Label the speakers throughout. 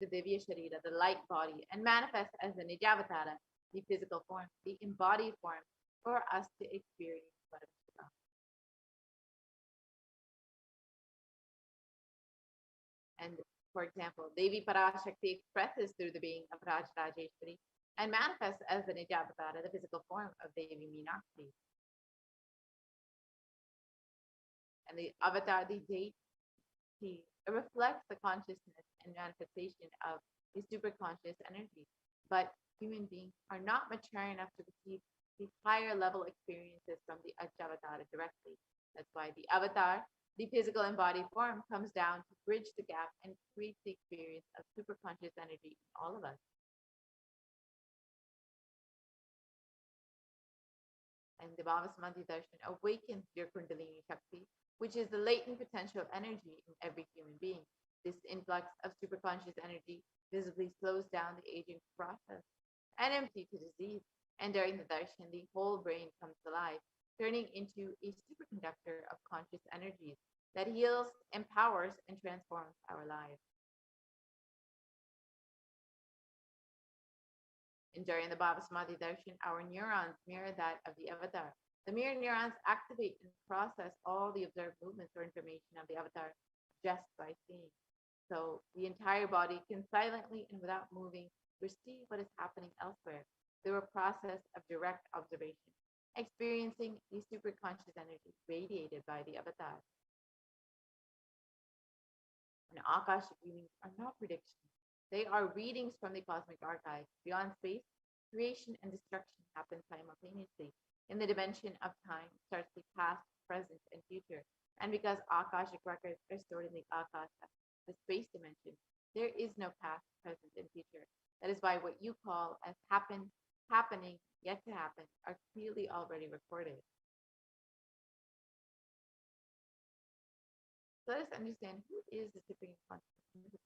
Speaker 1: the Divya Sharira, the light body, and manifests as the Nijavatara, the physical form, the embodied form, for us to experience Paramashivoham. And for example, Devi Parashakti expresses through the being of Rajrajeshwari and manifests as the Nijavatara, the physical form of Devi Meenakshi. And the avatar, the deity, reflects the consciousness and manifestation of the superconscious energy. But human beings are not mature enough to receive these higher level experiences from the Ajavatara directly. That's why the avatar, the physical embodied form, comes down to bridge the gap and create the experience of superconscious energy in all of us. And the Bhavasamadhi Darshan awakens your Kundalini Shakti, which is the latent potential energy in every human being. This influx of superconscious energy visibly slows down the aging process and empty to disease. And during the darshan, the whole brain comes alive, turning into a superconductor of conscious energies that heals, empowers, and transforms our lives. And during the Bhava Samadhi darshan, our neurons mirror that of the avatar. The mirror neurons activate and process all the observed movements or information of the avatar just by seeing. So the entire body can silently and without moving receive what is happening elsewhere through a process of direct observation, experiencing the superconscious energy radiated by the avatar. And Akashic readings are not predictions. They are readings from the cosmic archive. Beyond space, creation and destruction happen simultaneously. In the dimension of time starts the past, present, and future. And because Akashic records are stored in the Akasha, the space dimension, there is no past, present, and future. That is why what you call as happening, yet to happen, are clearly already recorded. So let us understand who is the Supreme Pontiff of Hinduism.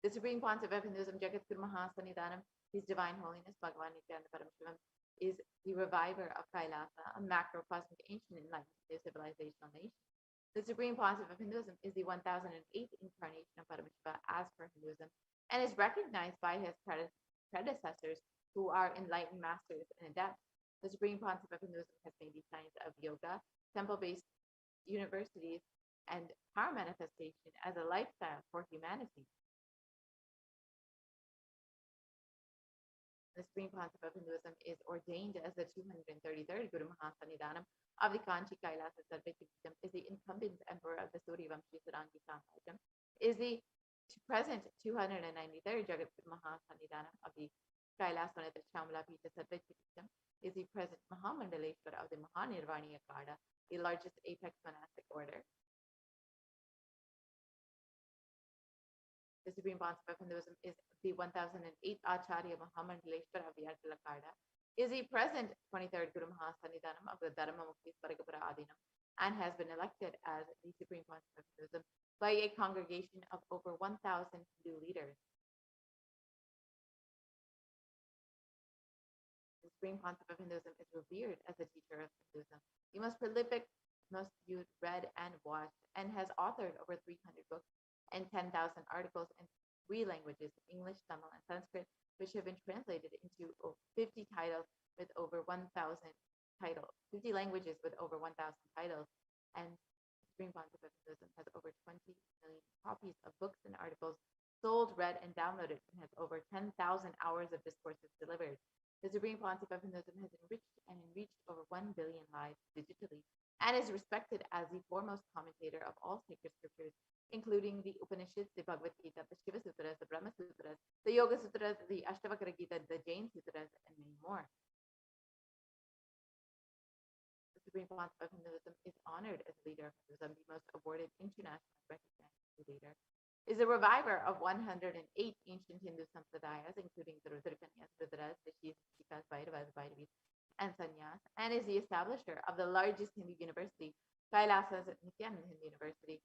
Speaker 1: The Supreme Pontiff of Hinduism, Jagat Guru Mahasanidanam, His Divine Holiness Bhagavan Nithyananda Paramashivam, is the reviver of Kailasa, a macrocosmic ancient enlightened civilizational nation. The Supreme Pontiff of Hinduism is the 1008th incarnation of Paramashiva as per Hinduism and is recognized by his predecessors who are enlightened masters and adepts. The Supreme Pontiff of Hinduism has made the science of yoga, temple-based universities, and power manifestation as a lifestyle for humanity. The Supreme Pontiff of Hinduism is ordained as the 233rd Guru Mahasanidanam of the Kanchi Kailasa Sarveshwar, is the incumbent emperor of the Suryavamshi Sarangi Samrajyam, is the present 293rd Jagat Guru Mahasanidanam of the Kailasanatha Shamla Pita Sarveshwar, is the present Mahamandaleshwar of the Mahanirvani Akada, the largest apex monastic order. The Supreme Pontiff of Hinduism is the 1008th Acharya Mahamandaleshwar of the Archalakada, is the present 23rd Guru Mahasanidanam of the Dharmamukti Swargapura Adinam, and has been elected as the Supreme Pontiff of Hinduism by a congregation of over 1,000 Hindu leaders. The Supreme Pontiff of Hinduism is revered as the teacher of Hinduism, the most prolific, most viewed, read, and watched, and has authored over 300 books and 10,000 articles in 3 languages, English, Tamil, and Sanskrit, which have been translated into 50 titles with over 1,000 titles, 50 languages with over 1,000 titles. And Supreme Pontiff of Hinduism has over 20 million copies of books and articles sold, read, and downloaded, and has over 10,000 hours of discourses delivered. The Supreme Pontiff of Hinduism has enriched and enriched over 1 billion lives digitally, and is respected as the foremost commentator of all sacred scriptures, including the Upanishads, the Bhagavad Gita, the Shiva Sutras, the Brahma Sutras, the Yoga Sutras, the Ashtavakra Gita, the Jain Sutras, and many more. The Supreme Pontiff of Hinduism is honored as leader of Hinduism, the most awarded international recognized leader, is a reviver of 108 ancient Hindu sampradayas, including the Rudrakanyas, Rudras, the Shivas, Sikas, Bhairavas, Bhairavis, and Sannyas, and is the establisher of the largest Hindu university, Kailasa's Nithyananda Hindu University,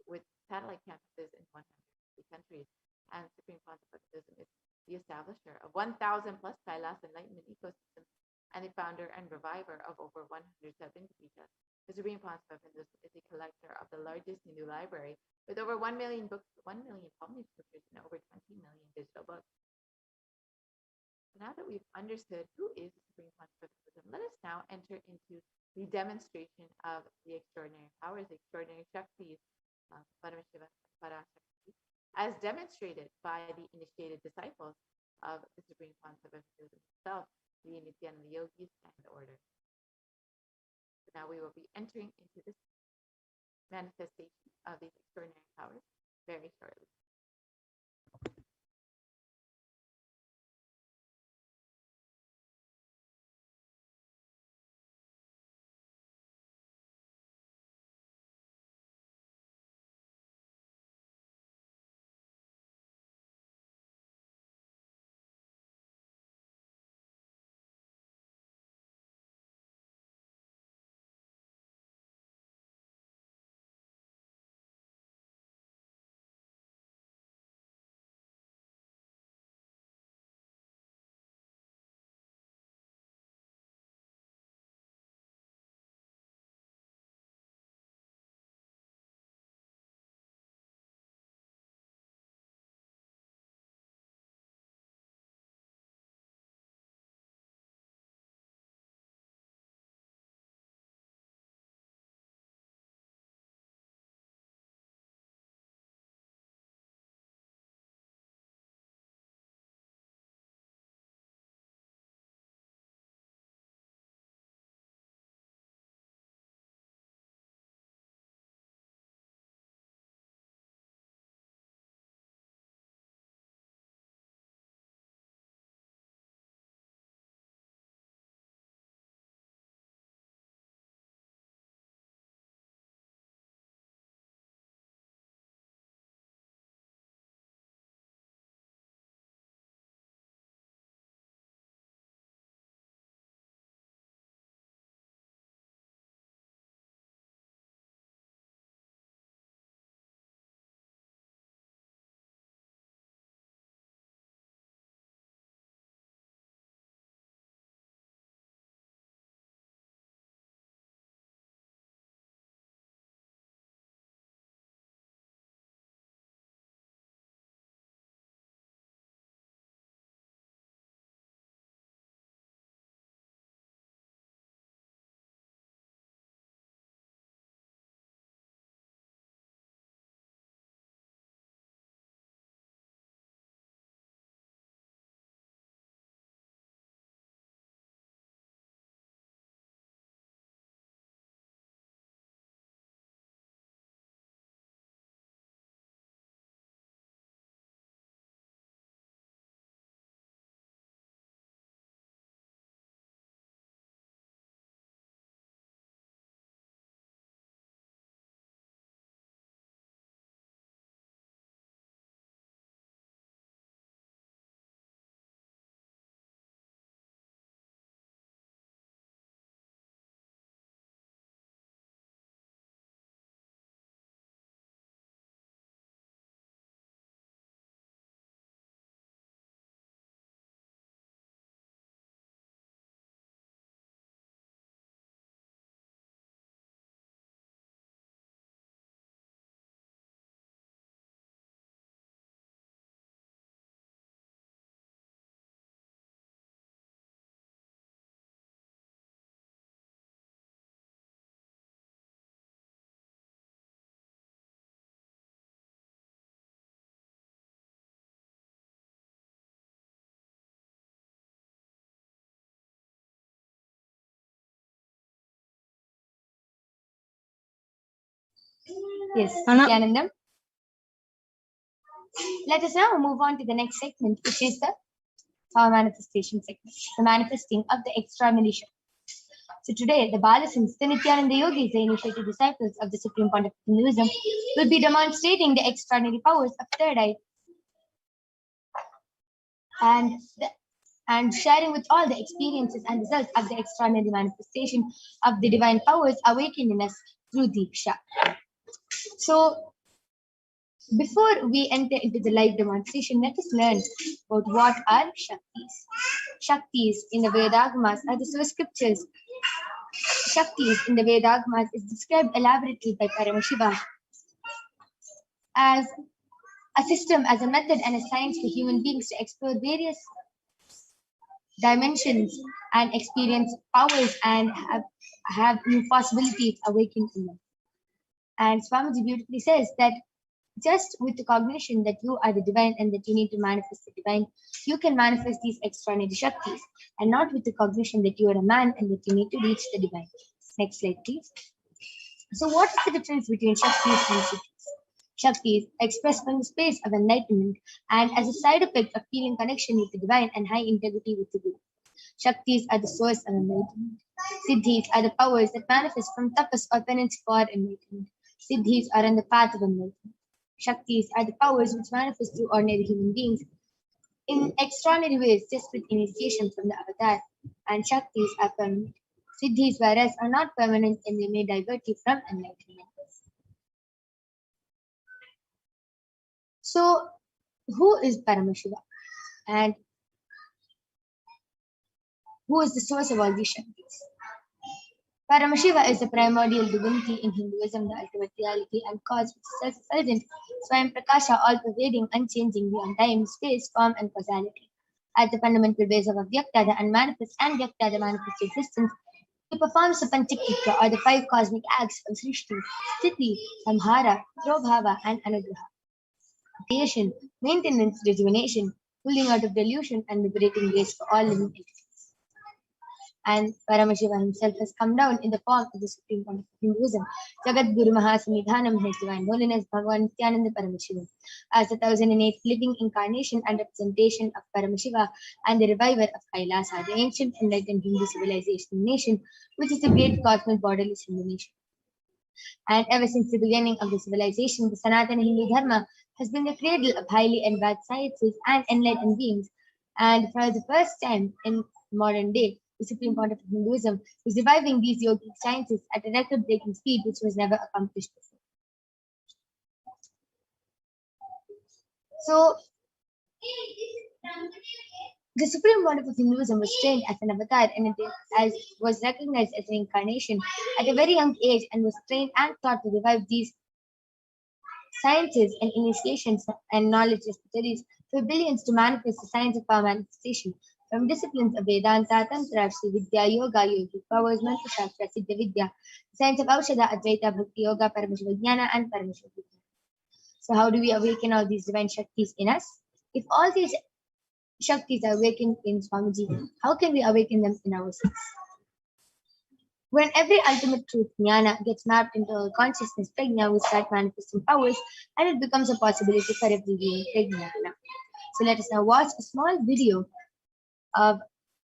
Speaker 1: with satellite campuses in 150 countries. And Supreme Pontiff of Hinduism is the establisher of 1,000 plus Kailasa enlightenment ecosystems and the founder and reviver of over 170 pitas. The Supreme Concept of Hinduism is the collector of the largest Hindu library with over 1 million books, 1 million published scriptures, and over 20 million digital books. So now that we've understood who is the Supreme Concept of Hinduism, let us now enter into the demonstration of the extraordinary powers, the extraordinary Shaktis, Paramashivoham and Parashakti, as demonstrated by the initiated disciples of the Supreme Concept of Hinduism itself, the Nithyananda Yogis and the order. So now we will be entering into this manifestation of these extraordinary powers very shortly.
Speaker 2: Yes, Nithyanandam. Let us now move on to the next segment, which is the manifestation segment, the manifesting of the extraordinary Shakti. So today, the Balasins, the Nithyananda Yogis, the initiated disciples of the Supreme Concept of Hinduism, will be demonstrating the extraordinary powers of third eye and sharing with all the experiences and results of the extraordinary manifestation of the divine powers awakened in us through Diksha. So, before we enter into the live demonstration, let us learn about what are Shaktis. Shaktis in the Vedagamas are the source scriptures Shaktis in the Vedagmas is described elaborately by Paramashivoham as a system, as a method and a science for human beings to explore various dimensions and experience powers and have new possibilities awakened in them. And Swamiji beautifully says that just with the cognition that you are the divine and that you need to manifest the divine, you can manifest these extraordinary Shaktis, and not with the cognition that you are a man and that you need to reach the divine. Next slide, please. So, what is the difference between Shaktis and Siddhis? Shaktis expressed from the space of enlightenment and as a side effect of feeling connection with the divine and high integrity with the Guru. Shaktis are the source of enlightenment. Siddhis are the powers that manifest from tapas or penance for enlightenment. Siddhis are on the path of enlightenment. Shaktis are the powers which manifest through ordinary human beings in extraordinary ways just with initiation from the avatar. And Shaktis are permanent. Siddhis, whereas, are not permanent and they may divert you from enlightenment. So, who is Paramashiva? And who is the source of all these Shaktis? Paramashiva is the primordial divinity in Hinduism, the ultimate reality and cause which is self-effulgent, Swayam Prakasha, all-pervading, unchanging beyond time, space, form, and causality. At the fundamental base of Avyakta, the unmanifest, and Vyakta, the manifest existence, he performs the Panchakriya, or the 5 cosmic acts of Srishti, Sthiti, Samhara, Prabhava, and Anugraha. Creation, maintenance, rejuvenation, pulling out of delusion, and liberating grace for all living entities. And Paramashiva himself has come down in the form of the Supreme Point of Hinduism, Jagat Guru Mahasamidhanam, His Divine Holiness Bhagavan Nithyananda Paramashivam, as the 1008th living incarnation and representation of Paramashiva and the reviver of Kailasa, the ancient enlightened Hindu civilization nation, which is the great cosmic borderless Hindu nation. And ever since the beginning of the civilization, the Sanatana Hindu Dharma has been the cradle of highly advanced sciences and enlightened beings. And for the first time in modern day, the Supreme Pontiff of Hinduism is reviving these yogic sciences at a record-breaking speed which was never accomplished before. So, the Supreme Pontiff of Hinduism was trained as an avatar and was recognized as an incarnation at a very young age and was trained and taught to revive these sciences and initiations and knowledge studies for billions to manifest the science of power manifestation from disciplines of Vedanta, Tantra, Sri Vidya, Yoga, Yogic powers, Mantra Shastra, Siddha Vidya, science of Aushadha, Advaita, Bhakti Yoga, Paramashiva and Paramashivoham. So how do we awaken all these divine Shaktis in us? If all these Shaktis are awakened in Swamiji, how can we awaken them in ourselves? When every ultimate truth, jnana, gets mapped into our consciousness, prajna, we start manifesting powers and it becomes a possibility for every being prajna. So let us now watch a small video of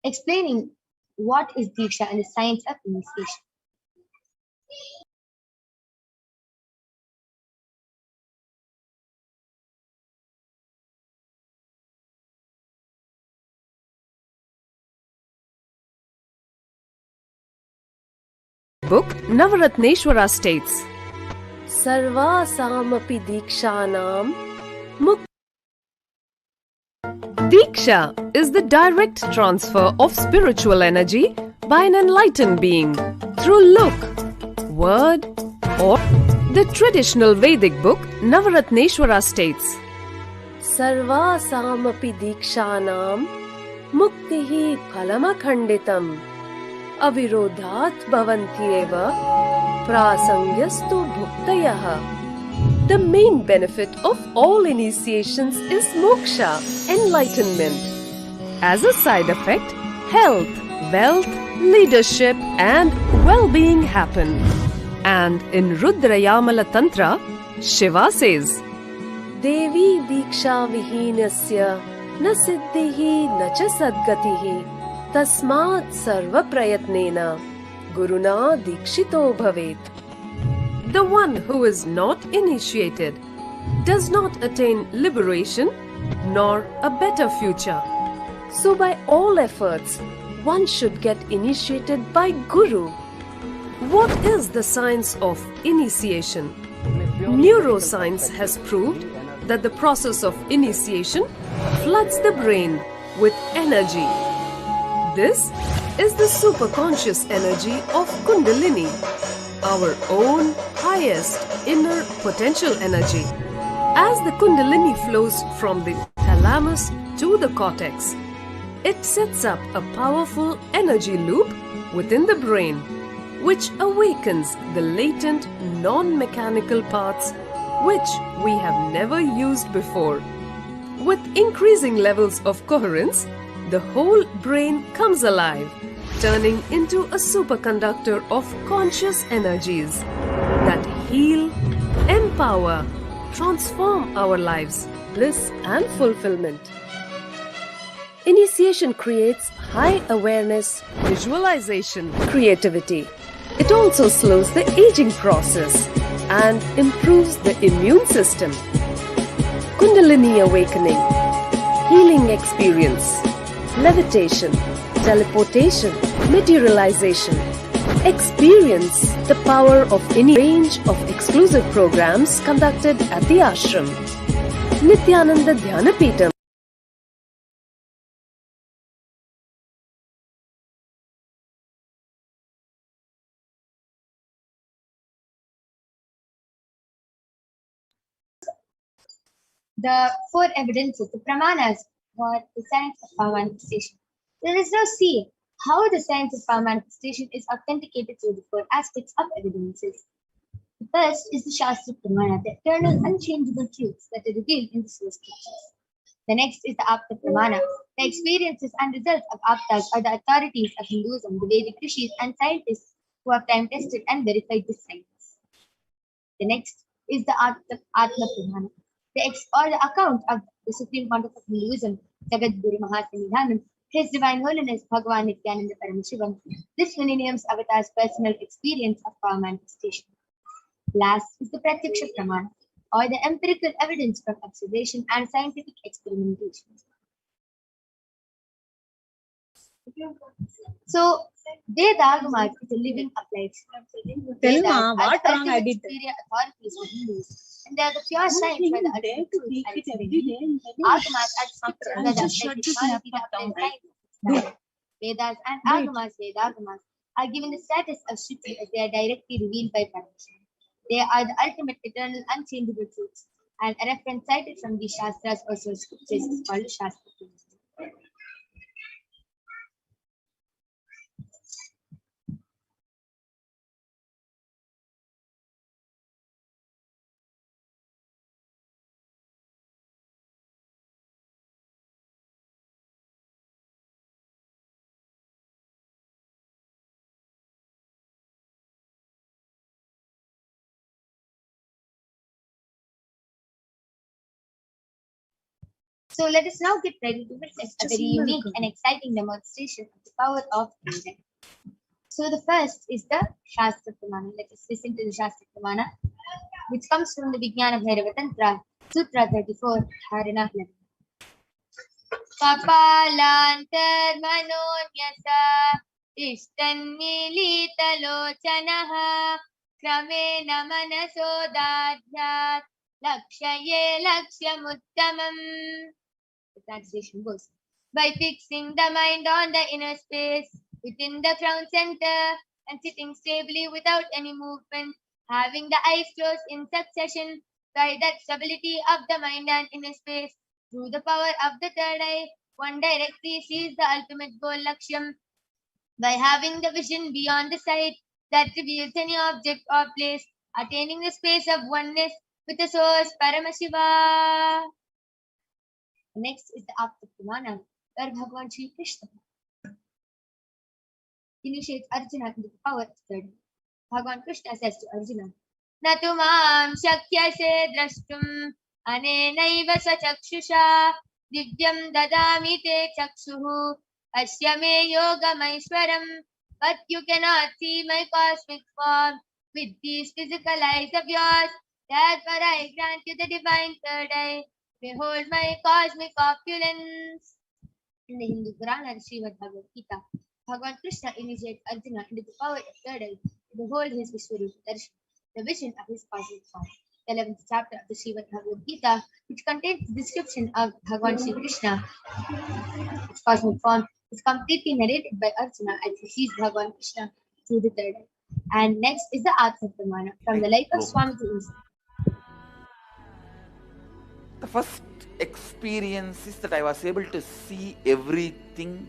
Speaker 2: explaining what is Diksha and the science of initiation.
Speaker 3: Book Navaratneshwara states,
Speaker 4: Sarvasamapi Dikshanam Mukti.
Speaker 3: Diksha is the direct transfer of spiritual energy by an enlightened being through look, word, or the traditional Vedic book Navaratneshwara states,
Speaker 4: Sarvasamapi Dikshanam Muktihi Phalamakhanditam Avirodhat Bhavantyeva Prasangyastu Bhuktayaha. The main benefit of all initiations is moksha, enlightenment. As a side effect, health, wealth, leadership, and well-being happen. And in Rudrayamala Tantra, Shiva says, Devi Diksha Vihinasya Na Siddhihi Na Cha Sadgatihi Tasmat Sarva Prayatnena Guruna Dikshito Bhavet.
Speaker 3: the one who is not initiated does not attain liberation nor a better future.
Speaker 4: So by all efforts, one should get initiated by Guru.
Speaker 3: What is the science of initiation? Neuroscience has proved that the process of initiation floods the brain with energy. This is the superconscious energy of Kundalini, our own highest inner potential energy. As the Kundalini flows from the thalamus to the cortex, it sets up a powerful energy loop within the brain, which awakens the latent non-mechanical parts which we have never used before. With increasing levels of coherence, the whole brain comes alive, turning into a superconductor of conscious energies that heal, empower, transform our lives, bliss and fulfillment. Initiation creates high awareness, visualization, creativity. It also slows the aging process and improves the immune system. Kundalini awakening, healing experience, levitation, teleportation, materialization. Experience the power of any range of exclusive programs conducted at the ashram. Nithyananda Paramashivam.
Speaker 2: The four evidences, the pramanas, for the science of power manifestation. Let us now see how the science of power manifestation is authenticated through the four aspects of evidences. The first is the Shastra Pramana, the eternal unchangeable truths that are revealed in the source scriptures. The next is the Apta Pramana. The experiences and results of Aptas are the authorities of Hinduism, the Vedic rishis and scientists who have time tested and verified this science. The next is the Atma Pramana, the account of the Supreme Pontiff of Hinduism, Jagat Guru Mahasanidhanam, His Divine Holiness Bhagavan Nithyananda Paramashivam, this millennium's avatar's personal experience of power manifestation. Last is the Pratyaksha Pramana, or the empirical evidence from observation and scientific experimentation. So, Vedagamas is a living applied. Vedas are the ultimate superior authorities for Hindus, and they are the pure science where the ultimate truth are explained. Agamas are the scriptures where the applied technology, the applied science. Vedas and Vedagamas are given the status of Shruti as they are directly revealed by Paramashivam. They are the ultimate, eternal, unchangeable truths, and a reference cited from these Shastras or source scriptures is called Shastra. So let us now get ready to witness a very unique and exciting demonstration of the power of breathing. So the first is the Shastra Pramana. Let us listen to the Shastra Pramana, which comes from the Vijnana Bhairava Tantra, Sutra 34, Dharana 11. Kapalantar manonyasa ishtanmilitalochanaha kramena manasodadhyat lakshaye lakshyamuttamam. The translation goes, by fixing the mind on the inner space within the crown center and sitting stably without any movement, having the eyes closed in succession, by that stability of the mind and inner space, through the power of the third eye, one directly sees the ultimate goal Lakshyam. By having the vision beyond the sight that reveals any object or place, attaining the space of oneness with the source Paramashiva. Next is the Apta Pramana, where Bhagavan Sri Krishna initiates Arjuna into the power of third. Bhagavan Krishna says to Arjuna, Natumam shakyase drashtum anenaiva sachakshusha divyam dadami te chakshuhu ashyame yogamaishwaram. But you cannot see my cosmic form with these physical eyes of yours. Therefore I grant you the divine third eye. Behold my cosmic opulence. In the Hindu Purana, Srimad Bhagavad Gita, Bhagavan Krishna initiates Arjuna into the power of third eye to behold his Vishwarupa Darshan, the vision of his cosmic form. The 11th chapter of the Srimad Bhagavad Gita, which contains the description of Bhagavan Sri Krishna, its cosmic form, is completely narrated by Arjuna as he sees Bhagavan Krishna through the third eye. And next is the Atma Pramana from the life of Swamiji himself.
Speaker 5: The first experience is that I was able to see everything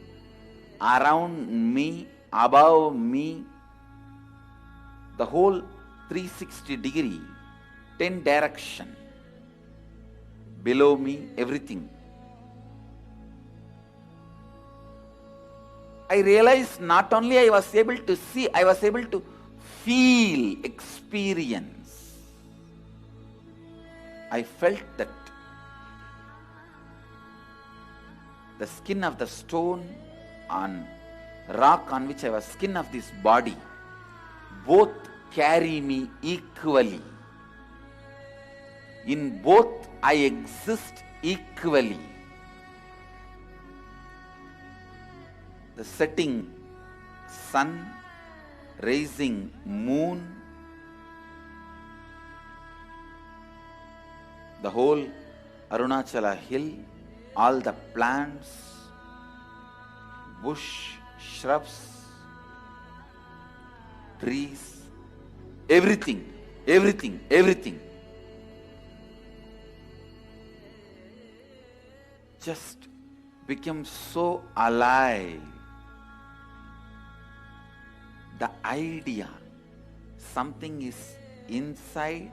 Speaker 5: around me, above me, the whole 360-degree, 10 direction, below me, everything. I realized not only I was able to see, I was able to feel, experience. I felt that the skin of the stone on rock on which I was, skin of this body, both carry me equally. In both I exist equally. The setting sun, rising moon, the whole Arunachala hill, all the plants, bush, shrubs, trees, everything, everything, everything. Just became so alive. The idea, something is inside.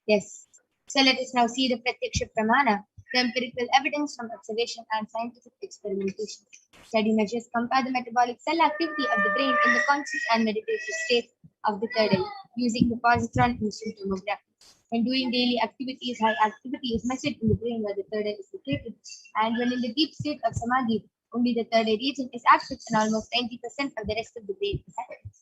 Speaker 2: Yes. So let us now see the Pratyaksha Pramana, the empirical evidence from observation and scientific experimentation. Study measures compare the metabolic cell activity of the brain in the conscious and meditative state of the third eye using the positron emission tomography. When doing daily activities, high activity is measured in the brain where the third eye is located. And when in the deep state of samadhi, only the third eye region is active and almost 90% of the rest of the brain is active.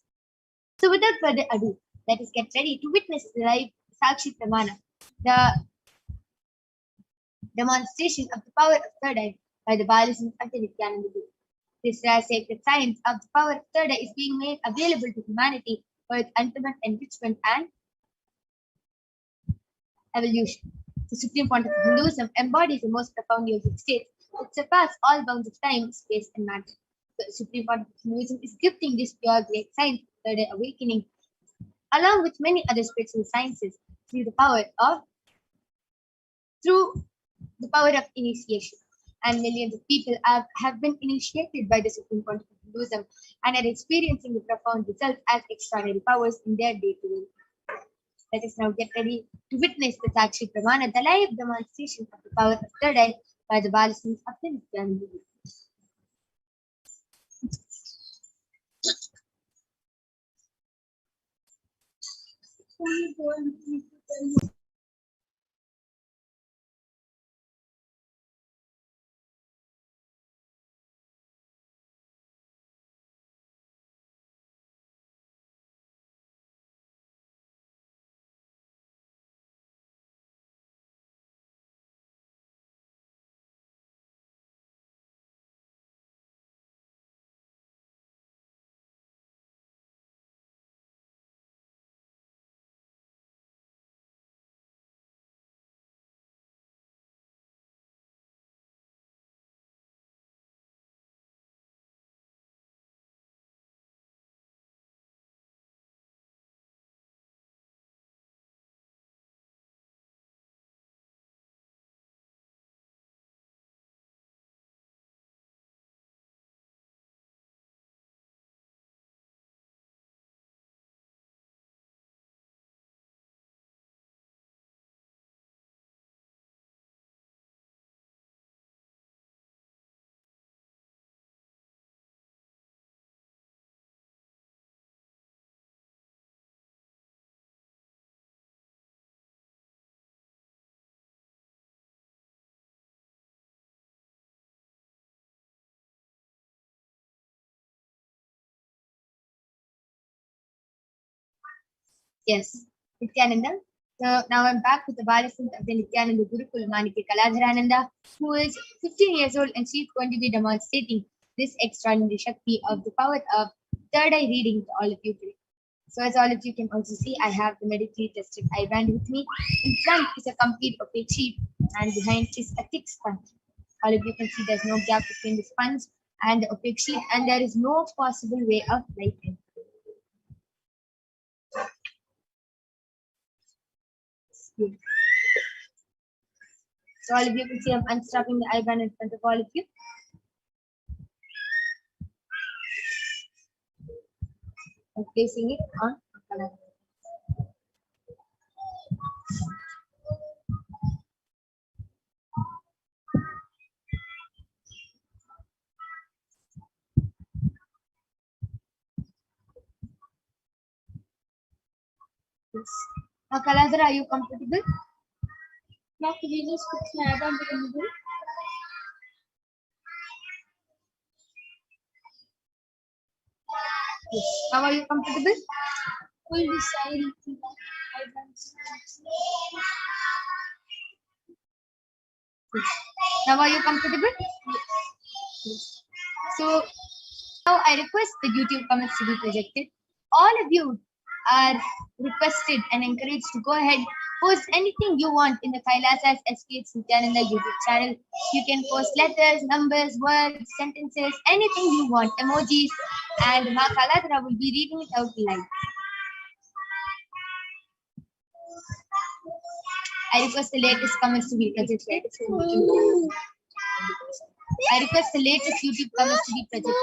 Speaker 2: So without further ado, let us get ready to witness the live Sakshi Pramana, the demonstration of the power of third eye by the Balasan of the Nithyananda Guru. This rare sacred science of the power of third eye is being made available to humanity for its ultimate enrichment and evolution. The supreme point of Hinduism embodies the most profound yogic states that surpass all bounds of time, space, and matter. The supreme point of Hinduism is gifting this pure great science, third eye awakening, along with many other spiritual sciences, through the power of initiation. And millions of people have been initiated by the supreme point of Hinduism and are experiencing the profound results as extraordinary powers in their day-to-day life. Let us now get ready to witness the Sakshi Pramana, the live demonstration of the power of third eye by the Balasans of the Nithyananda Guru. Yes. Nithyananda. So now I'm back with the Balasant of the Nithyananda Gurukul Manikya Kaladharananda, who is 15 years old, and she's going to be demonstrating this extraordinary Shakti of the power of third eye reading to all of you today. So as all of you can also see, I have the medically tested eye band with me. In front is a complete opaque sheet, and behind is a thick sponge. All of you can see there's no gap between the sponge and the opaque sheet, and there is no possible way of light entering. So all of you can see I'm unstrapping the eye band in front of all of you. I'm placing it on color. Yes. Now, Kaladhara, are you comfortable? Now, could you just put my eye band in the middle? Yes. Now, are you comfortable? Pull the side of the eye bands. Yes. Now, are you comfortable? Yes. So, now I request the YouTube comments to be projected. All of you are requested and encouraged to go ahead, post anything you want in the Kailasa's HDH Nithyananda YouTube channel. You can post letters, numbers, words, sentences, anything you want, emojis, and Ma Kaladhara will be reading it out live. I request the latest comments to be projected. I request the latest YouTube comments to be projected.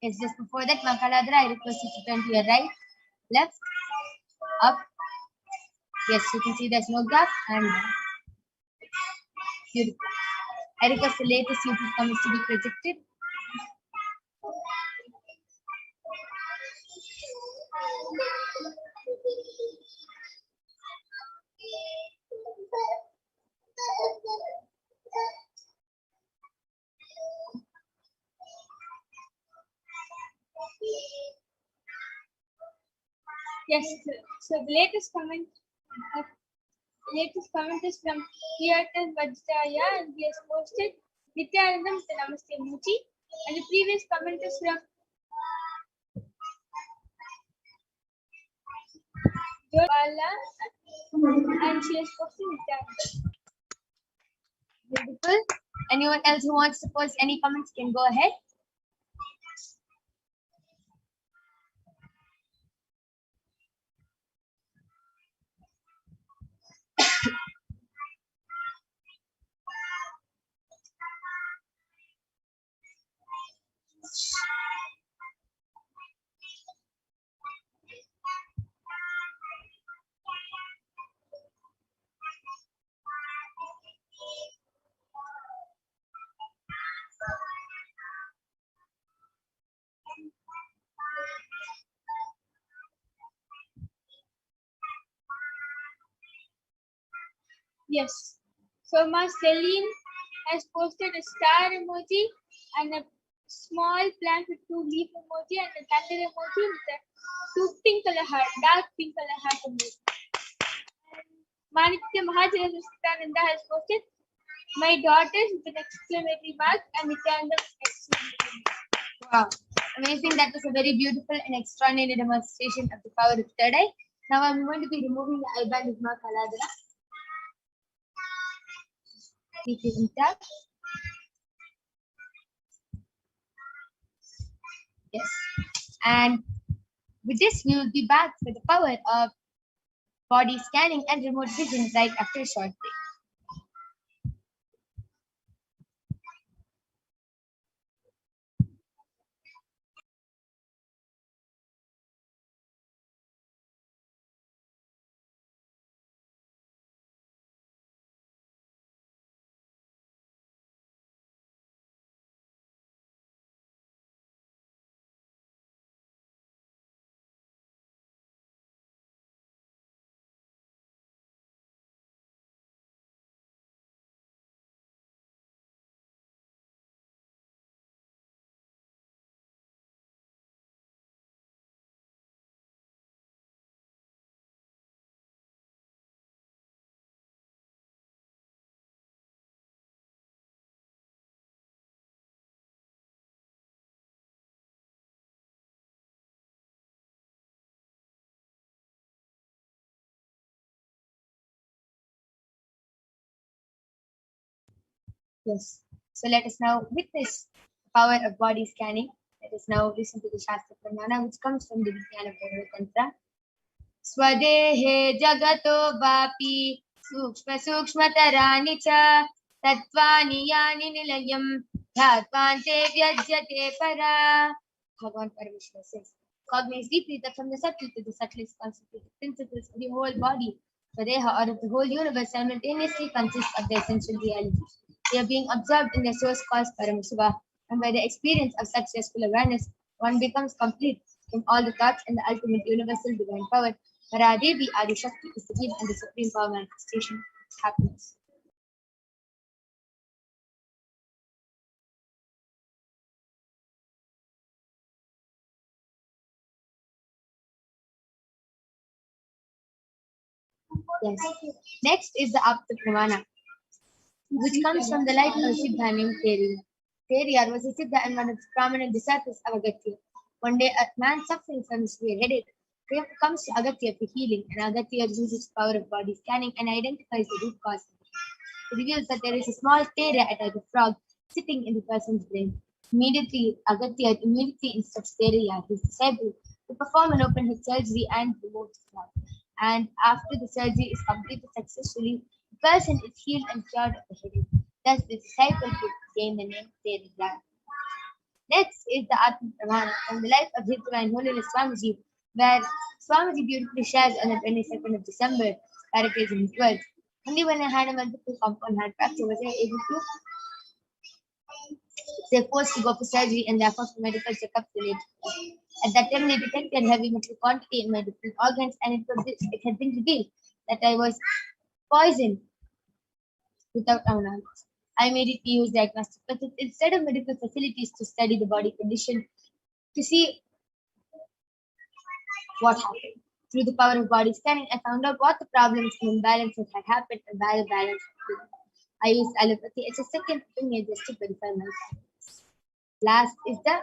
Speaker 2: Yes, just before that, Ma Kaladhara, I request you to turn to your right, left, up. Yes, you can see there's no gap, and down. Beautiful. I request the latest YouTube comments to be projected. Yes, so the latest comment is from Kirtan Vajraya, and he has posted Nithyanandam with the Namaste emoji, and the previous comment is from Bala, and she has posted Nithyanandam. Beautiful. Anyone else who wants to post any comments can go ahead. Yes. So Ma Celine has posted a star emoji and a small plant with two leaf emoji and a thunder emoji with a two pink color heart, dark pink color heart emoji. Manikya Mahajanasananda has posted my daughters with an exclamatory mark and Nithyananda exclamatory mark. Wow. Amazing. That was a very beautiful and extraordinary demonstration of the power of third eye. Now I'm going to be removing the eye band with Ma Kaladhara. Yes. And with this, we will be back with the power of body scanning and remote vision right after a short break. Yes. So let us now witness the power of body scanning. Let us now listen to the Shastra Pramana, which comes from the Vijnana Tantra. Swadehe jagato vapi sukshma sukshmataraani cha tattvani yani nilayam dhattvante vyajyate para. Bhagavan Parashakti says, cognize deeply that from the subtle to the subtlest constituted principles of the whole body, Swadeha, or of the whole universe, simultaneously consists of the essential reality. They are being observed in their source cause Paramashiva, and by the experience of such restful awareness, one becomes complete in all the thoughts and the ultimate universal divine power. Paradevi Adishakti is the gift and the supreme power manifestation of happiness. Yes. Next is the Apta Pramana, which comes from the life of a Siddha named Teriyar. Teriyar was a Siddha and one of the prominent disciples of Agatya. One day, a man suffering from a severe headache comes to Agatya for healing, and Agatya uses the power of body scanning and identifies the root cause. It reveals that there is a small Teriyar like a frog sitting in the person's brain. Agatya immediately instructs Teriyar, his disciple, to perform an open head surgery and remove the frog. And after the surgery is completed successfully, the person is healed and cured of the headache. Thus, the disciple could gain the name Teriyar. Next is the Atma Pramana from the life of His Divine Holiness Swamiji, where Swamiji beautifully shares on the 22nd of December, paraphrasing his words. Only when I had a multiple compound heart fracture was I able to say forced to go for surgery and therefore for medical checkups related. At that time, they detected heavy metal quantity in my different organs, and it had been revealed that I was poisoned without our knowledge. I immediately used diagnostic methods instead of medical facilities to study the body condition to see what happened. Through the power of body scanning, I found out what the problems and imbalances had happened and where the balance had been. I used allopathy as a second opinion just to verify my findings. Last is the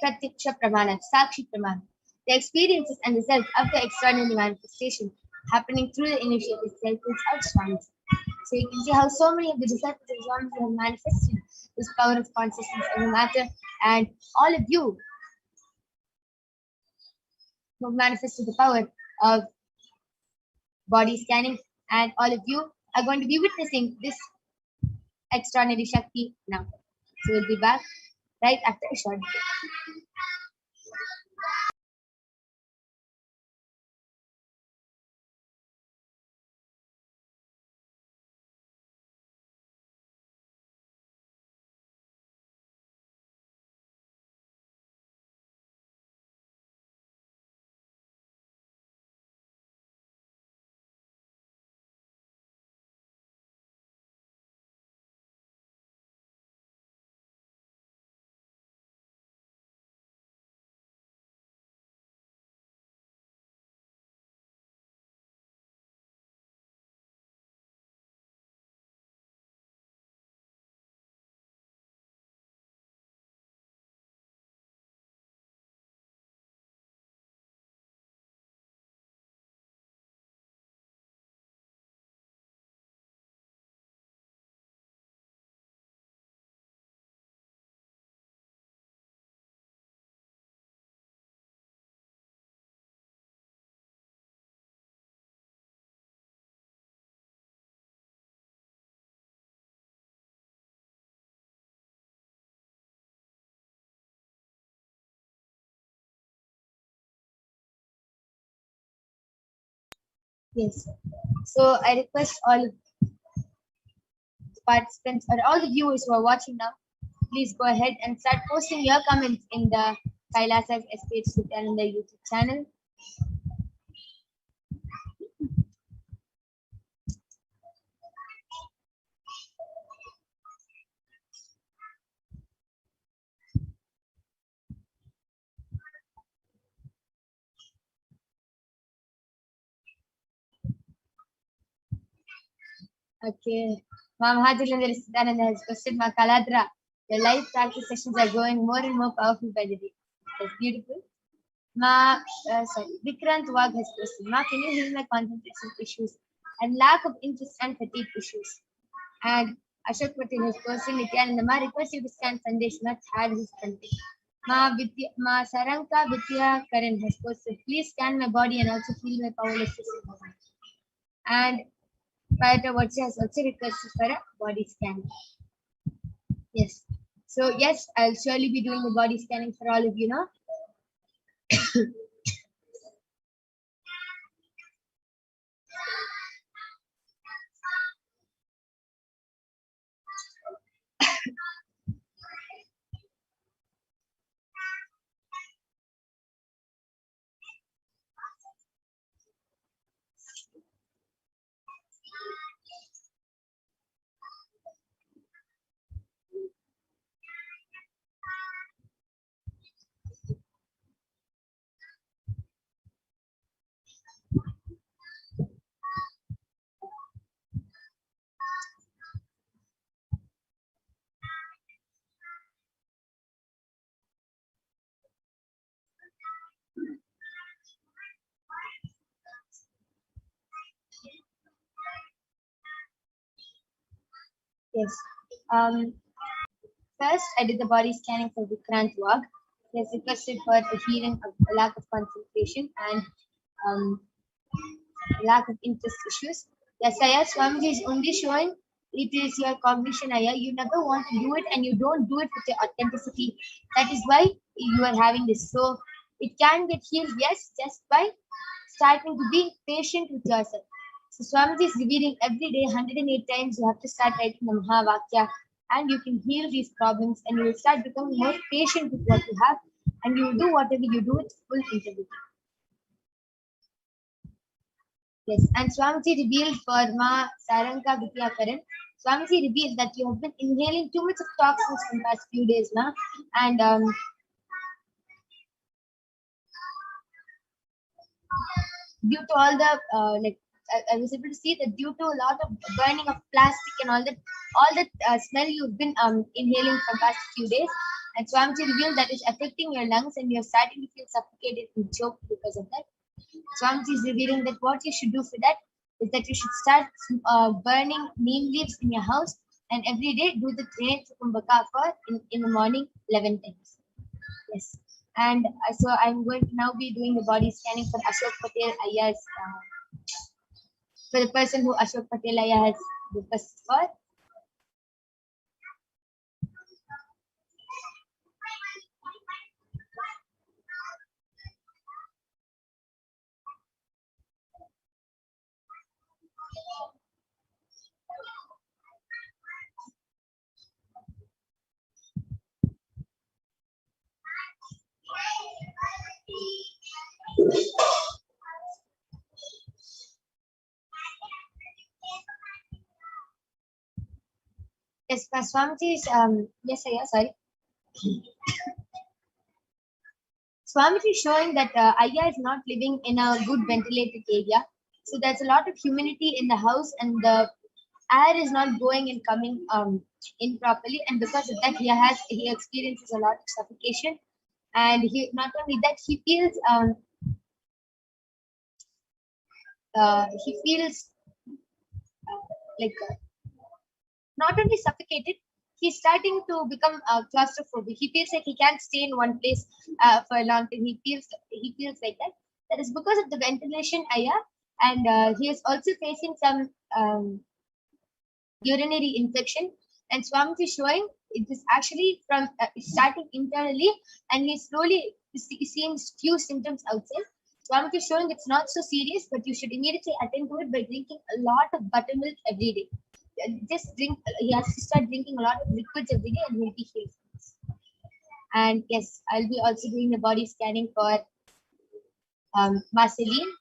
Speaker 2: Pratyaksha Pramana, Sakshi Pramana, the experiences and results of the extraordinary manifestation happening through the initiative cycles of Swami. So you can see how so many of the disciples of Swami have manifested this power of consciousness in the matter, and all of you who have manifested the power of body scanning, and all of you are going to be witnessing this extraordinary Shakti now. So we'll be back right after a short break. Yes. So I request all of the participants or all the viewers who are watching now, please go ahead and start posting your comments in the Kailasa's HDH Nithyananda YouTube channel. Okay. Ma'am Hajilendra Siddhananda has posted, Ma Kaladra, your live practice sessions are growing more and more powerful by the day. That's beautiful. Vikrant Wag has posted, Ma, can you heal my concentration issues and lack of interest and fatigue issues? And Ashok Patel, his person, Nithyananda Ma request you to scan Sandesh Nath had his content. Ma Saranka Vidya Karan has posted, please scan my body and also feel my powerlessness. And Payata Vatsa has also requested for a body scan. Yes. So yes, I'll surely be doing the body scanning for all of you now. Yes. First, I did the body scanning for Vikrant Wag. He has requested for a healing of a lack of concentration and lack of interest issues. Yes, Aya, Swamiji is only showing it is your cognition, Aya. You never want to do it and you don't do it with your authenticity. That is why you are having this. So it can get healed, yes, just by starting to be patient with yourself. So Swamiji is revealing every day 108 times you have to start writing the Mahavakya and you can heal these problems and you will start becoming more patient with what you have and you will do whatever you do with full integrity. Yes, and Swamiji revealed for Ma Saranka Vidya Karan. Swamiji revealed that you have been inhaling too much of toxins in the past few days now and due to all the I was able to see that due to a lot of burning of plastic and all that smell you've been inhaling for past few days, and Swamiji revealed that is affecting your lungs and you're starting to feel suffocated and choked because of that. Swamiji is revealing that what you should do for that is that you should start burning neem leaves in your house and every day do the Trine Kumbhaka for in the morning 11 times. Yes. And so I'm going to now be doing the body scanning for Ashok Patel Aya's, for the person who Ashok Patel Aya has requested for. Yes, Swamiji is, yes, Aya, sorry. Swamiji is showing that Aya is not living in a good ventilated area. So there's a lot of humidity in the house and the air is not going and coming in properly. And because of that, he experiences a lot of suffocation. And he not only that, he feels like not only suffocated, he's starting to become claustrophobic. He feels like he can't stay in one place for a long time. He feels like that. That is because of the ventilation, Aya, and he is also facing some urinary infection. And Swamiji is showing it is actually from starting internally, and he slowly seeing few symptoms outside. Swamiji is showing it's not so serious, but you should immediately attend to it by drinking a lot of buttermilk every day. Just drink, he has to start drinking a lot of liquids every day and he'll be healed. And yes, I'll be also doing the body scanning for Marceline.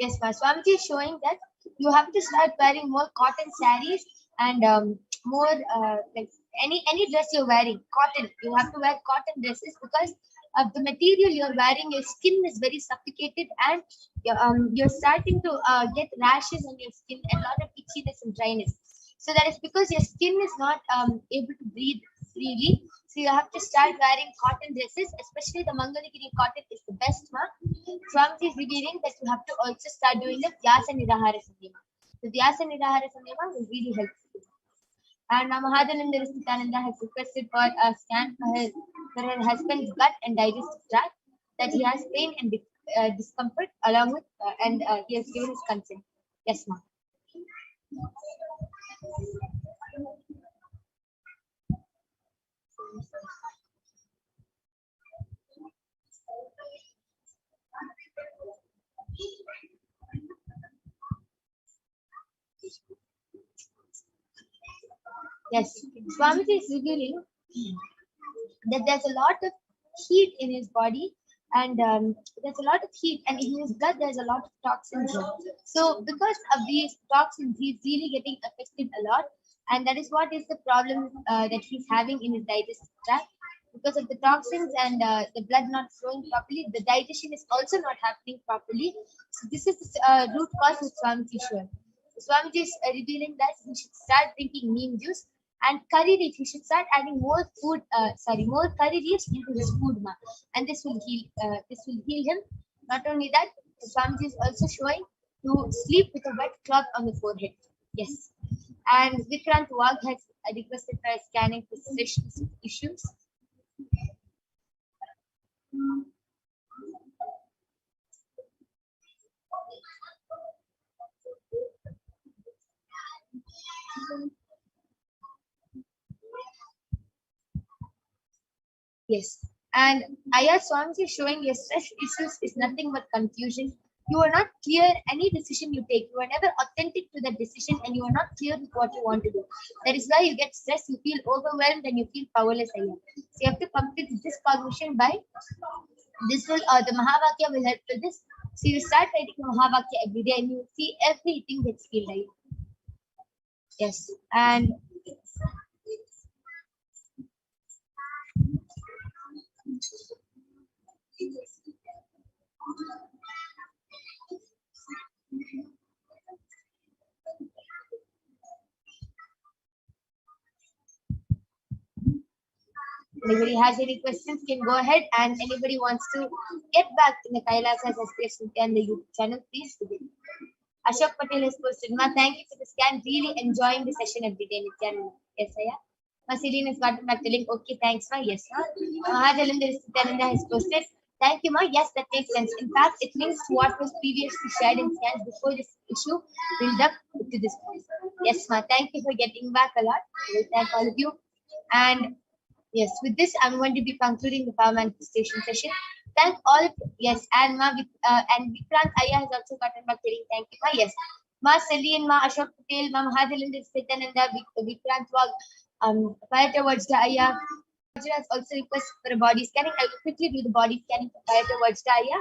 Speaker 2: Yes, Swamiji is showing that you have to start wearing more cotton sarees and more like any dress you're wearing, cotton, you have to wear cotton dresses because of the material you're wearing. Your skin is very suffocated, and you're starting to get rashes on your skin and a lot of itchiness and dryness. So that is because your skin is not able to breathe freely. So you have to start wearing cotton dresses, especially the Mangalagiri cotton is the best one. Swamiji is revealing that you have to also start doing the Vyasa Nirahara Samyama. The Vyasa Nirahara Samyama will really help you. And Mahadhananda Nithyananda has requested for a scan for her husband's gut and digestive tract, that he has pain and discomfort along with, and he has given his consent. Yes, ma'am. Yes, Swamiji is revealing that there's a lot of heat in his body, and there's a lot of heat, and in his blood there's a lot of toxins. So because of these toxins, he's really getting affected a lot, and that is what is the problem that he's having in his digestive tract. Because of the toxins and the blood not flowing properly, the digestion is also not happening properly. So this is the root cause of Swamiji Shwar. Swamiji is revealing that he should start drinking neem juice and curry leaf. He should start adding more more curry leaves into his food, and this will heal him. Not only that, Swamiji is also showing to sleep with a wet cloth on the forehead. Yes, and Vikrant Wag has requested for a scanning for sessions issues. Yes, and Aya Swamiji is showing your stress issues is nothing but confusion. You are not clear any decision you take. You are never authentic to that decision, and you are not clear with what you want to do. That is why you get stressed, you feel overwhelmed, and you feel powerless. Aya. So you have to complete this cognition by this will the Mahavakya will help with this. So you start writing Mahavakya every day, and you will see everything gets healed. Aya. Yes, and anybody has any questions can go ahead, and anybody wants to get back in the Kailasas Aspiration and the YouTube channel, please do it. Ashok Patel has posted, Ma, thank you for the scan. Really enjoying the session every day. Nithyananda. Yes, Aya. Ma, Celine has gotten back telling, okay, thanks, Ma. Yes, Ma. Mahadhananda Nithyananda has posted, thank you, Ma. Yes, that makes sense. In fact, it links to what was previously shared in scans before this issue build up to this point. Yes, Ma. Thank you for getting back a lot. I will thank all of you. And yes, with this, I'm going to be concluding the power manifestation session. Thank all. Yes, and Ma and Vikrant Aya has also gotten back telling thank you, Ma. Yes, Ma Celine, Ma Ashok Patel, Ma Mahadhananda Nithyananda, Vikrant Wag, fire towards the Aya. Has also requested for a body scanning. I will quickly do the body scanning for fire towards the Aya.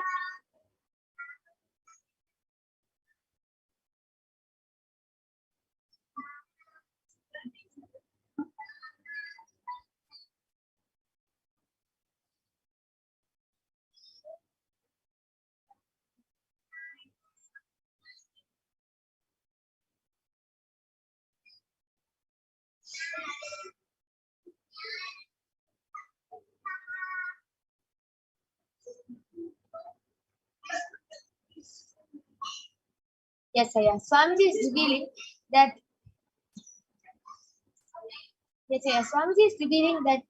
Speaker 2: Yes, Aya. Swamiji is revealing that. Yes, Aya. Swamiji is revealing that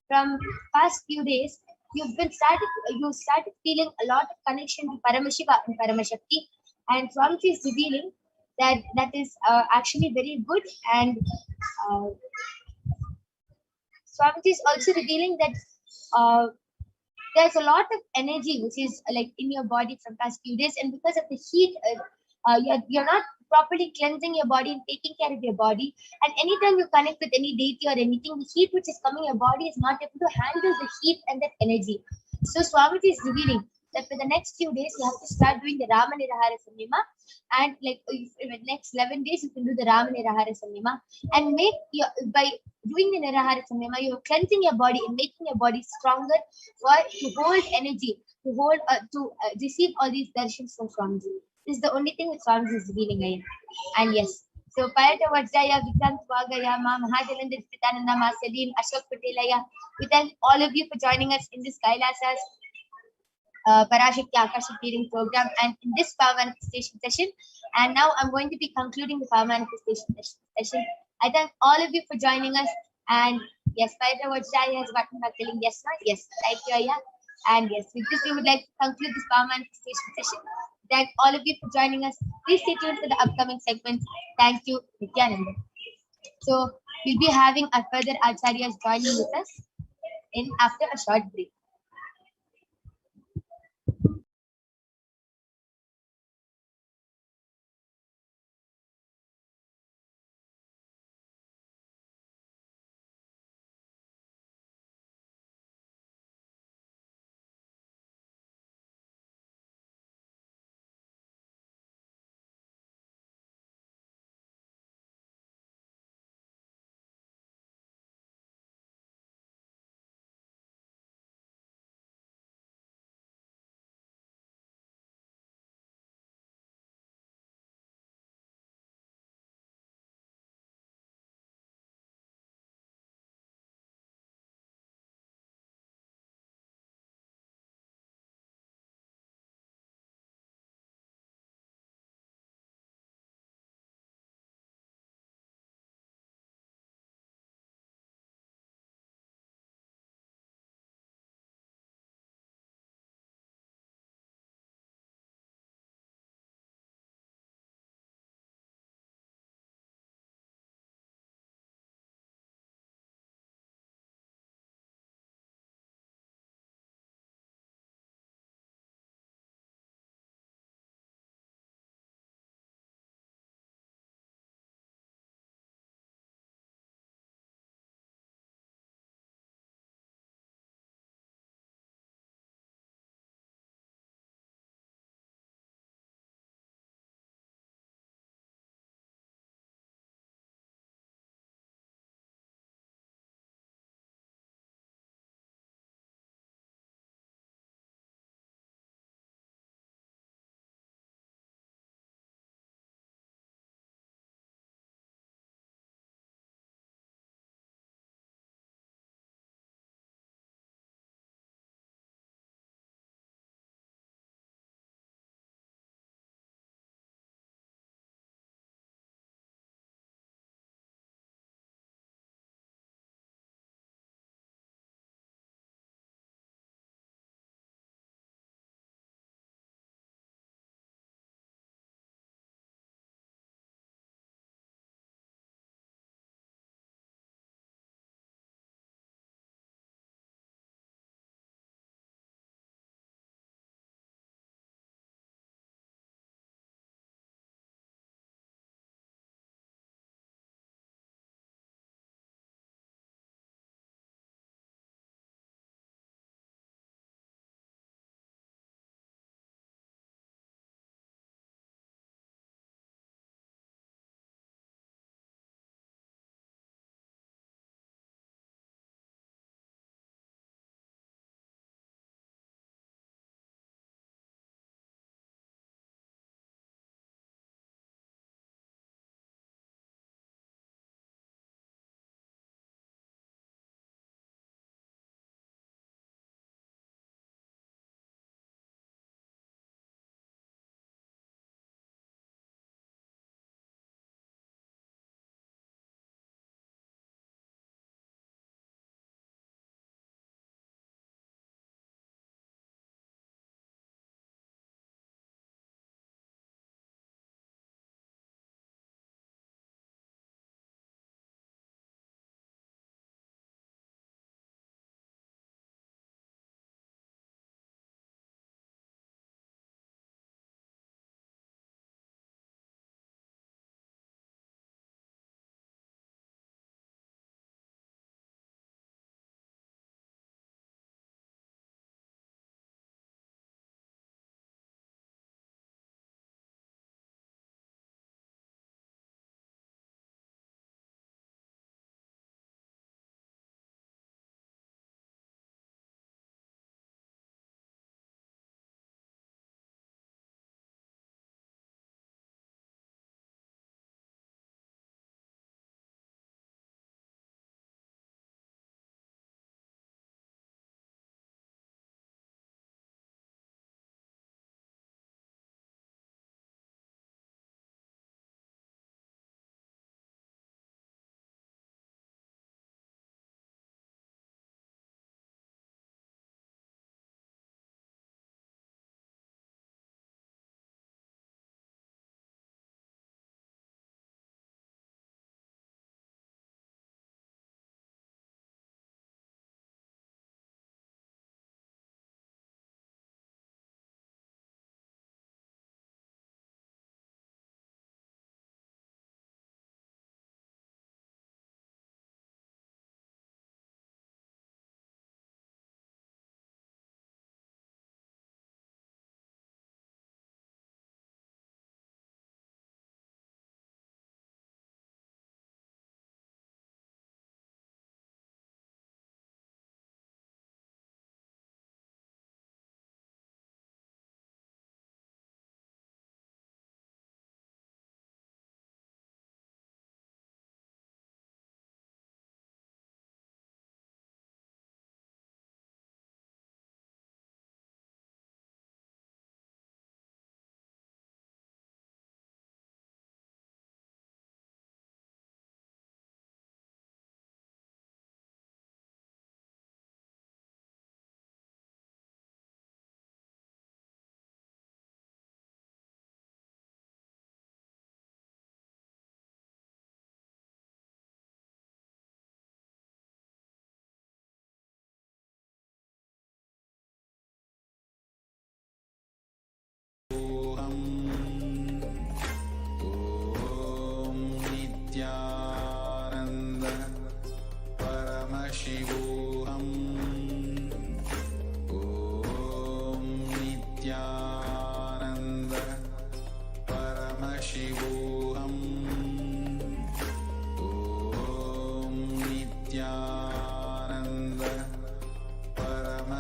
Speaker 2: from past few days, you started feeling a lot of connection to Paramashiva and Paramashakti, and Swamiji is revealing that that is actually very good, and Swamiji is also revealing that there's a lot of energy which is like in your body from past few days, and because of the heat, you're not properly cleansing your body and taking care of your body. And anytime you connect with any deity or anything, the heat which is coming, your body is not able to handle the heat and that energy. So Swamiji is revealing that for the next few days you have to start doing the Rama Nirahara Samyama, and like in the next 11 days you can do the Rama Nirahara Samyama, and make your by doing the Nirahara Samyama you're cleansing your body and making your body stronger for to hold energy, to hold receive all these darshans from Swamiji. This is the only thing that Swamiji is revealing again. And yes, so Parata Vajraya, Vikrant Vagaya, Ma Mahadelandra Nithyananda Ma Salim, Ashok Patelaya. We thank all of you for joining us in this Kailasa's Parashakti Akashic reading program and in this power manifestation session. And now I'm going to be concluding the power manifestation session. I thank all of you for joining us. And yes, Parata Vajraya has gotten back telling yes, not yes. Thank you, Aya. And yes, with this we would like to conclude this power manifestation session. Thank all of you for joining us. Please stay tuned for the upcoming segments. Thank you, Nithyananda. So we'll be having our further acharyas joining with us in after a short break.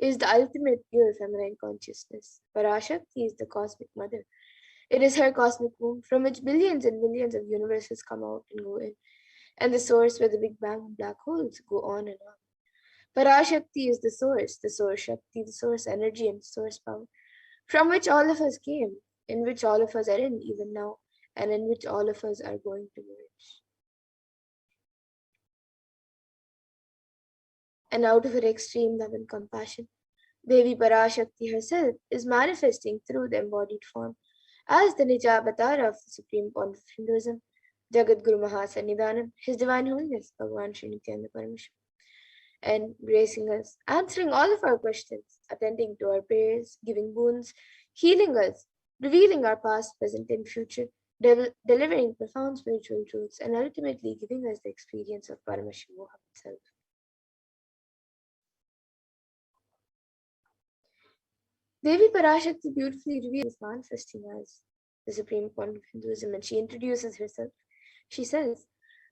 Speaker 6: is the ultimate pure feminine consciousness. Parashakti is the cosmic mother. It is her cosmic womb from which billions and billions of universes come out and go in, and the source where the Big Bang and black holes go on and on. Parashakti is the source Shakti, the source energy and source power, from which all of us came, in which all of us are in even now, and in which all of us are going to merge. And out of her extreme love and compassion, Devi Parashakti herself is manifesting through the embodied form as the Nija avatar of the Supreme Point of Hinduism, Jagat Guru Mahasannidhanam, His Divine Holiness, Bhagavan Sri Nithyananda Paramashivam, and gracing us, answering all of our questions, attending to our prayers, giving boons, healing us, revealing our past, present, and future, delivering profound spiritual truths, and ultimately giving us the experience of Paramashivoham itself. Devi Parashakti beautifully reveals manifesting as the supreme point of Hinduism, and she introduces herself. She says,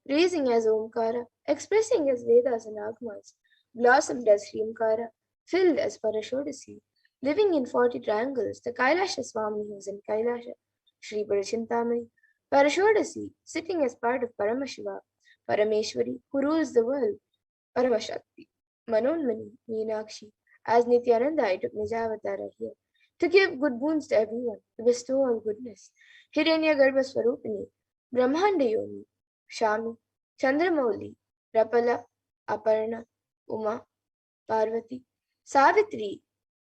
Speaker 6: raising as Omkara, expressing as Vedas and Agmas, blossomed as Hrimkara, filled as Parashodasi, living in 40 triangles, the Kailasha Swami who is in Kailasha, Sri Parachintamani, Parashodasi, sitting as part of Paramashiva, Parameshwari, who rules the world, Paramashakti, Manonmani, Meenakshi, as Nithyananda, I took Nijavatara here to give good boons to everyone, to bestow all goodness. Hiranya Garbha Swarupini, Brahmanda Yoni, Shami, Chandramauli, Rapala, Aparna, Uma, Parvati, Savitri,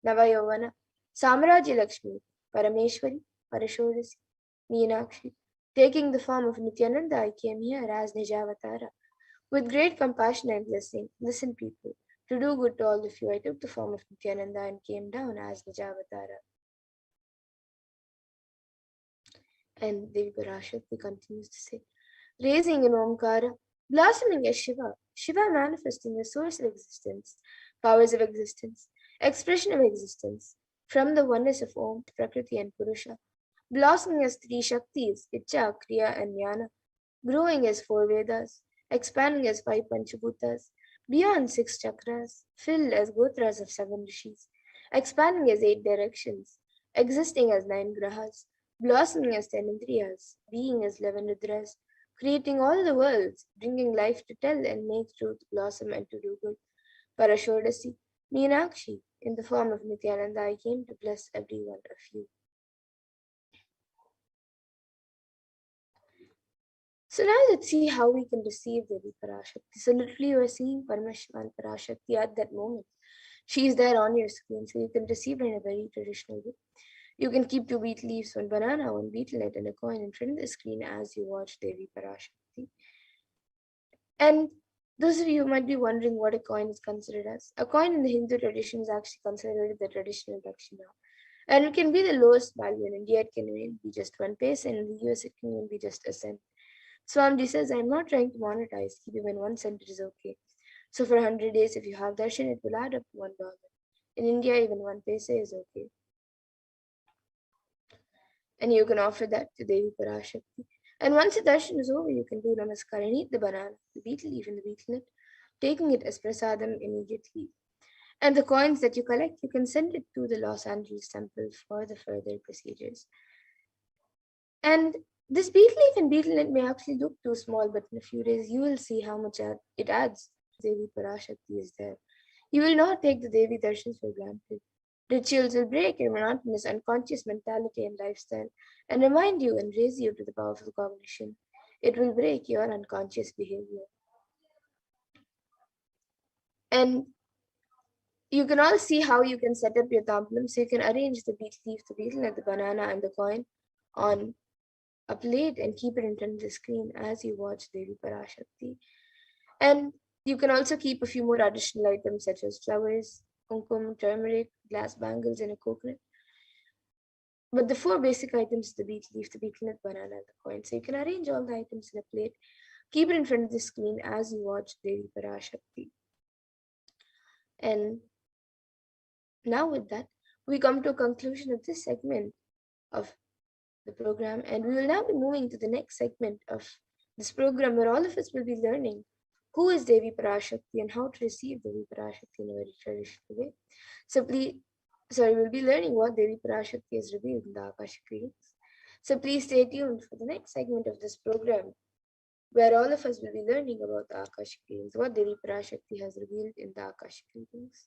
Speaker 6: Navayovana, Samraji Lakshmi, Parameshwari, Parashodasi, Meenakshi. Taking the form of Nithyananda, I came here as Nijavatara. With great compassion and blessing, listen people. To do good to all of you, I took the form of Nithyananda and came down as Nijavatara. And Devi Parashakti continues to say, raising in Omkara, blossoming as Shiva, Shiva manifesting as source of existence, powers of existence, expression of existence, from the oneness of Om, Prakriti and Purusha, blossoming as three Shaktis, Icha, Kriya and Jnana, growing as 4 Vedas, expanding as 5 Panchabhutas, beyond 6 chakras, filled as Gotras of 7 rishis, expanding as 8 directions, existing as 9 grahas, blossoming as 10 indriyas, being as 11 rudras, creating all the worlds, bringing life to tell and make truth blossom and to do good. Parashodasi, Meenakshi, in the form of Nithyananda, I came to bless every one of you. So now let's see how we can receive Devi Parashakti. So literally you are seeing Paramashiva and Parashakti at that moment. She is there on your screen, so you can receive her in a very traditional way. You can keep 2 beet leaves, 1 banana, 1 betel nut, and a coin in front of the screen as you watch Devi Parashakti. And those of you who might be wondering what a coin is considered as. A coin in the Hindu tradition is actually considered the traditional dakshina. And it can be the lowest value. In India, it can be just 1 paise, and in the US, it can be just a cent. Swamiji says, I'm not trying to monetize, keep even 1 cent is okay. So for 100 days, if you have darshan, it will add up to $1. In India, even 1 paise is okay. And you can offer that to Devi Parashakti. And once the darshan is over, you can do namaskar and eat the banana, the betel leaf and the betel nut, taking it as prasadam immediately. And the coins that you collect, you can send it to the Los Angeles temple for the further procedures. And this betel leaf and betel nut may actually look too small, but in a few days, you will see how much it adds. Devi Parashakti is there. You will not take the Devi darshans for granted. Rituals will break your monotonous unconscious mentality and lifestyle and remind you and raise you to the powerful cognition. It will break your unconscious behavior. And you can all see how you can set up your tambalam. So you can arrange the betel leaf, the betel nut, the banana, and the coin on a plate and keep it in front of the screen as you watch Devi Parashakti. And you can also keep a few more additional items such as flowers, kumkum, turmeric, glass bangles, and a coconut. But the 4 basic items, the betel leaf, the betel nut, banana, and the coin. So you can arrange all the items in a plate, keep it in front of the screen as you watch Devi Parashakti. And now with that, we come to a conclusion of this segment of the program, and we will now be moving to the next segment of this program where all of us will be learning who is Devi Parashakti and how to receive Devi Parashakti in a very traditional way. We'll be learning what Devi Parashakti has revealed in the Akashic readings. So please stay tuned for the next segment of this program, where all of us will be learning about the Akashic readings, what Devi Parashakti has revealed in the Akashic readings.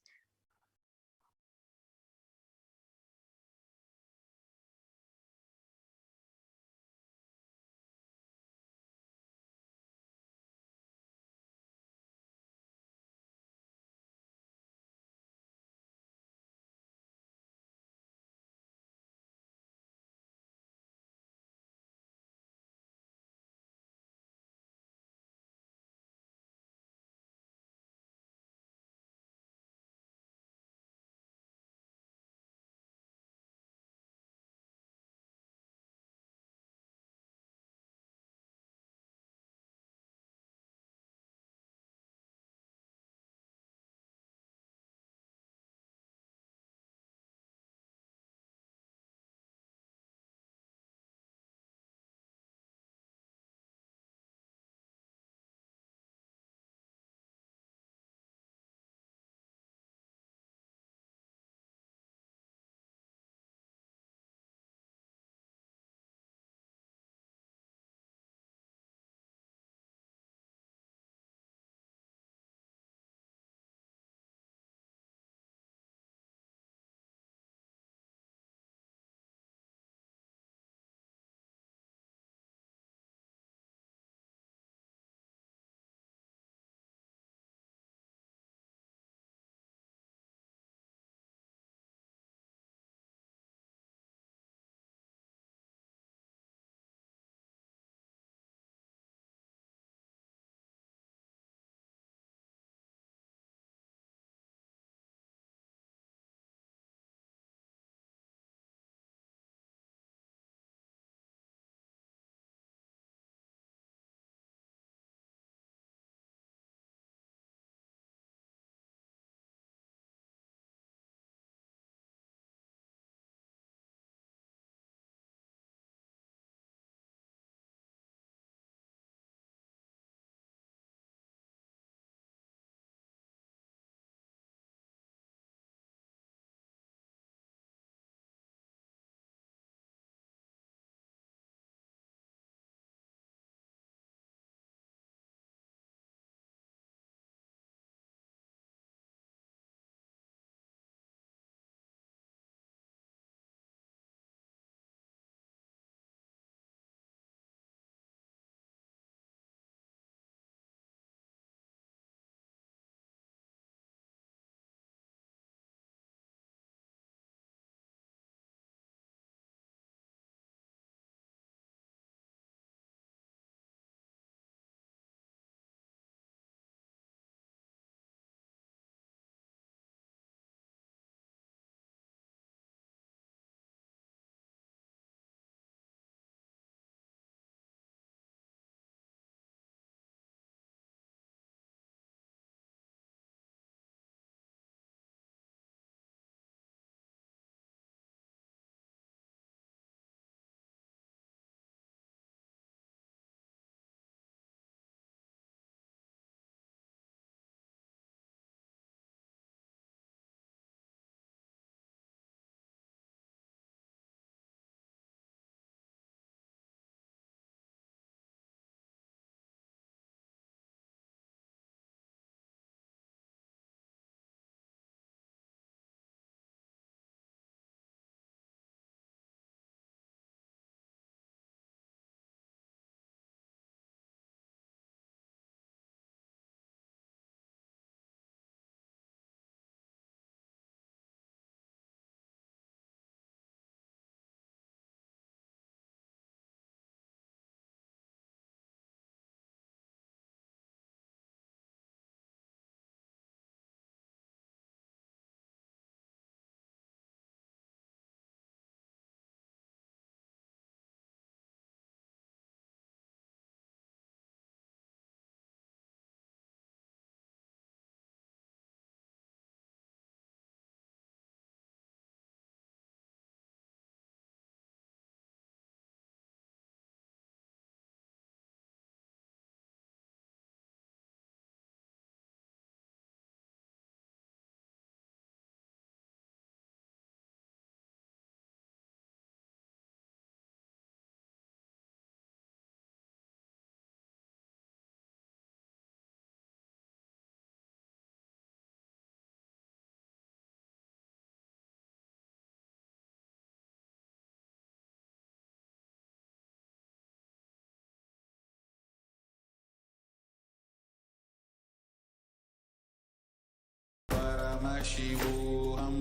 Speaker 7: Paramashivoham.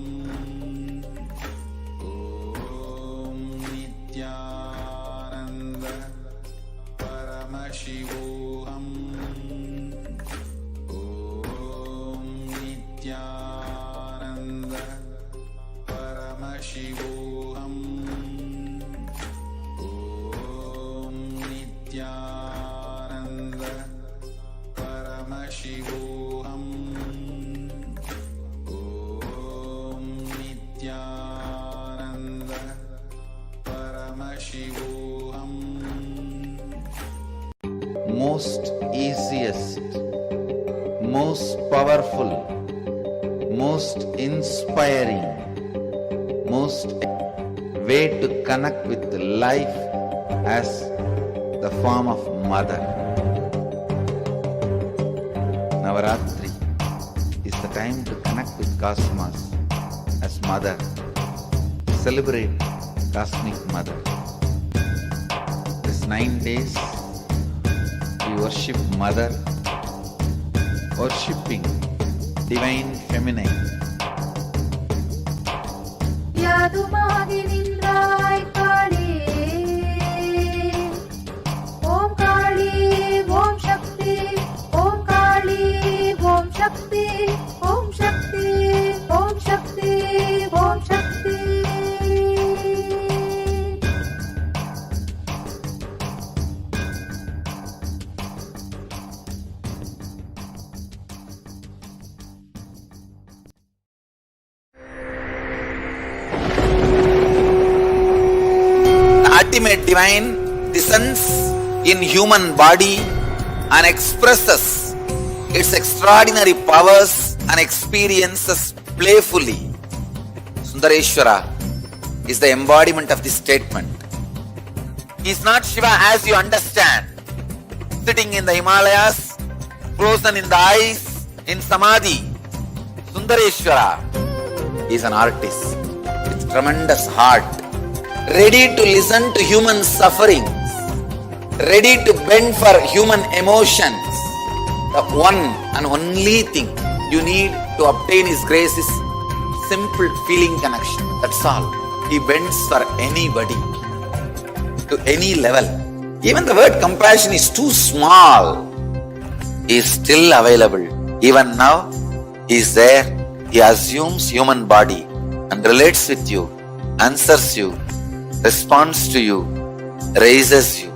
Speaker 7: Om Nithyananda Paramashivoham. Om Nithyananda Paramashivoham. Om Nithyananda Paramashivoham. Om Nithyananda Paramashivoham.
Speaker 5: Most easiest, most powerful, most inspiring, most way to connect with life as the form of mother. Navaratri is the time to connect with Cosmos as mother. Celebrate Cosmic Mother. This 9 days we worship Mother, worshipping Divine Feminine.
Speaker 8: யாதுமாகி நின்றாய் காளி ஓம் காளி ஓம் சக்தி ஓம் காளி ஓம் சக்தி ஓம் சக்தி ஓம் சக்தி ஓம் சக்தி
Speaker 5: The ultimate divine descends in human body and expresses its extraordinary powers and experiences playfully. Sundareshwara is the embodiment of this statement. He is not Shiva as you understand, sitting in the Himalayas, frozen in the ice, in Samadhi. Sundareshwara is an artist with tremendous heart, ready to listen to human sufferings, ready to bend for human emotions. The one and only thing you need to obtain His grace is simple feeling connection. That's all. He bends for anybody, to any level. Even the word compassion is too small. He is still available. Even now, He is there. He assumes human body and relates with you, answers you, responds to you, raises you.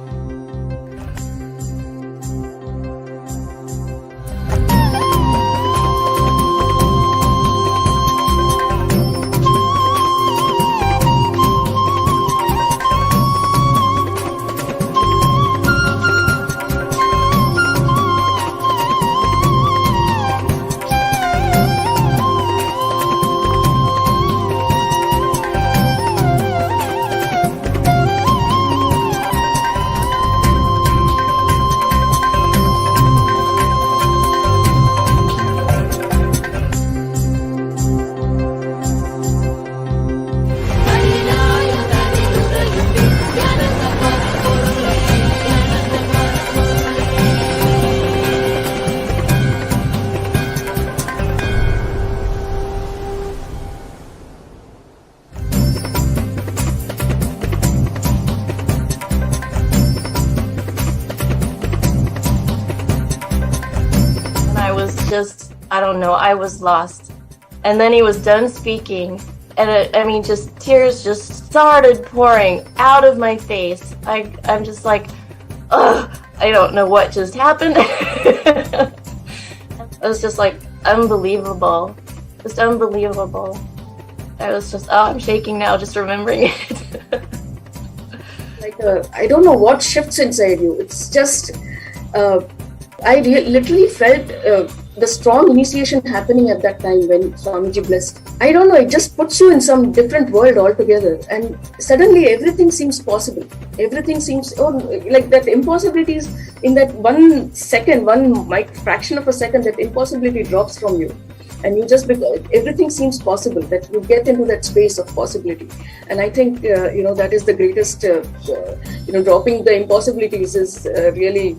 Speaker 9: I don't know, I was lost. And then he was done speaking, and just tears just started pouring out of my face. I'm just like, ugh, I don't know what just happened. It was just like unbelievable, just unbelievable. I was just, I'm shaking now just remembering it.
Speaker 10: I don't know what shifts inside you. It's just, I literally felt the strong initiation happening at that time when Swamiji blessed. I don't know, it just puts you in some different world altogether, and suddenly everything seems possible. Everything seems, like that impossibility is in that 1 second, fraction of a second, that impossibility drops from you. And you just, everything seems possible, that you get into that space of possibility. And I think, that is the greatest, dropping the impossibilities is really,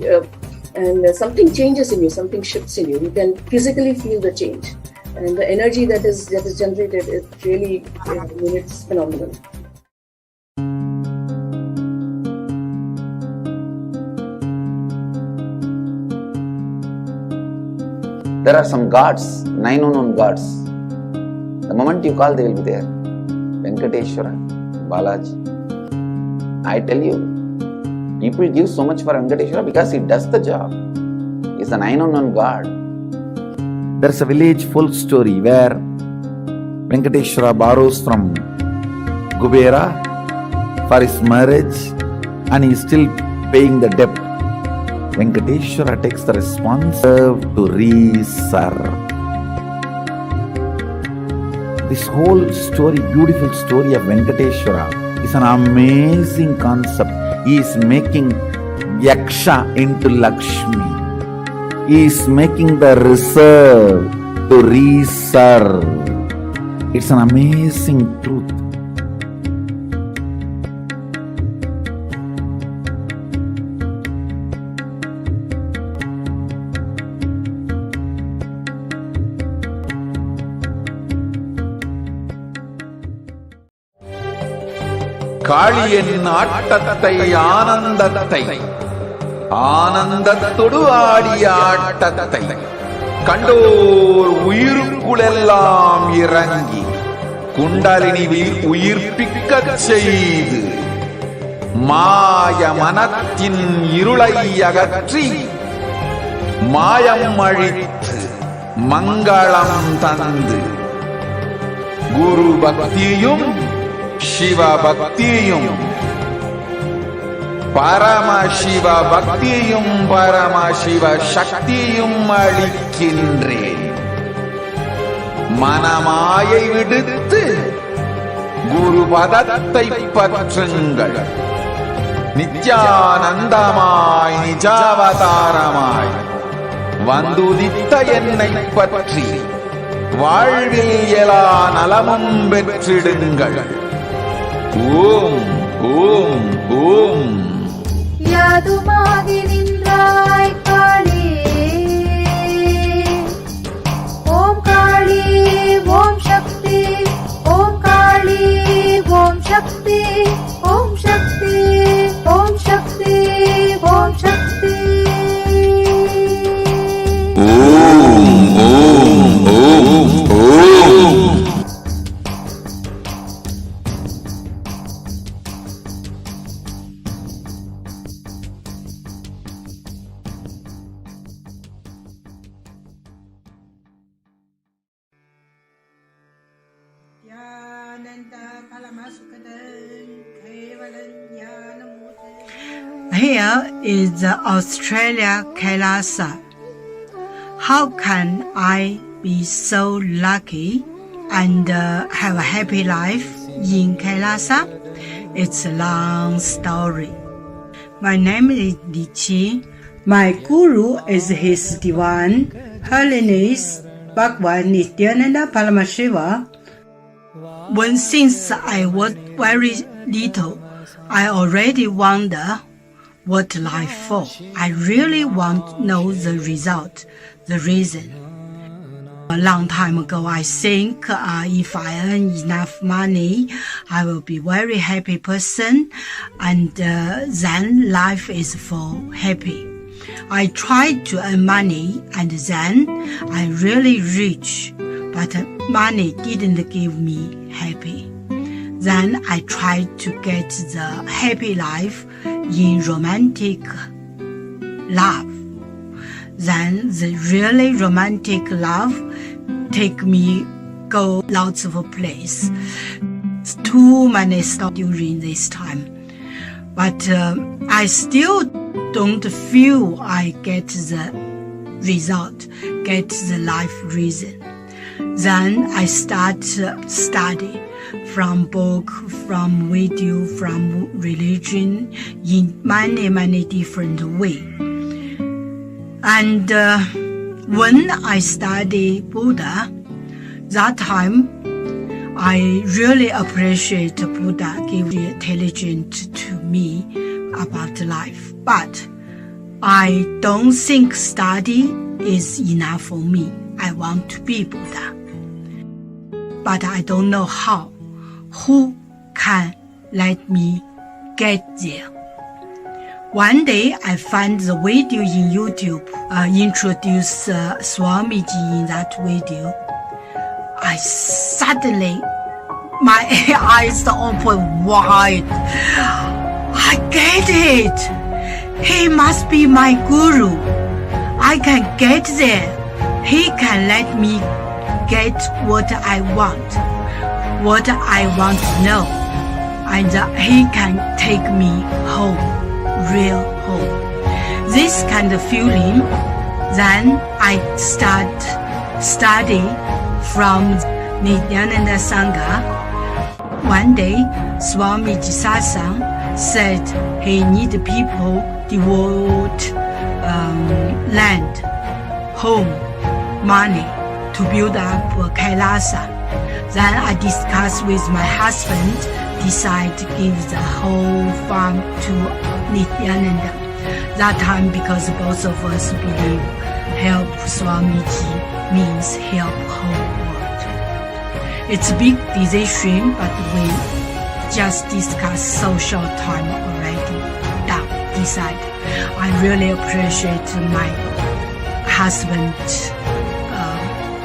Speaker 10: and something changes in you, something shifts in you. You can physically feel the change. and the energy that is generated is really, it's phenomenal.
Speaker 5: There are some gods, 9 unknown gods. The moment you call, they will be there. Venkateshwara, Balaji. I tell you, people give so much for Venkateshwara because he does the job. He's a 9 unknown god. There's a village folk story where Venkateshwara borrows from Kubera for his marriage and he is still paying the debt. Venkateshwara takes the responsibility to reserve. This whole story, beautiful story of Venkateshwara is an amazing concept. He is making Yaksha into Lakshmi. He is making the reserve to reserve. It's an amazing truth.
Speaker 7: காளியின் ஆட்டத்தை ஆனந்தத்தை ஆனந்தத்தொடு ஆடிய ஆட்டத்தை கண்டோர் உயிருக்குளெல்லாம் இறங்கி குண்டலினியில் உயிர்ப்பிக்கச் செய்து மாய மனத்தின் இருளை அகற்றி மாயம் அழித்து மங்களம் தந்து குரு பக்தியும் சிவ பக்தியும் பரமசிவ பக்தியும் பரமசிவ சக்தியும் அளிக்கின்றேன். மனமாயை விடுத்து குரு பதத்தை பற்றுங்கள். நித்யானந்தமாய் நிஜாவதாரமாய் வந்துதித்த என்னை பற்றி வாழ்வில் எல்லா நலமும் பெற்றிடுங்கள். ஓம் ஓம் ஓம்.
Speaker 8: யாதுமாகி நின்றாய் காளி, ஓம் காளி ஓம் சக்தி, ஓம் காளி ஓம் சக்தி, ஓம் சக்தி ஓம் சக்தி ஓம் சக்தி.
Speaker 7: ஓம் ஓம் ஓம் ஓம்.
Speaker 11: Here is the Australia Kailasa. How can I be so lucky and have a happy life in Kailasa? It's a long story. My name is Li Qi. My guru is His Divine Holiness Bhagwan Nithyananda Paramashivam. Since I was very little, I already wonder what life for. I really want to know the result, the reason. A long time ago, I think if I earn enough money, I will be very happy person, and then life is for happy. I tried to earn money, and then I really rich, but money didn't give me happy. Then I tried to get the happy life in romantic love. Then the really romantic love take me go lots of place. It's too many stuff during this time. But I still don't feel I get the result, get the life reason. Then I start study from book, from video, from religion in many different ways. And when I study Buddha, that time I really appreciate Buddha give the intelligence to me about life. But I don't think study is enough for me. I want to be Buddha. but I don't know how. Who can let me get there? One day I found the video in YouTube, introduced Swamiji in that video. I suddenly, my eyes open wide. I get it. He must be my guru. I can get there. He can let me get what I want to know. And he can take me home, real home. This kind of feeling, then I start studying from Nithyananda Sangha. One day, Swamiji Satsang said he need people devote land, home, money to build up Kailasa. Then I discussed with my husband, decide to give the whole farm to Nithyananda. That time, because both of us believe help Swamiji means help whole world. It's a big decision, but we just discussed so short time already. Done, decide. I really appreciate my husband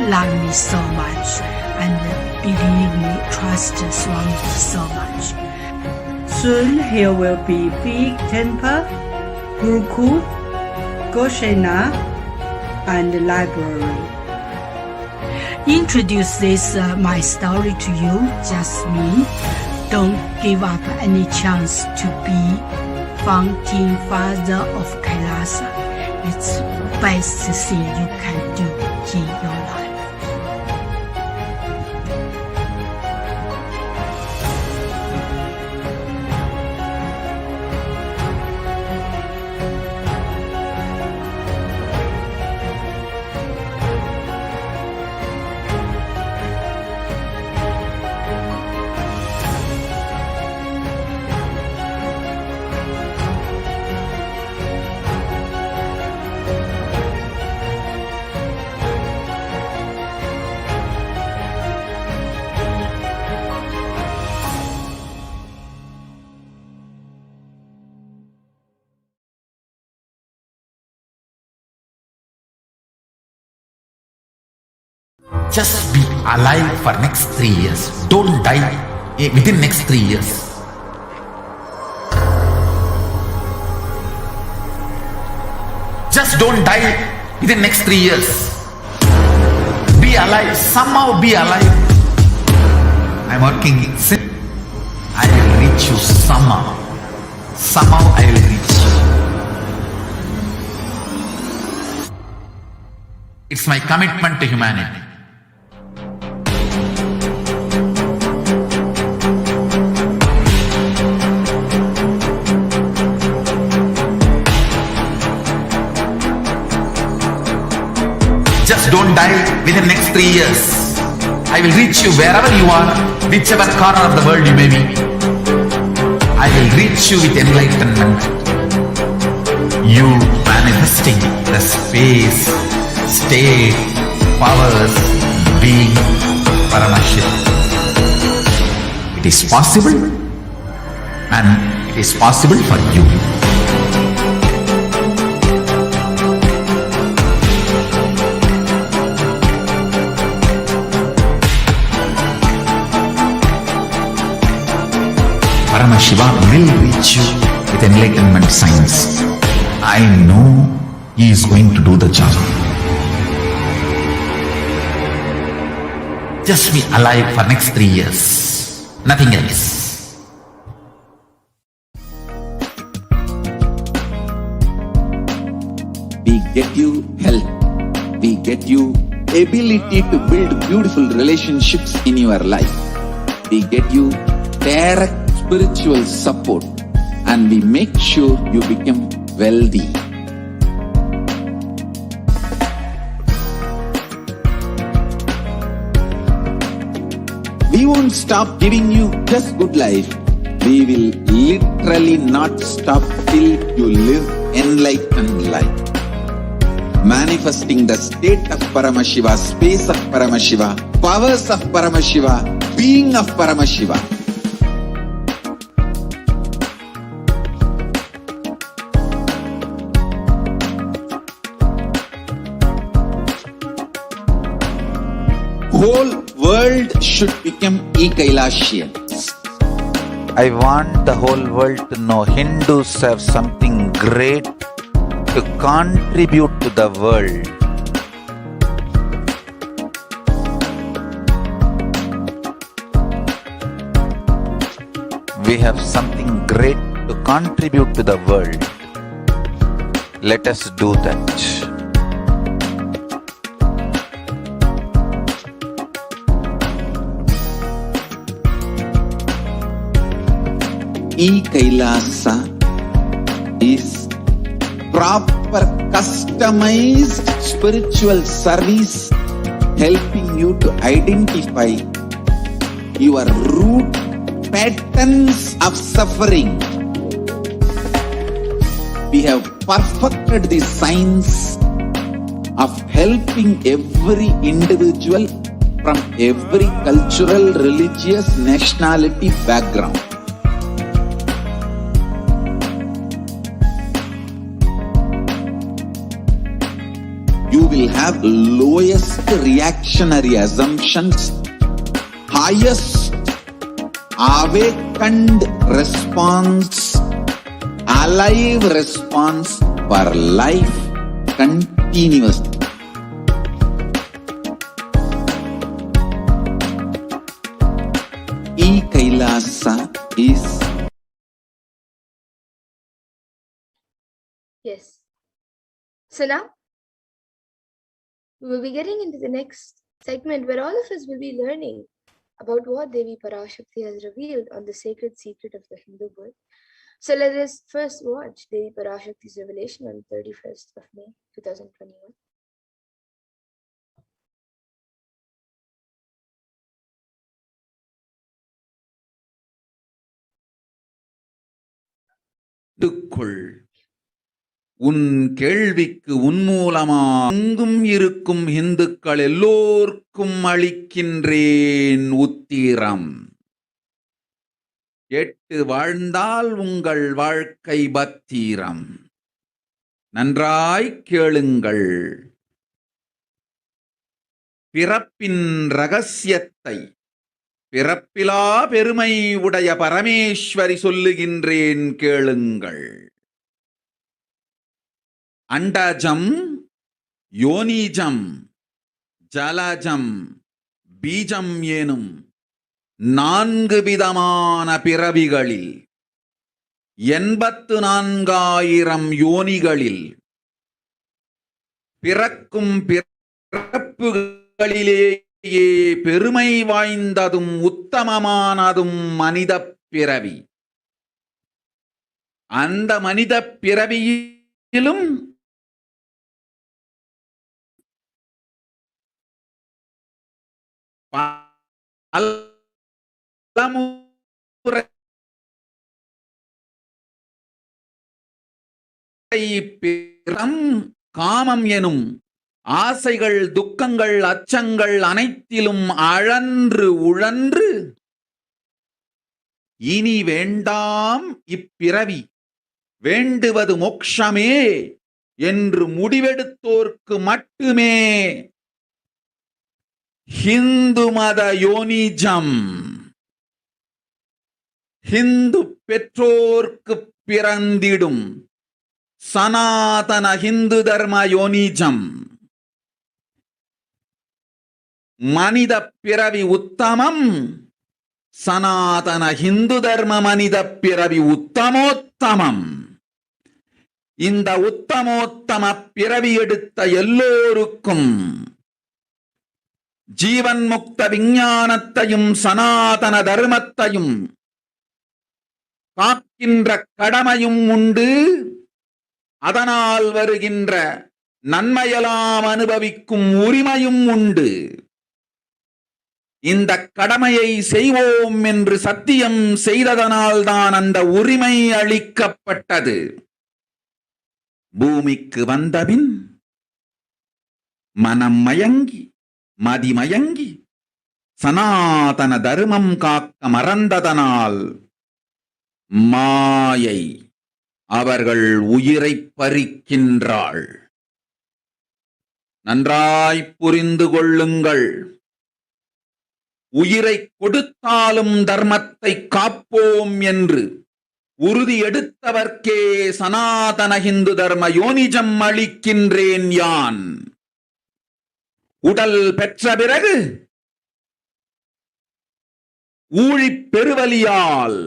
Speaker 11: love me so much and believe me, trust Swamiji so much. Soon here will be big temple, Gurukul, Goshena, and library. Introduce this my story to you, just me. Don't give up any chance to be founding father of Kailasa. It's best thing you can do in your life.
Speaker 5: Just be alive for next 3 years. Don't die within next 3 years. Just don't die within next 3 years. Be alive. Somehow be alive. I'm working. I will reach you somehow. Somehow I will reach you. It's my commitment to humanity. Just don't die within the next 3 years. I will reach you wherever you are, whichever corner of the world you may be. I will reach you with enlightenment. You manifesting the space, state, powers, being Paramashivoham. It is possible, and it is possible for you. Paramashivoham will reach you with enlightenment science. I know he is going to do the job. Just be alive for next 3 years. Nothing else.
Speaker 7: We get you health. We get you ability to build beautiful relationships in your life. We get you direct spiritual support, and we make sure you become wealthy. We won't stop giving you just good life. We will literally not stop till you live enlightened life. Manifesting the state of Paramashiva, space of Paramashiva, powers of Paramashiva, being of Paramashiva. Whole world should become e-Kailashian.
Speaker 5: I want the whole world to know Hindus have something great to contribute to the world. We have something great to contribute to the world. Let us do that.
Speaker 7: E-Kailasa is proper customized spiritual service helping you to identify your root patterns of suffering. We have perfected the science of helping every individual from every cultural, religious, nationality background. You will have lowest reactionary assumptions, highest awakened response, alive response for life continuously. E-Kailasa is...
Speaker 6: Yes. So now, we will be getting into the next segment where all of us will be learning about what Devi Parashakti has revealed on the sacred secret of the Hindu birth. So let us first watch Devi Parashakti's revelation on 31st of May 2021.
Speaker 7: உன் கேள்விக்கு உன்மூலமா எங்கும் இருக்கும் இந்துக்கள் எல்லோர்க்கும் அளிக்கின்றேன் உத்திரம். எட்டு வாழ்ந்தால் உங்கள் வாழ்க்கை பத்திரம். நன்றாய் கேளுங்கள். பிறப்பின் ரகசியத்தை பிறப்பிலா பெருமை உடைய பரமேஸ்வரி சொல்லுகின்றேன் கேளுங்கள். அண்டஜம், யோனிஜம், ஜலஜம், பீஜம் எனும் 4 விதமான பிறவிகளில் 84,000 யோனிகளில் பிறக்கும் பிறப்புகளிலேயே பெருமை வாய்ந்ததும் உத்தமமானதும் மனித பிறவி. அந்த மனித பிறவியிலும் காமம் எனும் ஆசைகள், துக்கங்கள், அச்சங்கள் அனைத்திலும் அழன்று உழன்று இனி வேண்டாம் இப்பிறவி, வேண்டுவது மோட்சமே என்று முடிவெடுத்தோர்க்கு மட்டுமே ஹிந்து மத யோனிஜம், ஹிந்து பெற்றோர்க்கு பிறந்திடும் சனாதன ஹிந்து தர்ம யோனிஜம். மனித பிறவி உத்தமம், சனாதன ஹிந்து தர்ம மனித பிறவி உத்தமோத்தமம். இந்த உத்தமோத்தம பிறவி எடுத்த எல்லோருக்கும் ஜீவன் முக்த விஞ்ஞானத்தையும் சனாதன தர்மத்தையும் காக்கின்ற கடமையும் உண்டு. அதனால் வருகின்ற நன்மையெல்லாம் அனுபவிக்கும் உரிமையும் உண்டு. இந்த கடமையை செய்வோம் என்று சத்தியம் செய்ததனால்தான் அந்த உரிமை அளிக்கப்பட்டது. பூமிக்கு வந்தபின் மனம் மயங்கி மதிமயங்கி
Speaker 5: சனாதன தர்மம் காக்க மறந்ததனால் மாயை அவர்கள் உயிரை பறிக்கின்றாள். நன்றாய் புரிந்து கொள்ளுங்கள். உயிரை கொடுத்தாலும் தர்மத்தை காப்போம் என்று உறுதி எடுத்தவர்க்கே சனாதன இந்து தர்ம யோனிஜம் அளிக்கின்றேன் யான். உடல் பெற்ற பிறகு ஊழிப் பெருவலியால்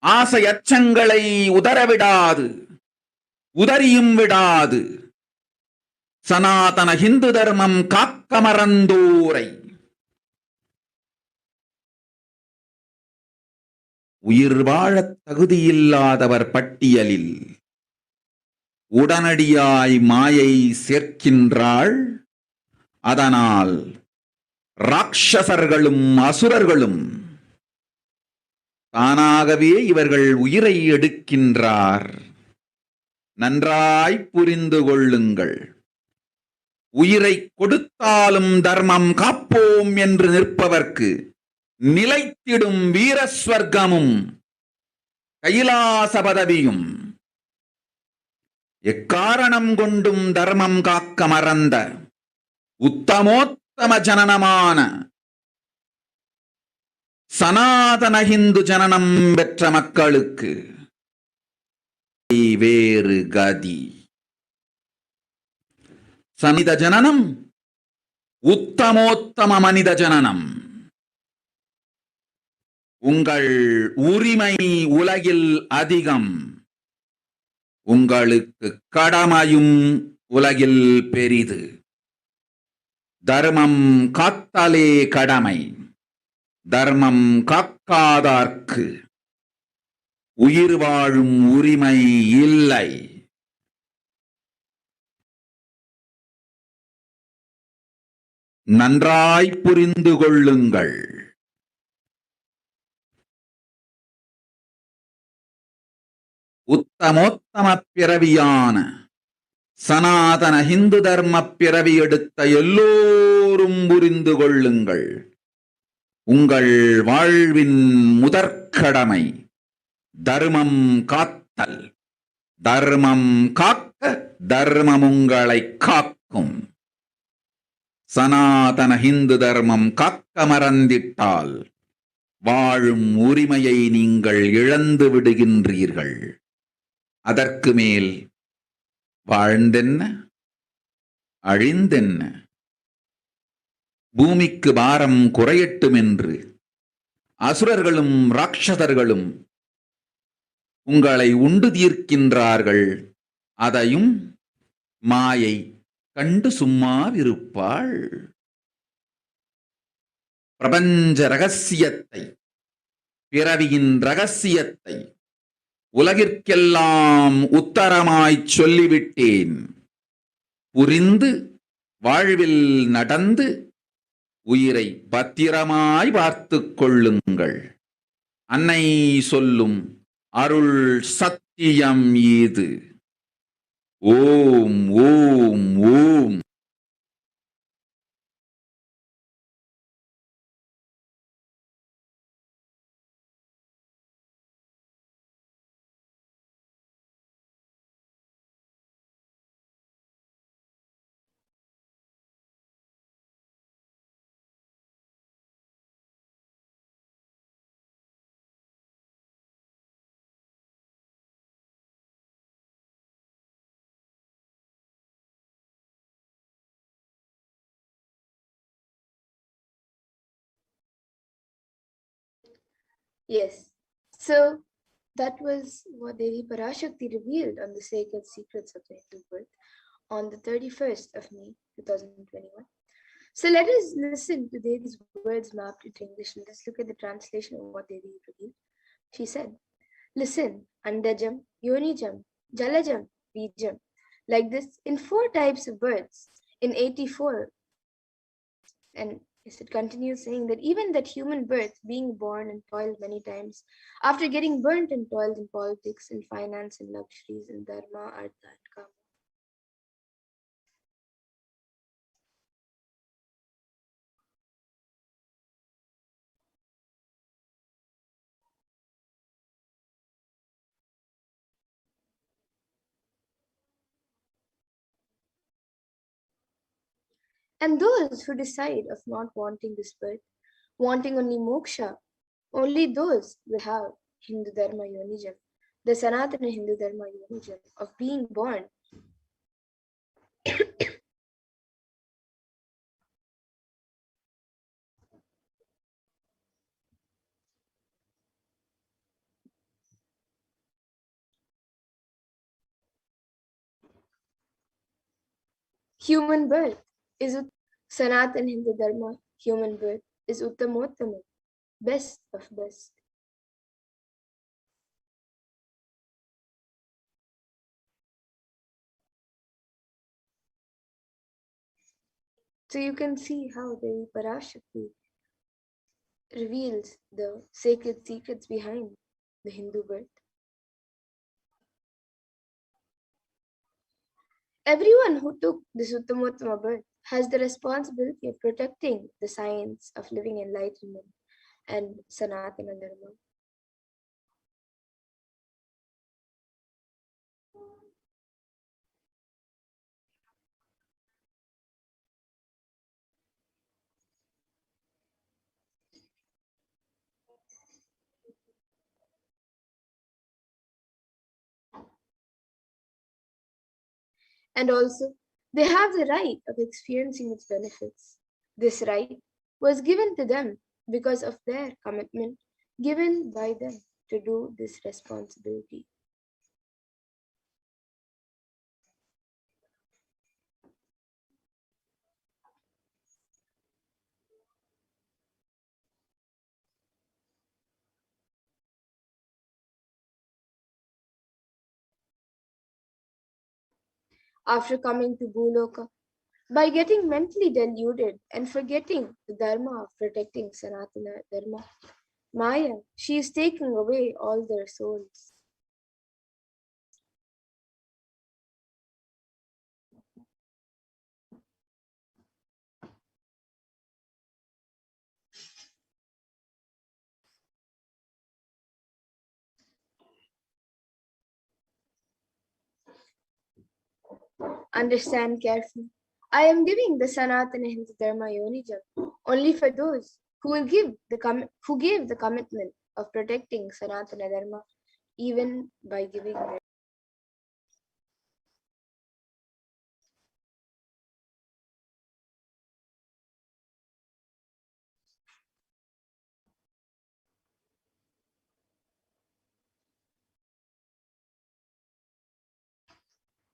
Speaker 5: ஆசை அச்சங்களை உதறவிடாது, உதறியும் விடாது சனாதன இந்து தர்மம் காக்க மறந்தோரை உயிர் வாழத் தகுதியில்லாதவர் பட்டியலில் உடனடியாய் மாயை சேர்க்கின்றாள். அதனால் ராட்சசர்களும் அசுரர்களும் தானாகவே இவர்கள் உயிரை எடுக்கின்றார். நன்றாய் புரிந்து கொள்ளுங்கள். உயிரை கொடுத்தாலும் தர்மம் காப்போம் என்று நிற்பவர்க்கு நிலைத்திடும் வீரஸ்வர்க்கமும் கைலாச பதவியும் எக்காரணம் கொண்டும் தர்மம் காக்க மறந்த உத்தமோத்தம ஜனனமான சனாதன இந்து ஜனனம் பெற்ற மக்களுக்கு வேறு கதி. சனித ஜனனம் உத்தமோத்தம மனித ஜனனம். உங்கள் உரிமை உலகில் அதிகம். உங்களுக்கு கடமையும் உலகில் பெரிது. தர்மம் காத்தாலே கடமை. தர்மம் காக்காதார்க்கு உயிர் வாழும் உரிமை இல்லை. நன்றாய் புரிந்து கொள்ளுங்கள். உத்தமோத்தம பிறவியான சனாதன இந்து தர்ம பிறவி எடுத்த எல்லோரும் புரிந்து கொள்ளுங்கள். உங்கள் வாழ்வின் முதற்கடமை தர்மம் காத்தல். தர்மம் காக்க தர்மம் உங்களை காக்கும். சனாதன இந்து தர்மம் காக்க மறந்திட்டால் வாழும் உரிமையை நீங்கள் இழந்து விடுகின்றீர்கள். அதற்கு மேல் வாழ்ந்தென்ன அழிந்தென்ன? பூமிக்கு பாரம் குறையட்டும் என்று அசுரர்களும் ராட்சதர்களும் உங்களை உண்டு தீர்க்கின்றார்கள். அதையும் மாயை கண்டு சும்மாவிருப்பாள். பிரபஞ்ச ரகசியத்தை, பிறவியின் ரகசியத்தை உலகிற்கெல்லாம் உத்தரமாய்ச் சொல்லிவிட்டேன். புரிந்து வாழ்வில் நடந்து உயிரை பத்திரமாய் பார்த்துக் கொள்ளுங்கள். அன்னை சொல்லும் அருள் சத்தியம் இது. ஓம் ஓம் ஓம்.
Speaker 6: Yes. So that was what Devi Parashakti revealed on the sacred secrets of the Hindu birth on the 31st of May 2021. So let us listen to Devi's words mapped into English and let's look at the translation of what Devi revealed. She said, listen, Andajam, Yonijam, Jalajam, Bijam, like this in 4 types of births, in 84. And it continues saying that even that human birth, being born and toiled many times, after getting burnt and toiled in politics, in finance, in luxuries, in dharma, artha, and kama. And those who decide of not wanting this birth, wanting only moksha, only those will have Hindu Dharma Yonijam, the Sanatana Hindu Dharma Yonijam of being born. Human birth is Sanatana Hindu Dharma, human birth is Uttamottama, best of best. So you can see how the Parashakti reveals the sacred secrets behind the Hindu birth. Everyone who took this Uttamottama birth has the responsibility of protecting the science of living enlightenment and Sanatana Dharma. And also, they have the right of experiencing its benefits. This right was given to them because of their commitment given by them to do this responsibility. After coming to Bhuloka, by getting mentally deluded and forgetting the dharma of protecting Sanatana Dharma, Maya, she is taking away all their souls. Understand carefully. I am giving the Sanatana Hindu Dharma Yonijam only for those who will give who gave the commitment of protecting Sanatana Dharma even by giving their.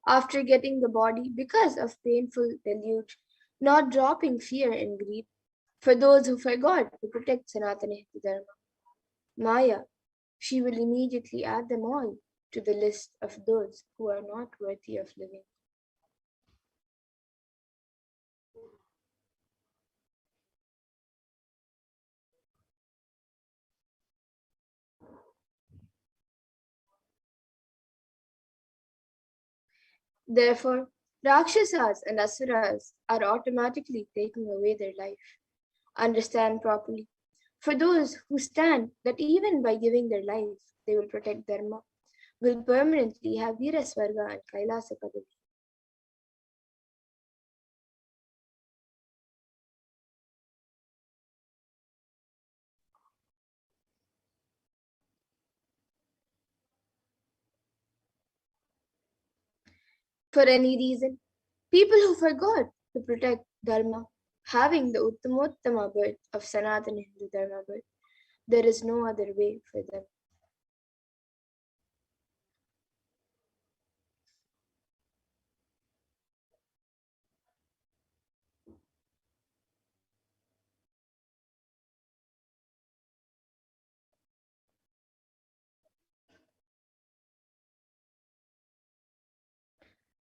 Speaker 6: After getting the body because of painful deluge, not dropping fear and greed, for those who forgot to protect Sanatana Hindu Dharma, Maya, she will immediately add them all to the list of those who are not worthy of living. Therefore, Rakshasas and Asuras are automatically taking away their life. Understand properly. For those who stand that even by giving their life, they will protect Dharma, will permanently have Virasvarga and Kailasa Padavi. For any reason, people who forgot to protect Dharma, having the Uttamottama birth of Sanatana Hindu Dharma birth, there is no other way for them.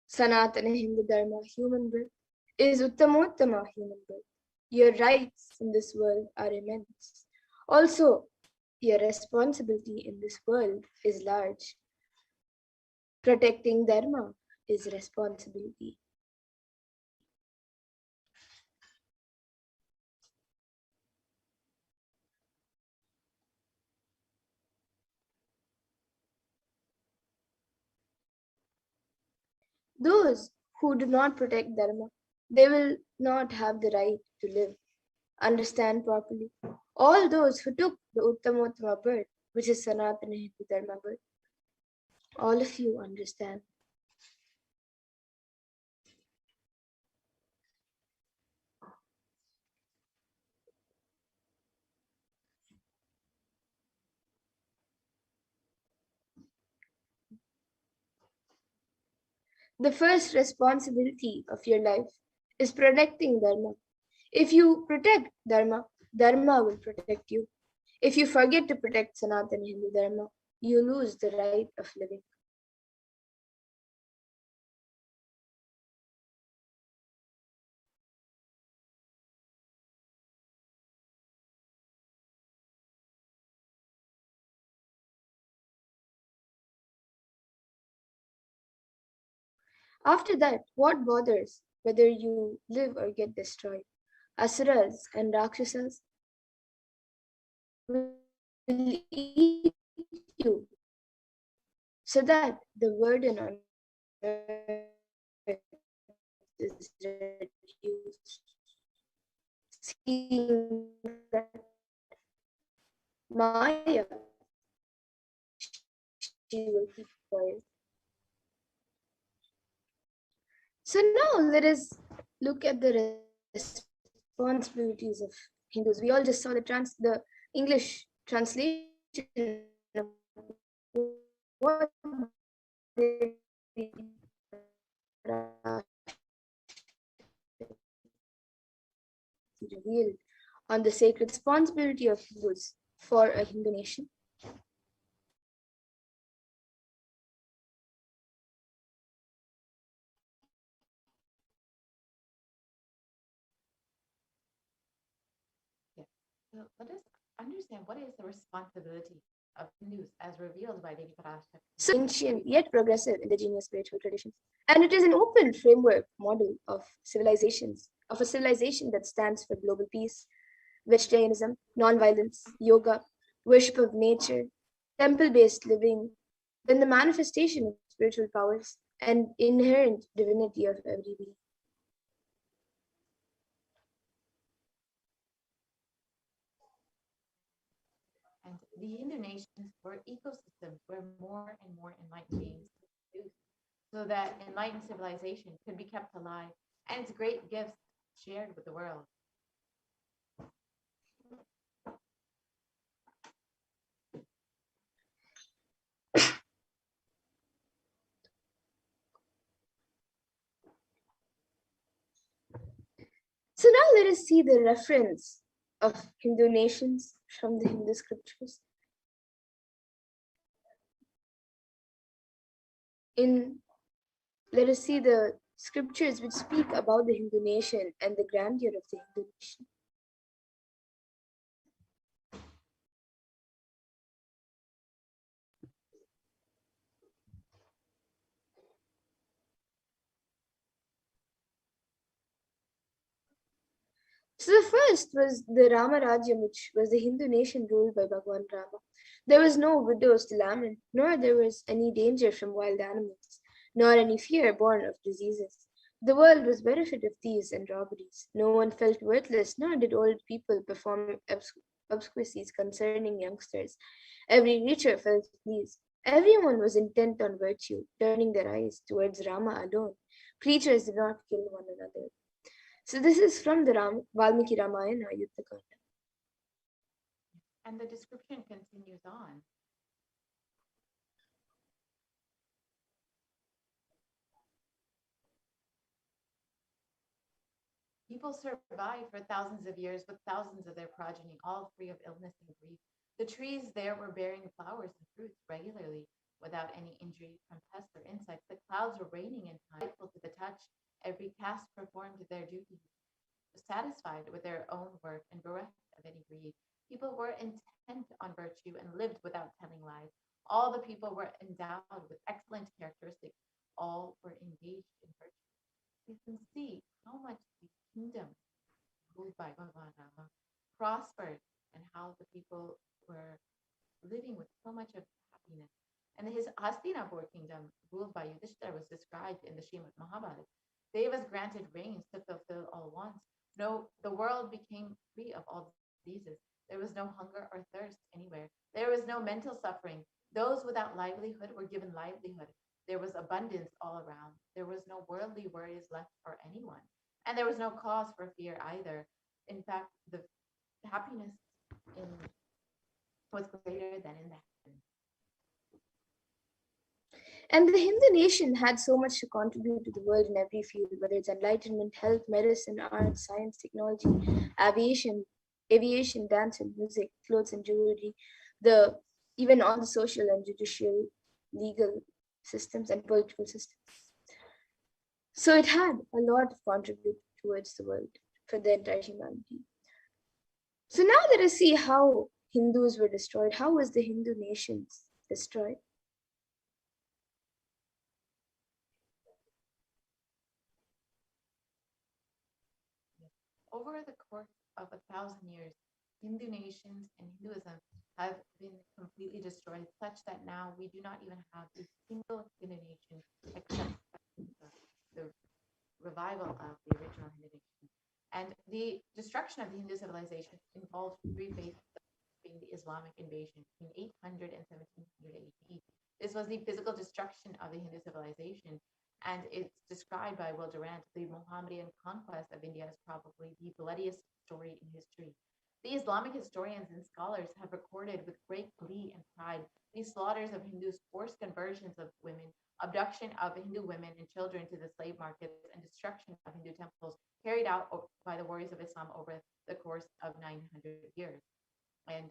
Speaker 6: Sanatana Hindu Dharma human birth is Uttamottama human birth. Your rights in this world are immense. Also, your responsibility in this world is large. Protecting Dharma is responsibility. Those who do not protect Dharma they will not have the right to live, understand properly. All those who took the Uttamottama birth, which is Sanatana Hindu Dharma birth, all of you understand. The first responsibility of your life is protecting Dharma. If you protect Dharma, Dharma will protect you. If you forget to protect Sanatana Hindu Dharma, you lose the right of living. After that, what bothers whether you live or get destroyed? Asuras and Rakshasas will eat you so that the burden on earth is reduced. Seeing that Maya, she will keep quiet. So now let us look at the responsibilities of Hindus. We all just saw the English translation of what revealed on the sacred responsibility of Hindus for a Hindu nation.
Speaker 1: So let us understand what is the responsibility of Hindus as revealed by Devi Parashakti.
Speaker 6: So ancient yet progressive indigenous spiritual traditions. And it is an open framework model of civilizations, of a civilization that stands for global peace, vegetarianism, non-violence, yoga, worship of nature, temple-based living, then the manifestation of spiritual powers and inherent divinity of every being.
Speaker 1: And the Hindu nations were ecosystems where more and more enlightened beings produced, so that enlightened civilization could be kept alive and its great gifts shared with the world.
Speaker 6: So now let us see the reference of Hindu nations from the Hindu scriptures. Let us see the scriptures which speak about the Hindu nation and the grandeur of the Hindu nation. So the first was the Rama Rajyam, which was the Hindu nation ruled by Bhagwan Rama. There was no widows to lament, nor there was any danger from wild animals, nor any fear born of diseases. The world was bereft of thieves and robberies. No one felt worthless, nor did old people perform obsquisies concerning youngsters. Every creature felt pleased. Everyone was intent on virtue, turning their eyes towards Rama alone. Creatures did not kill one another. So this is from the Valmiki Ramayana, Yuddha Kanda.
Speaker 1: And the description continues on. People survived for thousands of years with thousands of their progeny, all free of illness and grief. The trees there were bearing flowers and fruits regularly, without any injury from pests or insects. The clouds were raining in time, delightful to the touch. Every caste performed their duties, satisfied with their own work and bereft of any greed. People were intent on virtue and lived without telling lies. All the people were endowed with excellent characteristics. All were engaged in virtue. You can see how much the kingdom ruled by Bhagwan Rama prospered and how the people were living with so much of happiness. And his Hastinapur kingdom, ruled by Yudhishthira, was described in the Srimad Mahabharata. They was granted reins to fulfill all wants. No, the world became free of all diseases. There was no hunger or thirst anywhere. There was no mental suffering. Those without livelihood were given livelihood. There was abundance all around. There was no worldly worries left for anyone. And there was no cause for fear either. In fact, the happiness in was greater than in the heaven.
Speaker 6: And the Hindu nation had so much to contribute to the world in every field, whether it's enlightenment, health, medicine, art, science, technology, aviation, dance and music, clothes and jewelry, the even all the social and judicial, legal systems and political systems. So it had a lot to contribute towards the world for the entire humanity. So now let us see how Hindus were destroyed. How was the Hindu nations destroyed?
Speaker 1: Over the course of 1,000 years, Hindu nations and Hinduism have been completely destroyed, such that now we do not even have a single Hindu nation except the revival of the original Hindu nation. And the destruction of the Hindu civilization involved three phases, being the Islamic invasion in 800 and 1700 AD. This was the physical destruction of the Hindu civilization, and it's described by Will Durant, the Mohammedan conquest of India is probably the bloodiest story in history. The Islamic historians and scholars have recorded with great glee and pride these slaughters of Hindus, forced conversions of women, abduction of Hindu women and children to the slave markets, and destruction of Hindu temples carried out by the warriors of Islam over the course of 900 years. And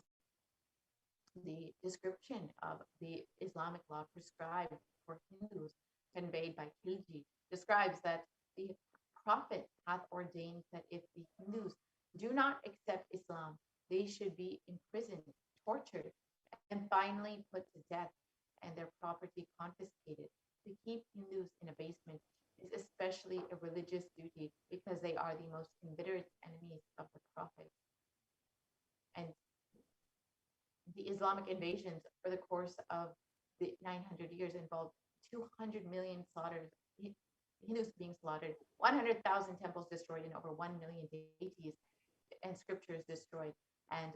Speaker 1: the description of the Islamic law prescribed for Hindus conveyed by Khilji describes that the Prophet hath ordained that if the Hindus do not accept Islam, they should be imprisoned, tortured, and finally put to death, and their property confiscated. To keep Hindus in abasement is especially a religious duty because they are the most embittered enemies of the Prophet. And the Islamic invasions over the course of the 900 years involved 200 million slaughtered, Hindus being slaughtered, 100,000 temples destroyed, and over 1 million deities and scriptures destroyed. And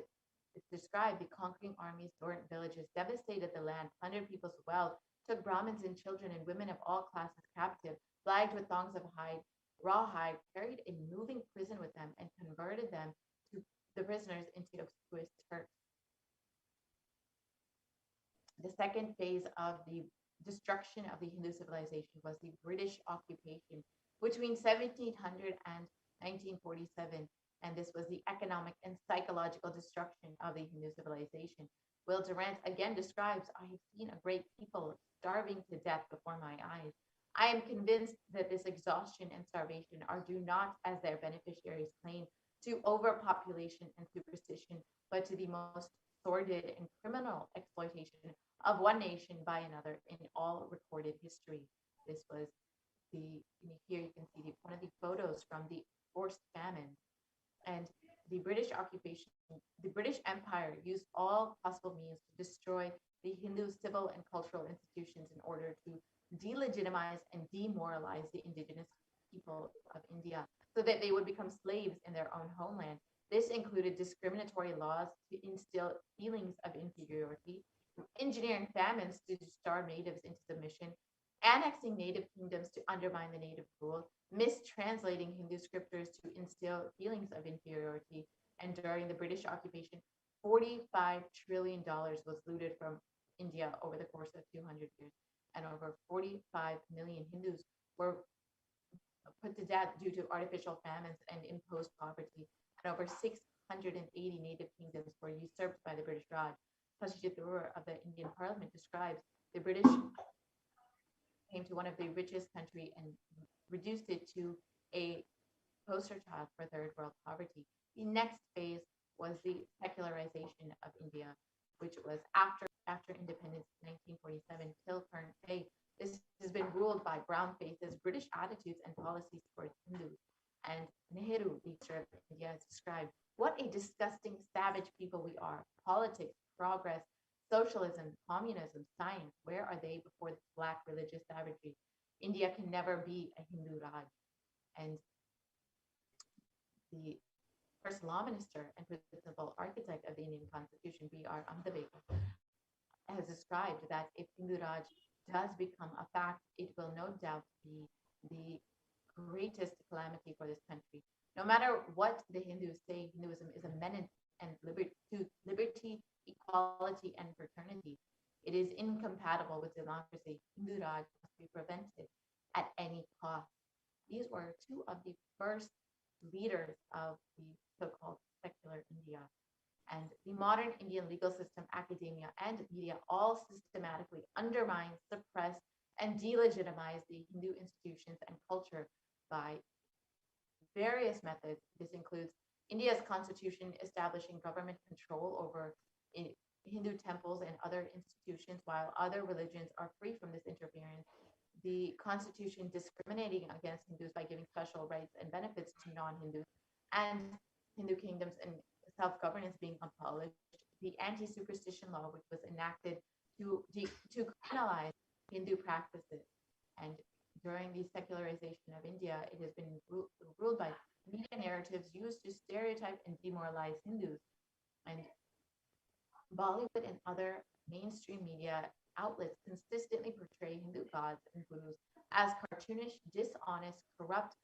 Speaker 1: it described the conquering armies burnt villages, devastated the land, plundered people's wealth, took Brahmins and children and women of all classes captive, flagged with thongs of hide, raw hide, carried a moving prison with them, and converted them to the prisoners into obscure Turks. The second phase of the destruction of the Hindu civilization was the British occupation between 1700 and 1947, and this was the economic and psychological destruction of the Hindu civilization. Will Durant again describes, I have seen a great people starving to death before my eyes. I am convinced that this exhaustion and starvation are due not, as their beneficiaries claim, to overpopulation and superstition, but to the most sordid and criminal exploitation of one nation by another in all recorded history. This was here you can see one of the photos from the forced famine. And the British occupation, the British Empire used all possible means to destroy the Hindu civil and cultural institutions in order to delegitimize and demoralize the indigenous people of India so that they would become slaves in their own homeland. This included discriminatory laws to instill feelings of inferiority, engineering famines to starve natives into submission, annexing native kingdoms to undermine the native rule, mistranslating Hindu scriptures to instill feelings of inferiority, and during the British occupation, $45 trillion was looted from India over the course of 200 years, and over 45 million Hindus were put to death due to artificial famines and imposed poverty, and over 680 native kingdoms were usurped by the British Raj. Shashi Tharoor of the Indian Parliament describes the British came to one of the richest country and reduced it to a poster child for third world poverty. The next phase was the secularization of India, which was after independence in 1947 till current day. This has been ruled by brown faces, British attitudes and policies towards Hindus. And Nehru, the leader of India, has described what a disgusting, savage people we are. Politics, progress, socialism, communism, science, where are they before this black religious savagery? India can never be a Hindu Raj. And the first law minister and principal architect of the Indian Constitution, B.R. Ambedkar, has described that if Hindu Raj does become a fact, it will no doubt be the greatest calamity for this country. No matter what the Hindus say, Hinduism is a menace and to liberty, equality, and fraternity. It is incompatible with democracy. Hindu Raj must be prevented at any cost. These were two of the first leaders of the so-called secular India. And the modern Indian legal system, academia, and media all systematically undermine, suppress, and delegitimize the Hindu institutions and culture by various methods. This includes India's constitution establishing government control over Hindu temples and other institutions, while other religions are free from this interference. The constitution discriminating against Hindus by giving special rights and benefits to non-Hindus, and Hindu kingdoms and self-governance being abolished. The anti-superstition law, which was enacted to criminalize Hindu practices. And during the secularization of India, it has been ruled by media narratives used to stereotype and demoralize Hindus. And Bollywood and other mainstream media outlets consistently portray Hindu gods and gurus as cartoonish, dishonest, corrupt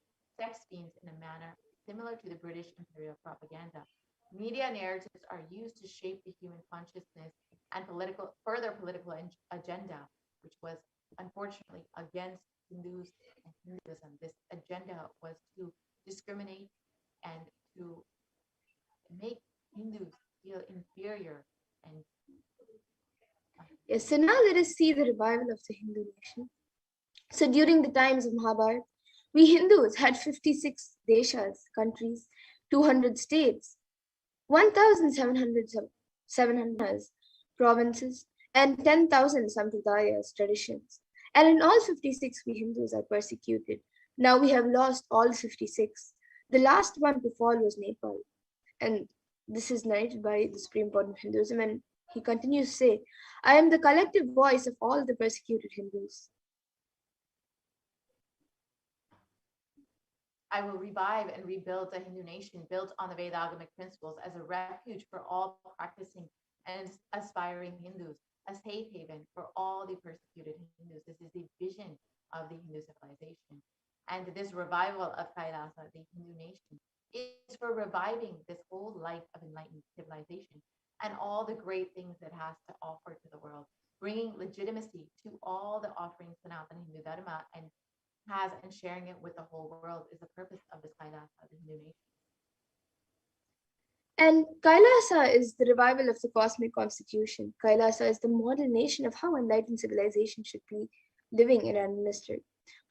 Speaker 1: sex fiends in a manner similar to the British imperial propaganda. Media narratives are used to shape the human consciousness and further political agenda, which was unfortunately against Hindus and Hinduism. This agenda was to discriminate and to make Hindus feel inferior. And
Speaker 6: Yes, so now let us see the revival of the Hindu nation. So during the times of Mahabharata, we Hindus had 56 deshas, countries, 200 states, 1,700 provinces, and 10,000 sampradayas, traditions. And in all 56, we Hindus are persecuted. Now we have lost all 56. The last one to fall was Nepal. And this is narrated by the Supreme Court of Hinduism. And he continues to say, I am the collective voice of all the persecuted Hindus.
Speaker 1: I will revive and rebuild the Hindu nation built on the Vedagamic principles as a refuge for all practicing and aspiring Hindus, a safe haven for all the persecuted Hindus. This is the vision of the Hindu civilization. And this revival of Kailasa, the Hindu nation, is for reviving this whole life of enlightened civilization and all the great things it has to offer to the world, bringing legitimacy to all the offerings Sanatana Hindu Dharma and sharing it with the whole world is the purpose of this Kailasa, the Hindu nation.
Speaker 6: And Kailasa is the revival of the cosmic constitution. Kailasa is the model nation of how enlightened civilization should be living and administered.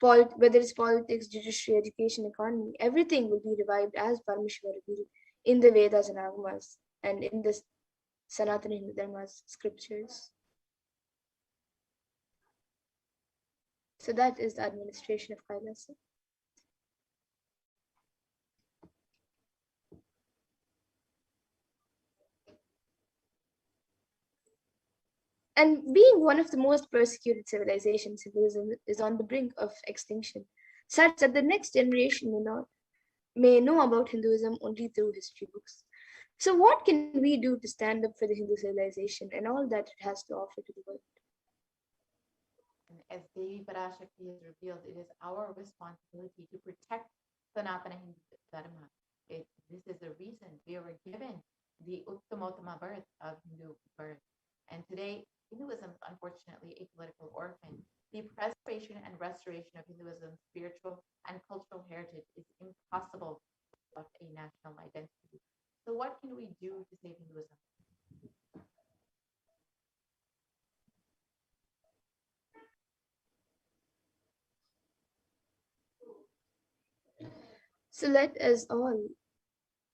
Speaker 6: Whether it's politics, judiciary, education, economy, everything will be revived as Paramashiva revealed in the Vedas and Agamas and in the Sanatana Hindu Dharma's scriptures. So that is the administration of Kailasa. And being one of the most persecuted civilizations, Hinduism is on the brink of extinction, such that the next generation may know about Hinduism only through history books. So what can we do to stand up for the Hindu civilization and all that it has to offer to the world?
Speaker 1: And as Devi Parashakti has revealed, it is our responsibility to protect Sanatana Hindu Dharma. This is the reason we were given the Uttamotama birth of Hindu birth. And today, Hinduism is unfortunately a political orphan. The preservation and restoration of Hinduism's spiritual and cultural heritage is impossible without a national identity. So what can we do to save Hinduism?
Speaker 6: So let us all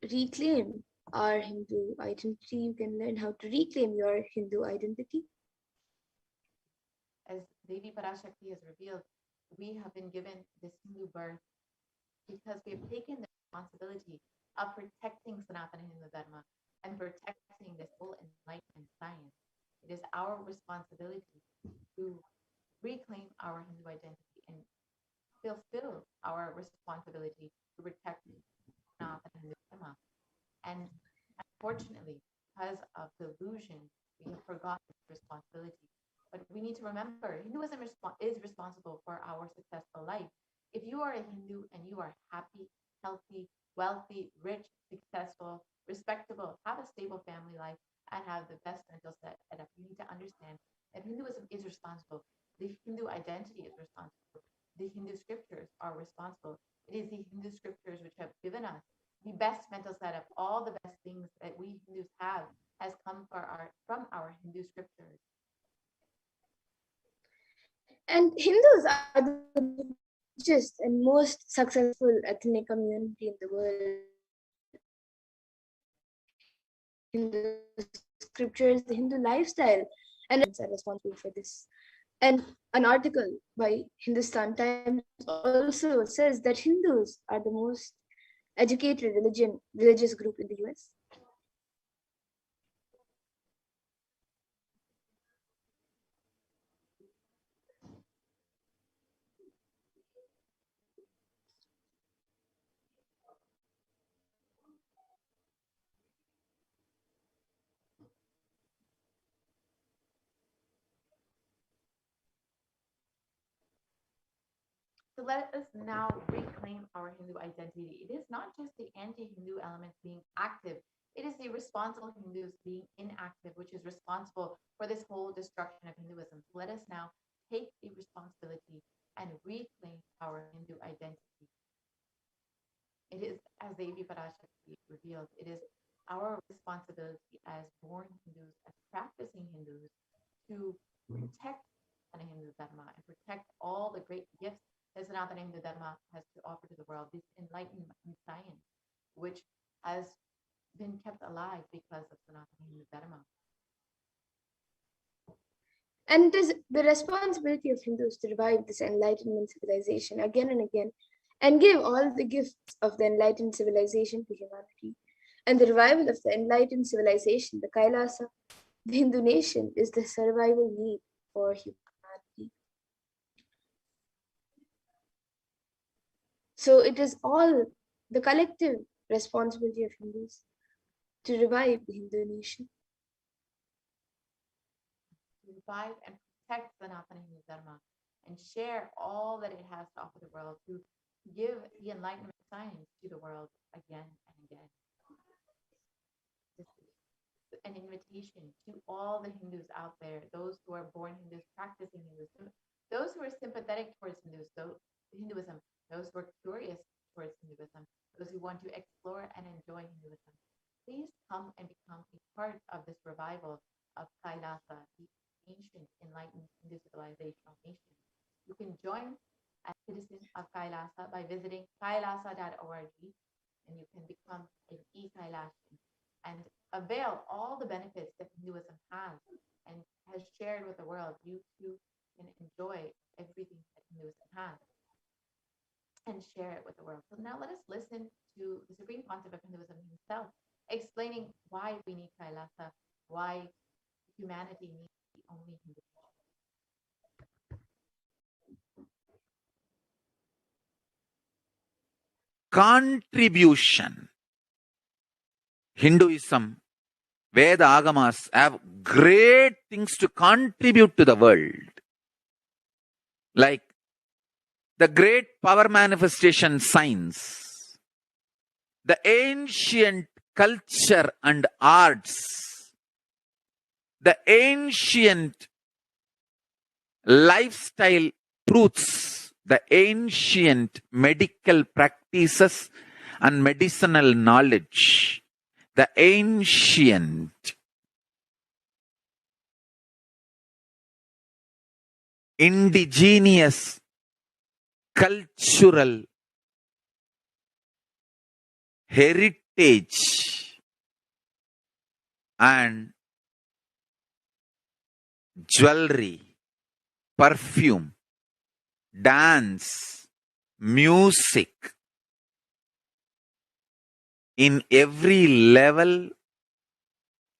Speaker 6: reclaim our Hindu identity. You can learn how to reclaim your Hindu identity.
Speaker 1: As Devi Parashakti has revealed, we have been given this Hindu birth because we have taken the responsibility of protecting Sanatana Hindu Dharma and protecting this whole enlightenment science. It is our responsibility to reclaim our Hindu identity and fulfill our responsibility to protect Sanatana Hindu Dharma. And unfortunately, because of delusion, we have forgotten this responsibility. But we need to remember, Hinduism is responsible for our successful life. If you are a Hindu and you are happy, healthy, wealthy, rich, successful, respectable, have a stable family life, and have the best mental setup, you need to understand that Hinduism is responsible. The Hindu identity is responsible. The Hindu scriptures are responsible. It is the Hindu scriptures which have given us the best mental setup. All the best things that we Hindus have has come from our Hindu scriptures.
Speaker 6: And Hindus are the richest and most successful ethnic community in the world. Hindu scriptures, the Hindu lifestyle, and are responsible for this. And an article by Hindustan Times also says that Hindus are the most educated religious group in the US.
Speaker 1: So let us now reclaim our Hindu identity. It is not just the anti-Hindu elements being active. It is the responsible Hindus being inactive, which is responsible for this whole destruction of Hinduism. So let us now take the responsibility and reclaim our Hindu identity. It is, as Devi Parashakti revealed, it is our responsibility as born Hindus, as practicing Hindus, to protect Sanatana Hindu Dharma and protect all the great gifts that Sanatana Hindu Dharma has to offer to the world, this enlightenment science, which has been kept alive because of Sanatana Hindu Dharma.
Speaker 6: And it is the responsibility of Hindus to revive this enlightenment civilization again and again, and give all the gifts of the enlightened civilization to humanity. And the revival of the enlightened civilization, the Kailasa, the Hindu nation, is the survival need for humanity. So it is all the collective responsibility of Hindus to revive the Hindu nation.
Speaker 1: To revive and protect Sanatana Hindu Dharma and share all that it has to offer the world, to give the enlightenment science to the world again and again. This is an invitation to all the Hindus out there, those who are born Hindus, practicing Hindus, those who are sympathetic towards Hinduism, those who are curious towards Hinduism, those who want to explore and enjoy Hinduism. Please come and become a part of this revival of Kailasa, the ancient enlightened Hindu civilizational nation. You can join as citizens of Kailasa by visiting kailasa.org, and you can become an e-Kailasan and avail all the benefits that Hinduism has and has shared with the world. You too can enjoy everything that Hinduism has and share it with the world. So now let us listen to the Supreme Pontiff of Hinduism himself, explaining why we need Kailasa, why humanity needs the only Hindu.
Speaker 5: Contribution. Hinduism, Veda Agamas have great things to contribute to the world. Like the great power manifestation science, the ancient culture and arts, the ancient lifestyle truths, the ancient medical practices and medicinal knowledge, the ancient indigenous cultural heritage and jewelry, perfume, dance, music. In every level,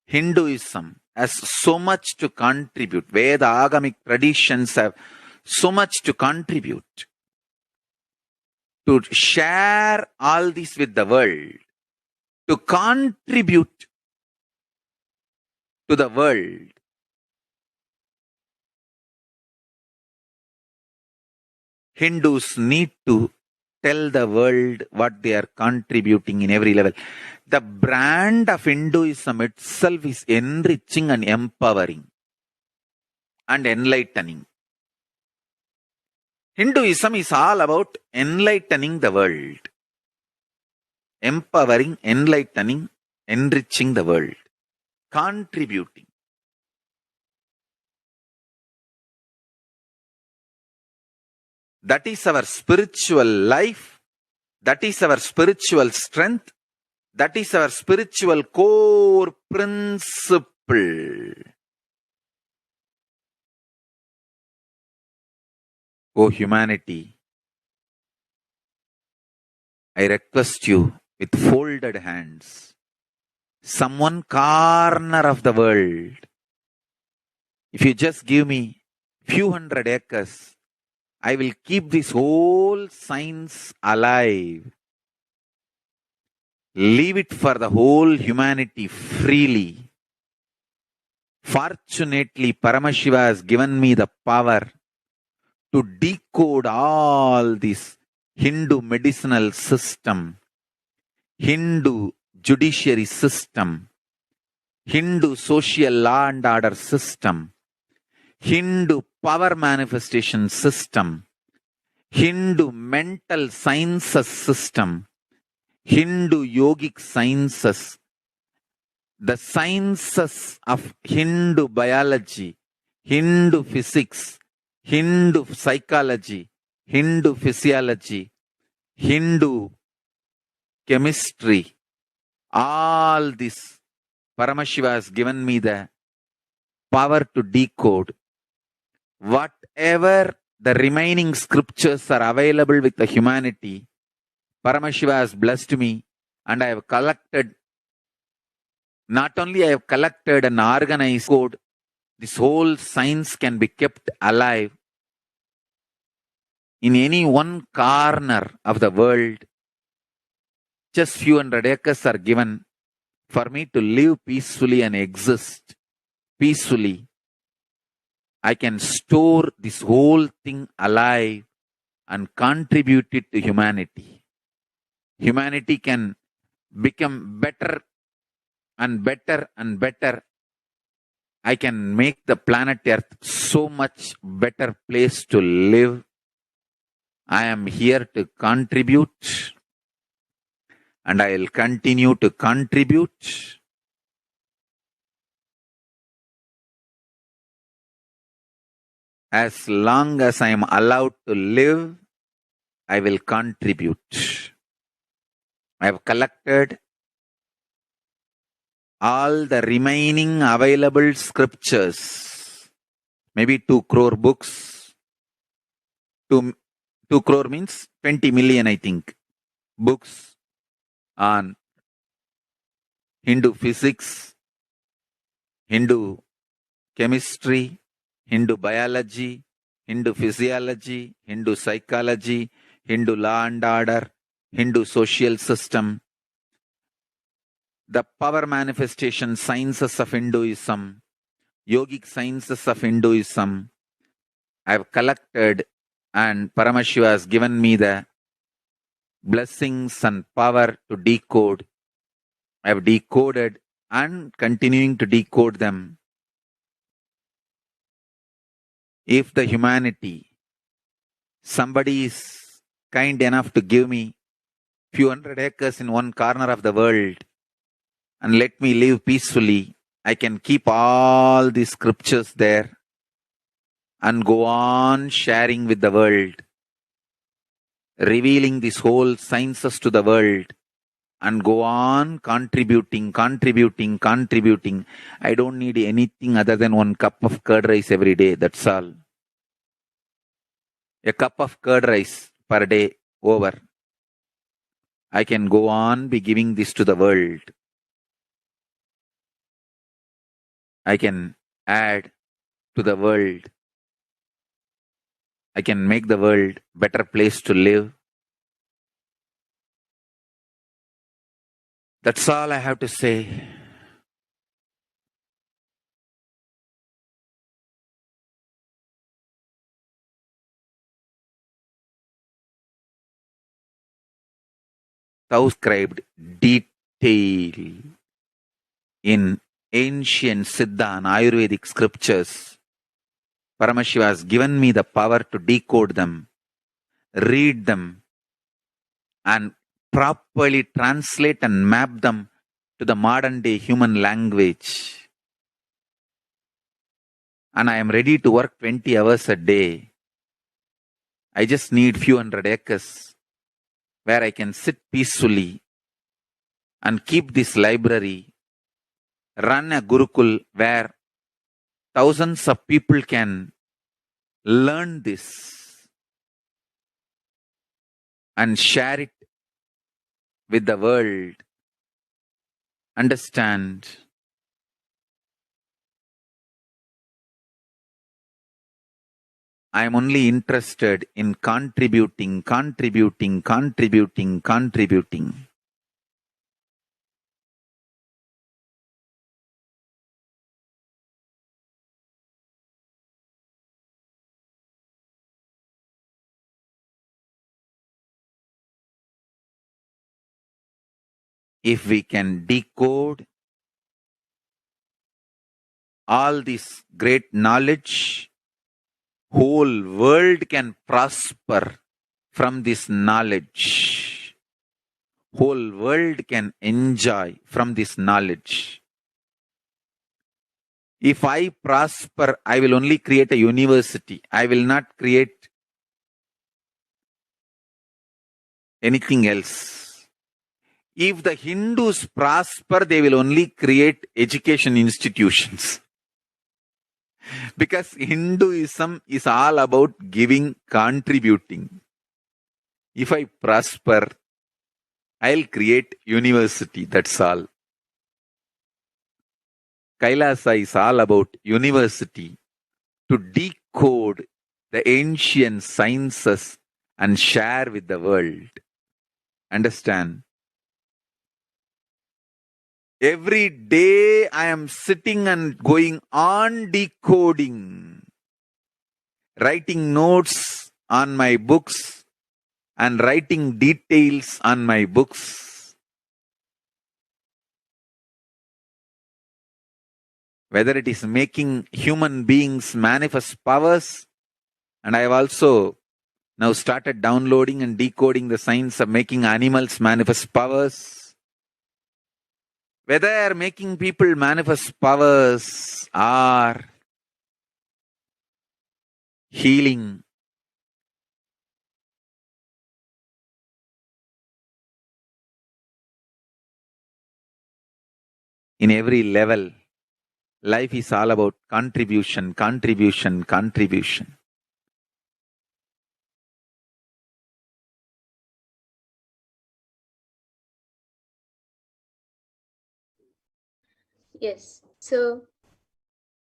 Speaker 5: Hinduism has so much to contribute. Veda Agamic traditions have so much to contribute. to share all this with the world, to contribute to the world. Hindus need to tell the world what they are contributing in every level. The brand of Hinduism itself is enriching and empowering and enlightening. Hinduism is all about enlightening the world, empowering, enlightening, enriching the world, contributing. That is our spiritual life. That is our spiritual strength. That is our spiritual core principle. O humanity, I request you with folded hands, some one corner of the world, if you just give me few hundred acres, I will keep this whole science alive. Leave it for the whole humanity freely. Fortunately, Paramashiva has given me the power to decode all this Hindu medicinal system, Hindu judiciary system, Hindu social law and order system, Hindu power manifestation system, Hindu mental sciences system, Hindu yogic sciences, the sciences of Hindu biology, Hindu physics, Hindu psychology, Hindu physiology, Hindu chemistry, all this Paramashiva has given me the power to decode. Whatever the remaining scriptures are available with the humanity, Paramashiva has blessed me, and I have collected, not only I have collected and organized code, this whole science can be kept alive in any one corner of the world. Just few hundred acres are given for me to live peacefully and exist peacefully. I can store this whole thing alive and contribute it to humanity. Humanity can become better and better and better. I can make the planet Earth so much better place to live. I am here to contribute, and I will continue to contribute. As long as I am allowed to live, I will contribute. I have collected all the remaining available scriptures, maybe 2 crore books. 2 crore means 20 million, I think, books on Hindu physics, Hindu chemistry, Hindu biology, Hindu physiology, Hindu psychology, Hindu law and order, Hindu social system, the power manifestation sciences of Hinduism, yogic sciences of Hinduism. I have collected, and Paramashiva has given me the blessings and power to decode. I have decoded and continuing to decode them. If the humanity, somebody is kind enough to give me few hundred acres in one corner of the world and let me live peacefully, I can keep all these scriptures there and go on sharing with the world, revealing this whole sciences to the world, and go on contributing. I don't need anything other than 1 cup of curd rice every day. That's all. A cup of curd rice per day over. I can go on be giving this to the world. I can add to the world. I can make the world better place to live. That's all I have to say. Thou scribed detail in ancient Siddha and Ayurvedic scriptures. Paramashiva has given me the power to decode them, read them, and properly translate and map them to the modern day human language. And I am ready to work 20 hours a day. I just need few hundred acres where I can sit peacefully and keep this library, run a Gurukul where thousands of people can learn this and share it with the world. Understand? I am only interested in contributing. If we can decode all this great knowledge, whole world can prosper from this knowledge. Whole world can enjoy from this knowledge. If I prosper, I will only create a university. I will not create anything else. If the Hindus prosper, they will only create education institutions. Because Hinduism is all about giving, contributing. If I prosper, I'll create university, that's all. Kailasa is all about university, to decode the ancient sciences and share with the world. Understand? Every day I am sitting and going on decoding, writing notes on my books and writing details on my books. Whether it is making human beings manifest powers, and I have also now started downloading and decoding the science of making animals manifest powers. Whether making people manifest powers or healing, in every level, life is all about contribution.
Speaker 6: Yes. So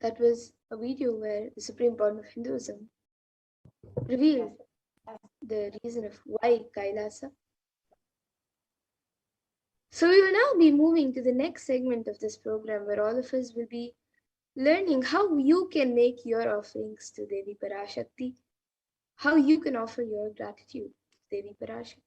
Speaker 6: that was a video where the Supreme Lord of Hinduism revealed the reason of why Kailasa. So we will now be moving to the next segment of this program where all of us will be learning how you can make your offerings to Devi Parashakti, how you can offer your gratitude to Devi Parashakti.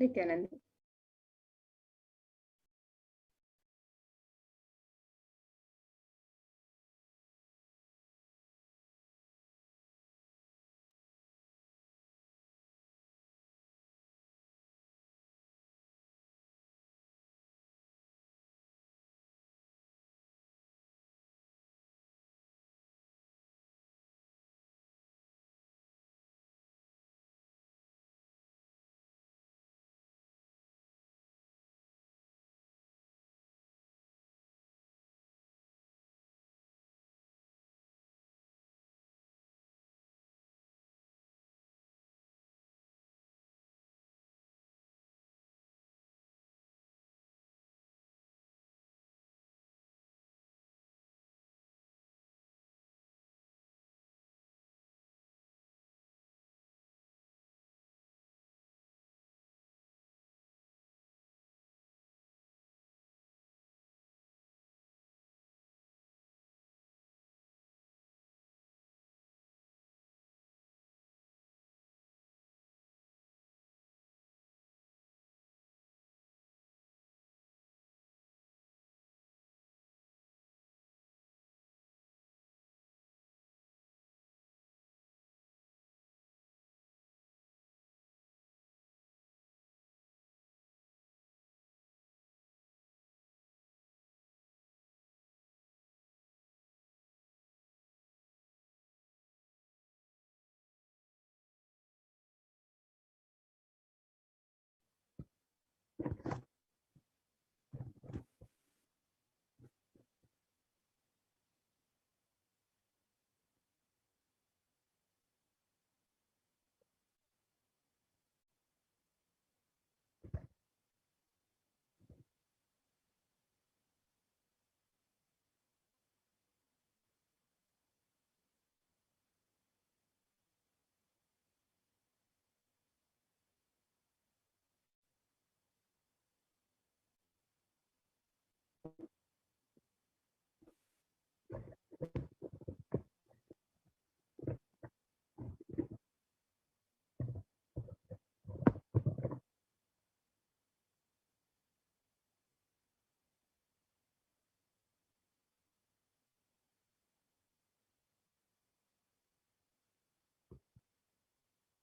Speaker 10: Nithyananda.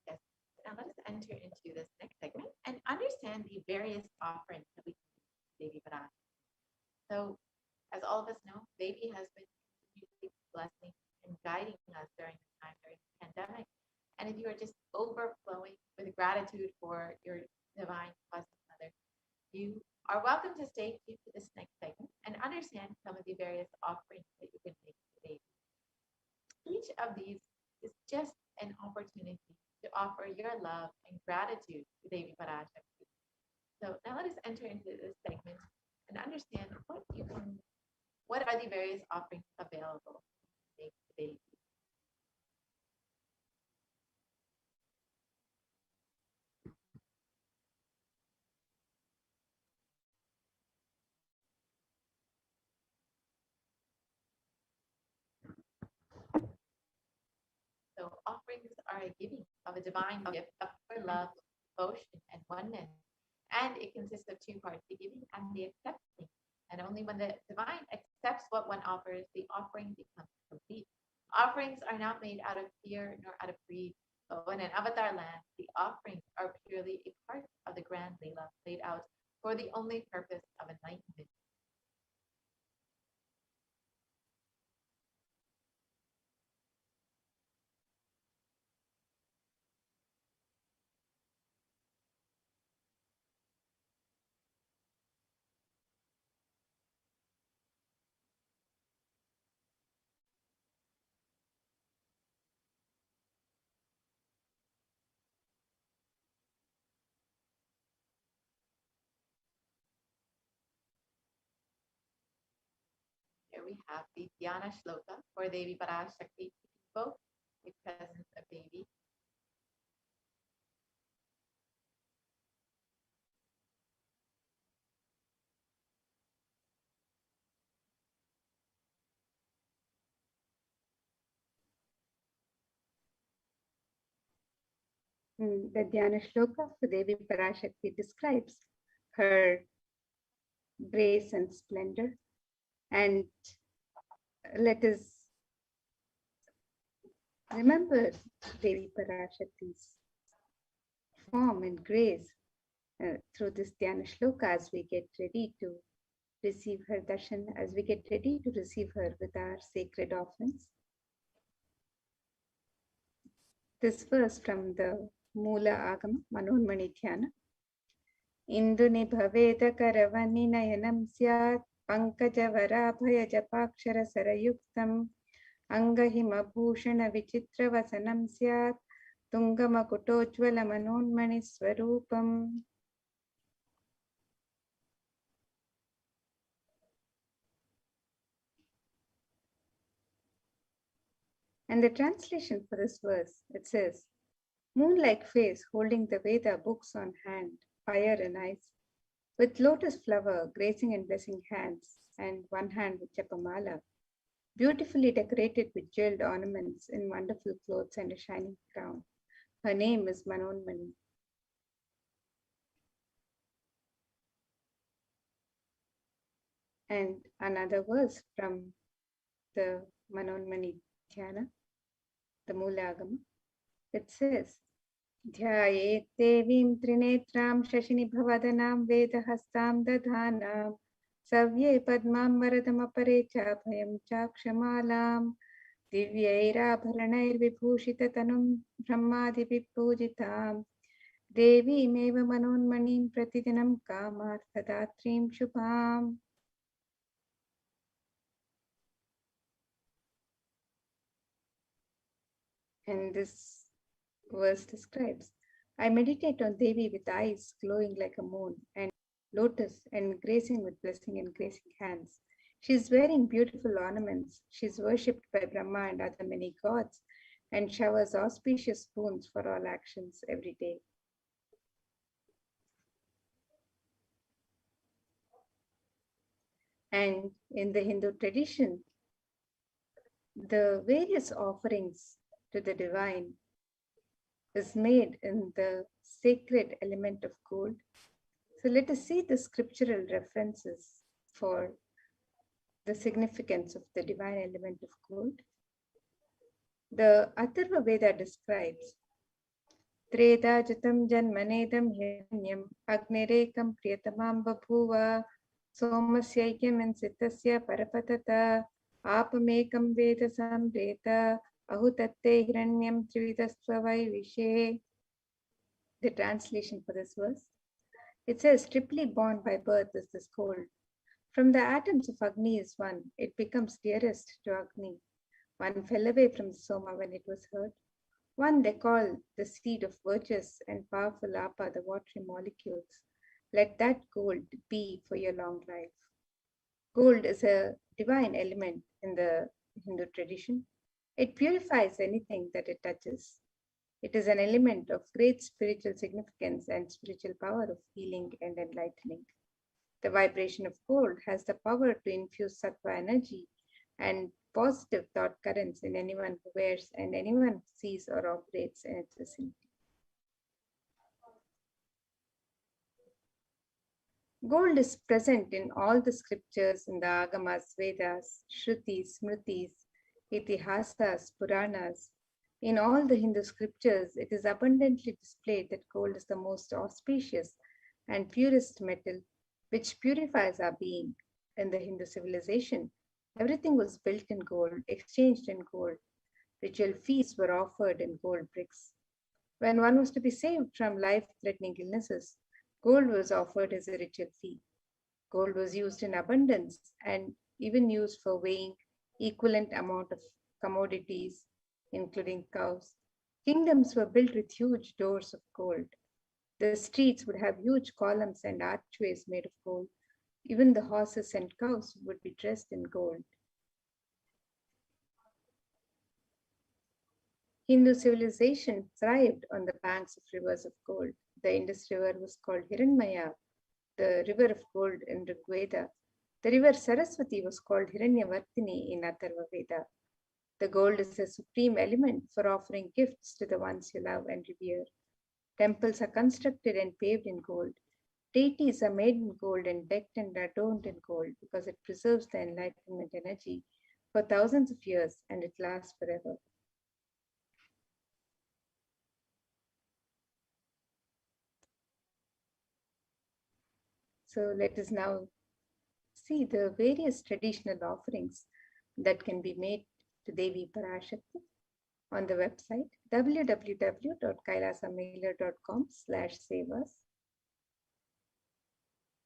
Speaker 1: Yes. Now let us enter into this next segment and understand the various offerings that we can make to Devi Parashakti. So, as all of us know, Devi has been continuously blessing and guiding us during this time, during the pandemic. And if you are just overflowing with gratitude for your divine cosmic mother, you are welcome to stay tuned to this next segment and understand some of the various offerings that you can make today. Each of these is just an opportunity to offer your love and gratitude to Devi Parashakti. So now let us enter into this segment and understand what are the various offerings available to make today. So offerings are a giving of a divine gift of pure love, devotion, and oneness. And it consists of two parts, the giving and the accepting. And only when the divine accepts what one offers, the offering becomes complete. Offerings are not made out of fear nor out of greed, but when in avatar land, the offerings are purely a part of the grand Leela laid out for the only purpose of enlightenment. Here we have the Dhyana Shloka for Devi Parashakti to invoke the presence of Devi.
Speaker 12: The Dhyana Shloka for Devi Parashakti describes her grace and splendor. And let us remember Devi Parashakti's form and grace through this Dhyana Shloka as we get ready to receive her darshan, as we get ready to receive her with our sacred offerings. This verse from the Mula Agama, Manonmani Dhyana. Induni bhaveda karavani nayanam syat pankajavara bhayajapakshara sarayuktam angahima bhushana vichitra vasanam syat tungamakutojvala manonmani swarupam. And the translation for this verse, it says, moon-like face holding the Veda books on hand, fire and eyes, with lotus flower gracing and blessing hands, and one hand with japamala, beautifully decorated with jeweled ornaments in wonderful clothes and a shining crown. Her name is Manonmani. And another verse from the Manonmani Dhyana, the Mulagama, it says, Dhyayet devim trinetram shashini bhavadanam vedahastam dadhanam savye padmam varadam aparecha bhayam chakshamalam divyairabharanair vibhushita tanum brahmadi vipujitam devi meva manonmanim pratidinam kamarthadatrim shubham. And this verse describes, I meditate on Devi with eyes glowing like a moon and lotus and gracing with blessing and gracing hands. She is wearing beautiful ornaments. She is worshipped by Brahma and other many gods and showers auspicious boons for all actions every day. And in the Hindu tradition, the various offerings to the divine is made in the sacred element of gold. So let us see the scriptural references for the significance of the divine element of gold. The Atharva Veda describes Treda jatam janmanedam hiranyam agnirekam priyatamam babhuva somasyaikyam and sitasya parapatata apamekam veda samreta ahutatte hiranyam trividastvavai vishe. The translation for this verse, it says, triply born by birth is this gold. From the atoms of Agni is one, it becomes dearest to Agni. One fell away from the Soma when it was heard. One they call the seed of virtuous and powerful Apa, the watery molecules. Let that gold be for your long life. Gold is a divine element in the Hindu tradition. It purifies anything that it touches. It is an element of great spiritual significance and spiritual power of healing and enlightening. The vibration of gold has the power to infuse sattva energy and positive thought currents in anyone who wears and anyone who sees or operates in its vicinity. Gold is present in all the scriptures in the Agamas, Vedas, Shrutis, Smritis, Itihasas, Puranas. In all the Hindu scriptures, it is abundantly displayed that gold is the most auspicious and purest metal which purifies our being. In the Hindu civilization, everything was built in gold, exchanged in gold. Ritual feasts were offered in gold bricks. When one was to be saved from life-threatening illnesses, gold was offered as a ritual fee. Gold was used in abundance and even used for weighing equivalent amount of commodities, including cows. Kingdoms were built with huge doors of gold. The streets would have huge columns and archways made of gold. Even the horses and cows would be dressed in gold. Hindu civilization thrived on the banks of rivers of gold. The Indus River was called Hiranmaya, the river of gold in Rig Veda. The river Saraswati was called Hiranyavartini in Atharva Veda. The gold is a supreme element for offering gifts to the ones you love and revere. Temples are constructed and paved in gold. Deities are made in gold and decked and adorned in gold because it preserves the enlightenment energy for thousands of years and it lasts forever. So let us now see the various traditional offerings that can be made to Devi Parashakti on the website www.kailasamailer.com/sevas.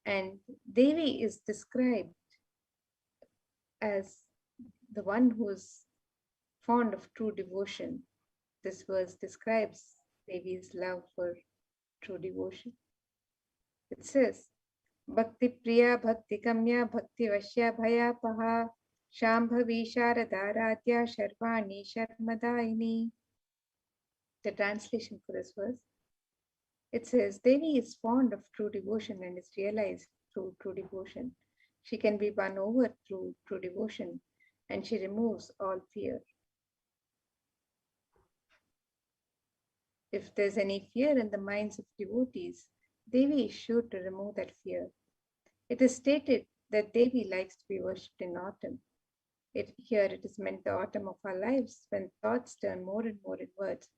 Speaker 12: And Devi is described as the one who is fond of true devotion. This verse describes Devi's love for true devotion. It says, Bhakti Priya, Bhakti Kamya, Bhakti Vashya Bhaya Paha, Shambhavi Sharadaradhya Sharvani Sharmadaini. The translation for this verse, it says, Devi is fond of true devotion and is realized through true devotion. She can be won over through true devotion and she removes all fear. If there's any fear in the minds of devotees, Devi is sure to remove that fear. It is stated that Devi likes to be worshipped in autumn. Here it is meant the autumn of our lives, when thoughts turn more and more inwards.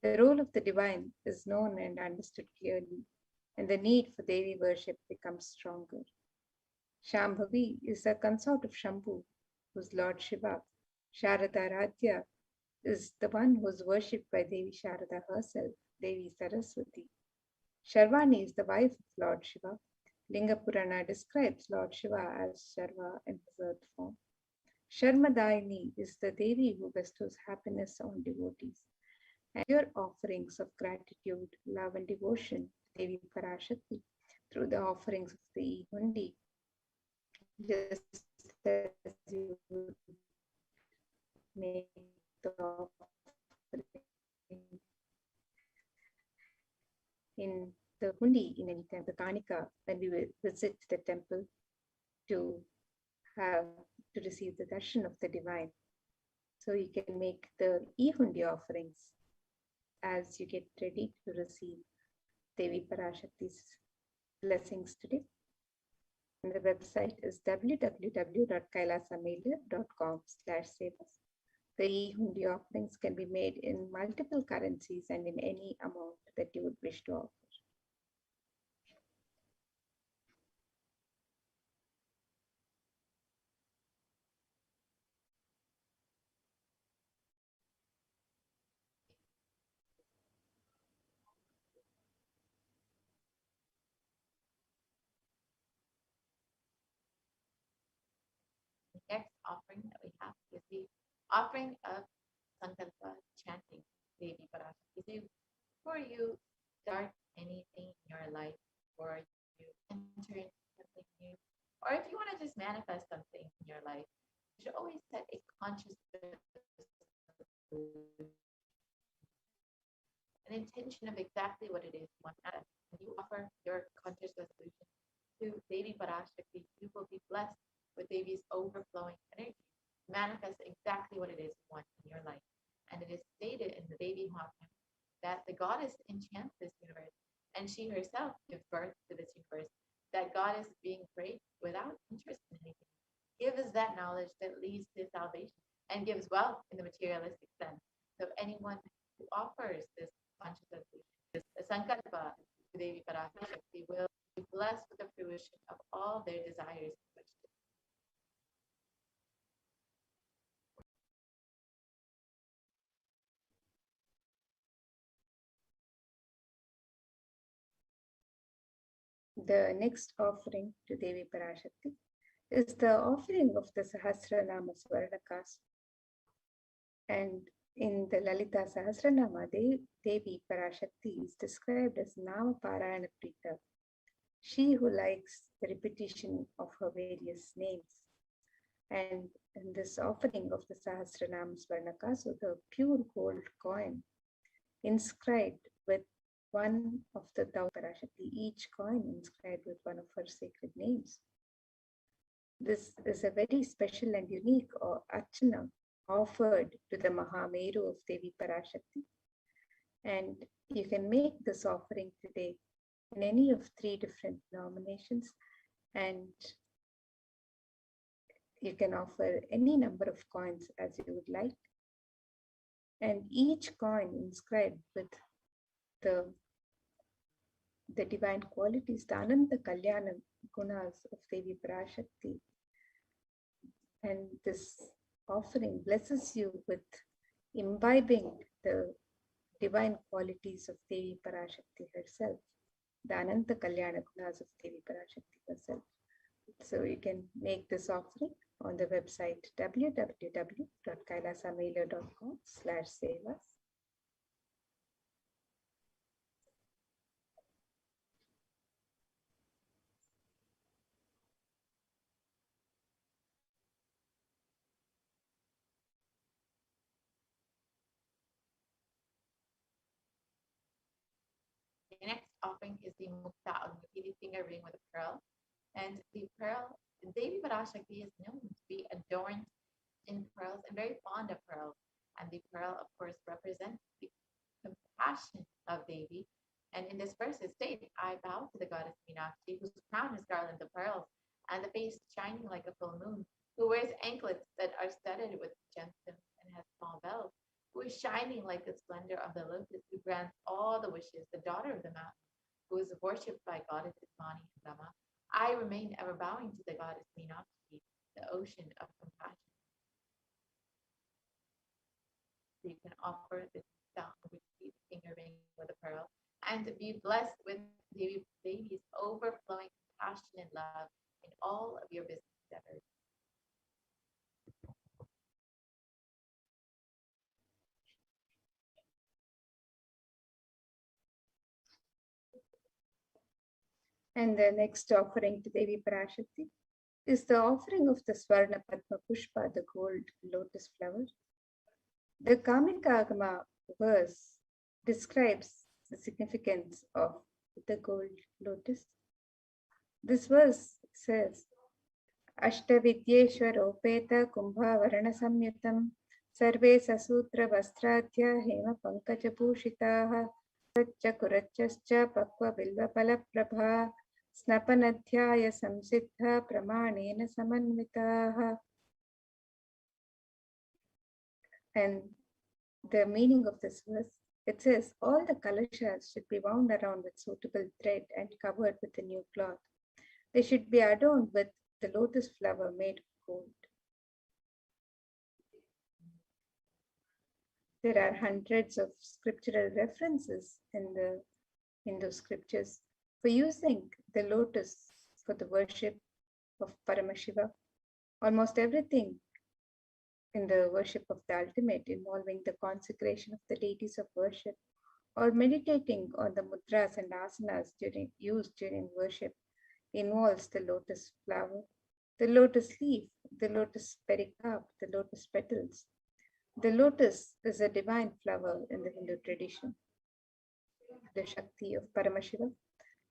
Speaker 12: The role of the divine is known and understood clearly, and the need for Devi worship becomes stronger. Shambhavi is the consort of Shambhu, who's Lord Shiva. Sharadaradhya is the one who is worshipped by Devi Sharada herself, Devi Saraswati. Sharvani is the wife of Lord Shiva. Linga Purana describes Lord Shiva as Sharva in his earth form. Sharmadaini is the Devi who bestows happiness on devotees. And your offerings of gratitude, love, and devotion, Devi Parashakti, through the offerings of the Hundi, just as you would make the offering in the Hundi in any time, the Kanika, when we will visit the temple to receive the darshan of the divine. So you can make the e-Hundi offerings as you get ready to receive Devi Parashakti's blessings today. And the website is www.kailasamailer.com/sevas. The e-Hundi offerings can be made in multiple currencies and in any amount that you would wish to offer.
Speaker 1: Next offering that we have is the offering of Sankalpa chanting Devi Parashakti. Before you start anything in your life, or you enter into something new, or if you want to just manifest something in your life, you should always set a conscious an intention of exactly what it is you want to manifest. When you offer your conscious resolution to Devi Parashakti, you will be blessed with Devi's overflowing energy to manifest exactly what it is you want in your life. And it is stated in the Devi Mahatmya that the goddess enchants this universe, and she herself gives birth to this universe. That goddess, being great without interest in anything, gives that knowledge that leads to salvation and gives wealth in the materialistic sense. So anyone who offers this conscious resolution, this sankalpa to Devi Parashakti, will be blessed with the fruition of all their desires.
Speaker 12: The next offering to Devi Parashakti is the offering of the Sahasranama Swarnakas. And in the Lalita Sahasranama, Devi Parashakti is described as Nama Parayana Prita, she who likes the repetition of her various names. And in this offering of the Sahasranama Swarnakas, so the pure gold coin inscribed with one of the Parashakti, each coin inscribed with one of her sacred names. This is a very special and unique archana offered to the Mahameru of Devi Parashakti. And you can make this offering today in any of 3 different denominations, and you can offer any number of coins as you would like. And each coin inscribed with the divine qualities, the Ananta Kalyana gunas of Devi Parashakti. And this offering blesses you with imbibing the divine qualities of Devi Parashakti herself, the Ananta Kalyana gunas of Devi Parashakti herself. So you can make this offering on the website www.kailasamailer.com/sevas.
Speaker 1: The next offering is the Mukta or Mukti finger ring with a pearl. And the pearl, Devi Parashakti is known to be adorned in pearls and very fond of pearls. And the pearl, of course, represents the compassion of Devi. And in this verse, it states, I bow to the goddess Meenakshi, whose crown is garland of pearls, and the face shining like a full moon, who wears anklets that are studded with gemstones and has small bells, who is shining like the splendor of the lotus, who grants all the wishes, the daughter of the mountain, who is worshipped by goddesses Mani and Brahma. I remain ever bowing to the goddess Meenakshi, the ocean of compassion. So you can offer this finger ring with a pearl and be blessed with Devi's overflowing compassion and love in all of your business endeavors.
Speaker 12: And the next offering to Devi Parashakti is the offering of the Swarna Padma Pushpa, the gold lotus flower. The Kamikagama verse describes the significance of the gold lotus. This verse says, Ashtavidyeshwaropeta Kumbhavarana Samyutam Sarve Sasutra Vastradhya Hema Pankaja Bhushitaha Satcha Kurachascha Pakva Bilva Palaprabha Snapanadhyaya Samsiddha Pramanena Samanvitaha. And the meaning of this verse, it says, all the kalashas should be wound around with suitable thread and covered with a new cloth. They should be adorned with the lotus flower made of gold. There are hundreds of scriptural references in the Hindu scriptures for using the lotus for the worship of Paramashiva. Almost everything in the worship of the ultimate involving the consecration of the deities of worship or meditating on the mudras and asanas used during worship involves the lotus flower, the lotus leaf, the lotus pericarp, the lotus petals. The lotus is a divine flower in the Hindu tradition. The Shakti of Paramashiva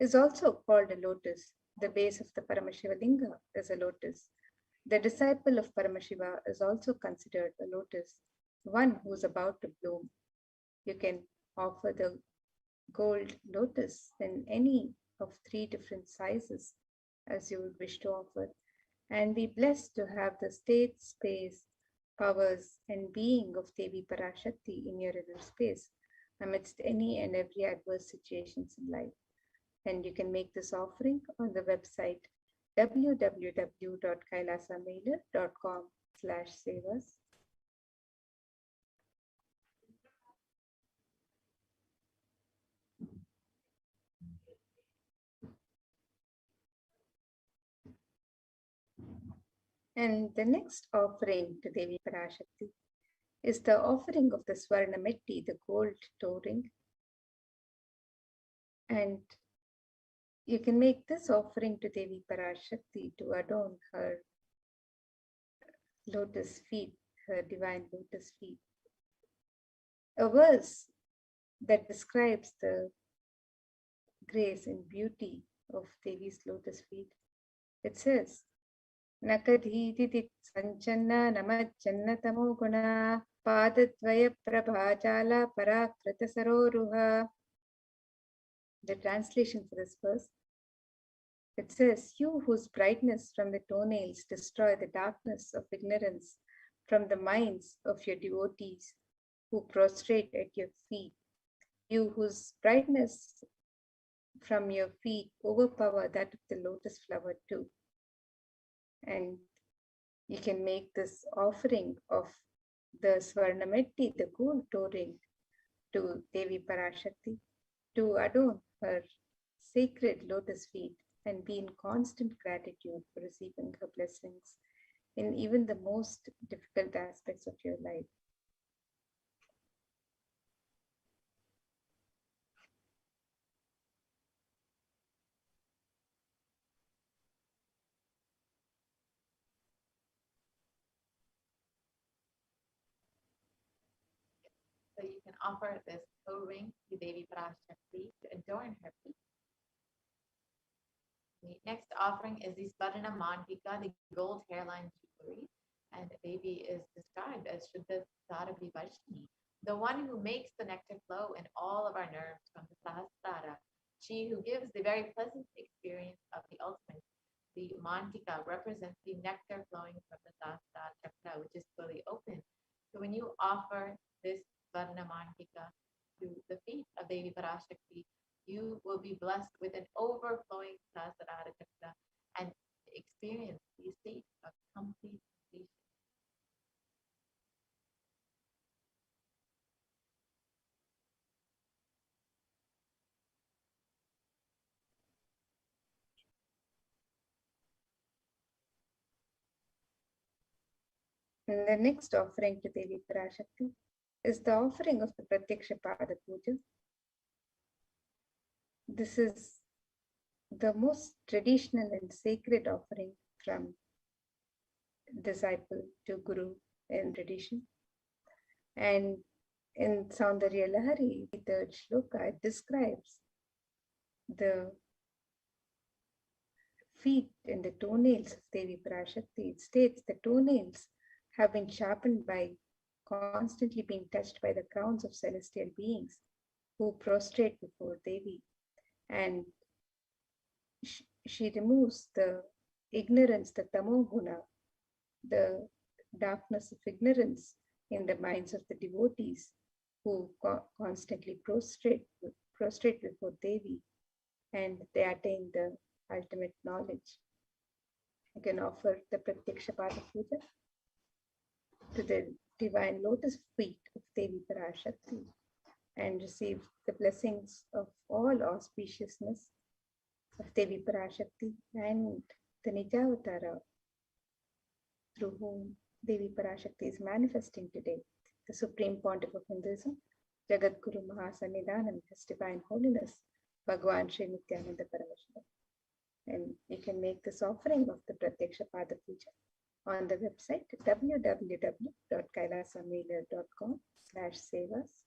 Speaker 12: is also called a lotus. The base of the Paramashiva Linga is a lotus. The disciple of Paramashiva is also considered a lotus, one who is about to bloom. You can offer the gold lotus in any of 3 different sizes as you would wish to offer, and be blessed to have the state, space, powers, and being of Devi Parashakti in your inner space amidst any and every adverse situations in life. And you can make this offering on the website www.kailasamailer.com/sevas. And the next offering to Devi Parashakti is the offering of the Swarna Metti, the gold toe ring. And you can make this offering to Devi Parashakti to adorn her lotus feet, her divine lotus feet. A verse that describes the grace and beauty of Devi's lotus feet. It says, Nakadhiti Sanchanna Namachanna Tamo Guna Padadvaya Prabhajala Parakrita Saroruha. The translation for this verse, it says, "You whose brightness from the toenails destroy the darkness of ignorance from the minds of your devotees who prostrate at your feet. You whose brightness from your feet overpower that of the lotus flower too." And you can make this offering of the Swarnametti, the gold toe ring, to Devi Parashakti to adorn her sacred lotus feet and be in constant gratitude for receiving her blessings in even the most difficult aspects of your life.
Speaker 1: So you can offer this toe ring to Devi Parashakti to adorn her feet. The next offering is the Sparana Mantika, the gold hairline jewelry. And Devi is described as Shuddha Sarabi Varshini, the one who makes the nectar flow in all of our nerves from the Sahasrara. She who gives the very pleasant experience of the ultimate. The Mantika represents the nectar flowing from the Sahasrara chakra, which is fully open. So when you offer this Sparana Mantika to the feet of Devi Parashakti, you will be blessed with an overflowing Sahasrara chakra and experience the state of complete completion.
Speaker 12: And the next offering to Devi Parashakti is the offering of the Pratyaksha Pada Puja. This is the most traditional and sacred offering from disciple to guru in tradition. And in Saundarya Lahari, the third shloka, it describes the feet and the toenails of Devi Parashakti. It states the toenails have been sharpened by constantly being touched by the crowns of celestial beings who prostrate before Devi. And she removes the ignorance, the tamoguna, the darkness of ignorance in the minds of the devotees who constantly prostrate before Devi, and they attain the ultimate knowledge. You can offer the Pratyaksha Pada Puja to the divine lotus feet of Devi Parashakti and receive the blessings of all auspiciousness of Devi Parashakti and the Nijavatara through whom Devi Parashakti is manifesting today, the Supreme Pontiff of Hinduism, Jagat Guru Mahasannidhanam, His Divine Holiness, Bhagwan Sri Nithyananda Paramashivam. And you can make this offering of the Pratyaksha Pada Puja on the website www.kailasamela.com/sevas.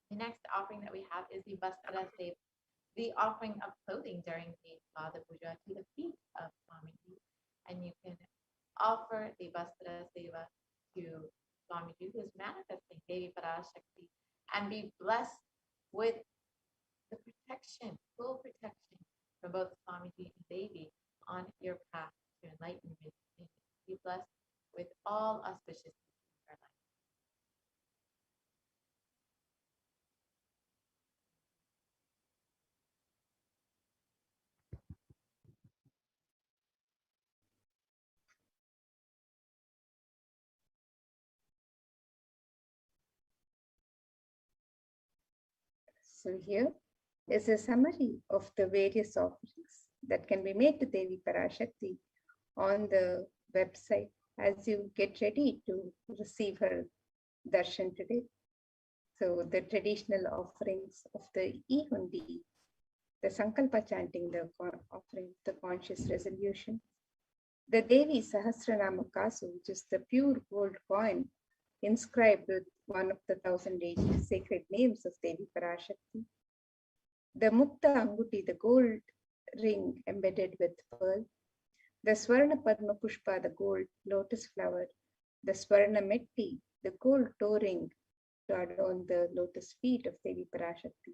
Speaker 1: The next offering that we have is the Vastra Seva, the offering of clothing during the Pada Puja to the feet of Swamiji. And you can offer the Vastra Seva to Swamiji, who is manifesting Devi Parashakti, and be blessed with the protection, full protection from both Swamiji and Devi on your path to enlightenment. And be blessed with all auspicious things in your life.
Speaker 12: So here is a summary of the various offerings that can be made to Devi Parashakti on the website as you get ready to receive her darshan today. So the traditional offerings of the Ihundi, the Sankalpa chanting, the offering, the conscious resolution, The Devi Sahasranama Kasu, which is the pure gold coin inscribed with one of the 1,008 sacred names of Devi Parashakti. The Mukta Anguti, the gold ring embedded with pearl. The Swarna Padma Pushpa, the gold lotus flower. The Swarna Metti, the gold toe ring to adorn the lotus feet of Devi Parashakti.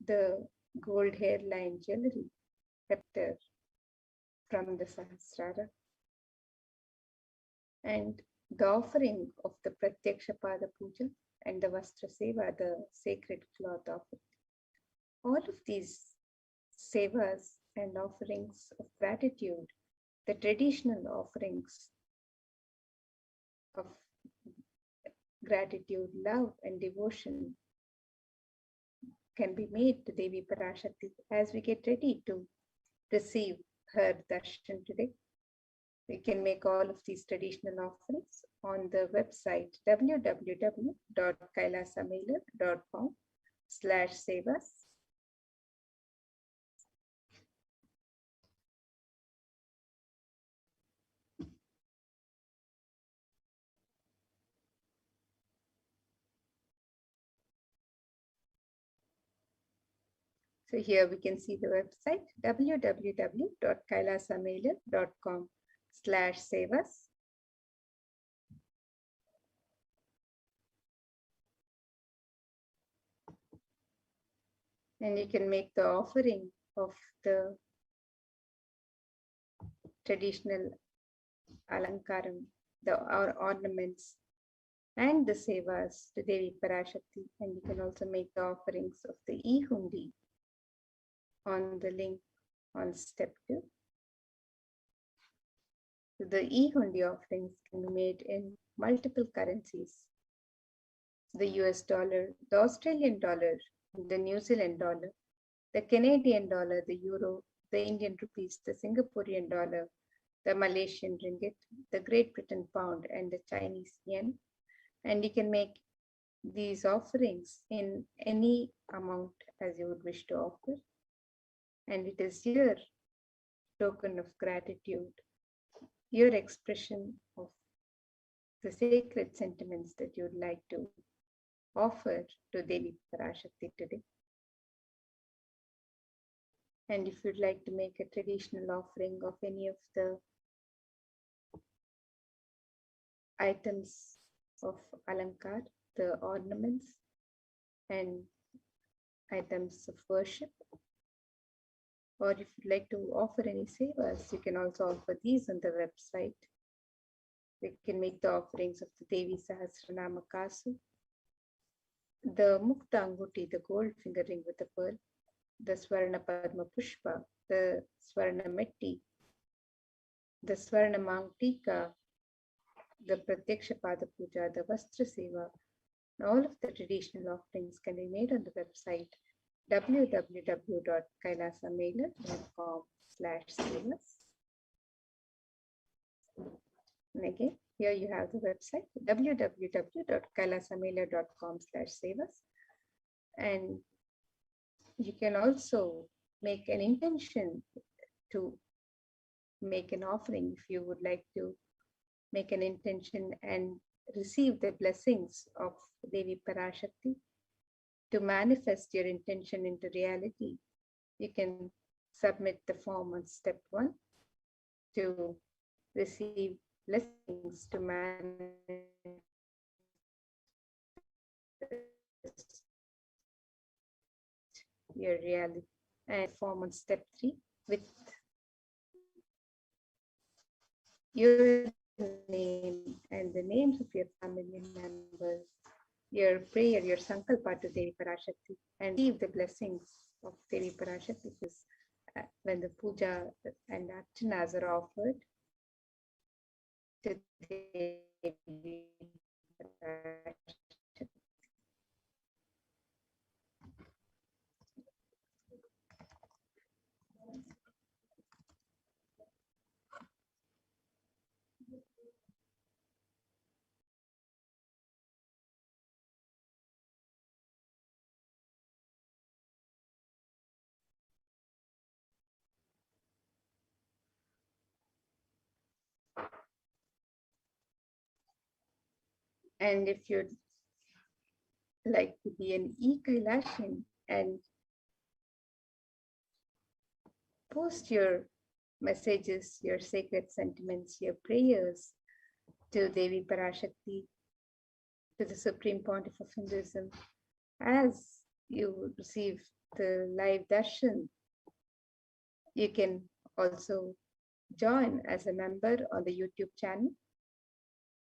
Speaker 12: The gold hairline jewelry, scepter from the Sahasrara. And the offering of the Pratyaksha Pada Puja and the Vastra Seva, the sacred cloth offering. All of these sevas and offerings of gratitude, the traditional offerings of gratitude, love, and devotion can be made to Devi Parashakti as we get ready to receive her darshan today. We can make all of these traditional offerings on the website www.kailasamailer.com/sevas. So here we can see the website www.kailasamailer.com/sevas. And you can make the offering of the traditional alankaram, the ornaments and the sevas to Devi Parashakti. And you can also make the offerings of the e-hundi on the link on step 2. So the e-hundi offerings can be made in multiple currencies: the US dollar, the Australian dollar, the New Zealand dollar, the Canadian dollar, the euro, the Indian rupees, the Singaporean dollar, the Malaysian ringgit, the Great Britain pound, and the Chinese yen. And you can make these offerings in any amount as you would wish to offer. And it is your token of gratitude, your expression of the sacred sentiments that you would like to offer to Devi Parashakti today. And if you'd like to make a traditional offering of any of the items of Alankar, the ornaments and items of worship, or if you'd like to offer any sevas, you can also offer these on the website. You can make the offerings of the Devi Sahasranama Kasu, the Mukta Anguti, the gold finger ring with a pearl, the Swarna Padma Pushpa, the Swarna Metti, the Swarna Mangtika, the Pratyaksha Pada Puja, the Vastra Seva. All of the traditional offerings can be made on the website www.kailasamailer.com/sevas. And again, here you have the website www.kailasamailer.com/sevas. And you can also make an intention to make an offering if you would like to make an intention and receive the blessings of Devi Parashakti. To manifest your intention into reality, you can submit the form on step 1 to receive blessings to manifest your reality, and form on step 3 with your name and the names of your family members, your prayer, your sankalpa to Devi Parashakti, and receive the blessings of Devi Parashakti. Because when the puja and archanas are offered to Devi Parashakti. And if you'd like to be an e-Kailashian and post your messages, your sacred sentiments, your prayers to Devi Parashakti, to the Supreme Pontiff of Hinduism, as you receive the live darshan, you can also join as a member on the YouTube channel.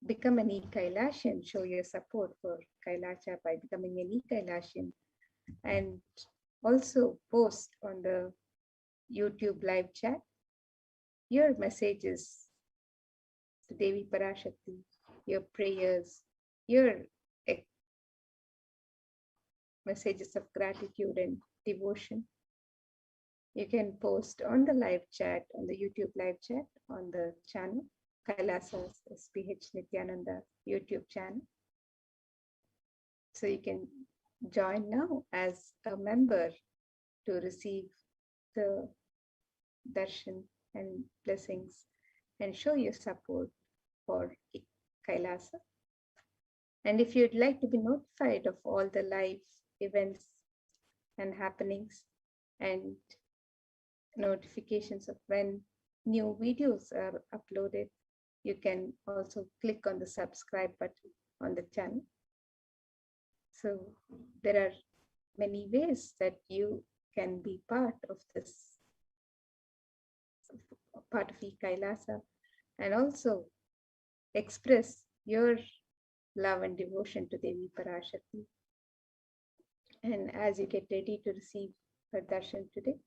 Speaker 12: Become an e-Kailashian, show your support for Kailasha by becoming an e-Kailashian, and also post on the YouTube live chat your messages to Devi Parashakti, your prayers, your messages of gratitude and devotion. You can post on the live chat, on the YouTube live chat, on the channel, Kailasa's HDH Nithyananda YouTube channel. So you can join now as a member to receive the darshan and blessings and show your support for Kailasa. And if you'd like to be notified of all the live events and happenings and notifications of when new videos are uploaded, you can also click on the subscribe button on the channel. So there are many ways that you can be part of this, part of e-Kailasa, and also express your love and devotion to Devi Parashakti. And as you get ready to receive her darshan today,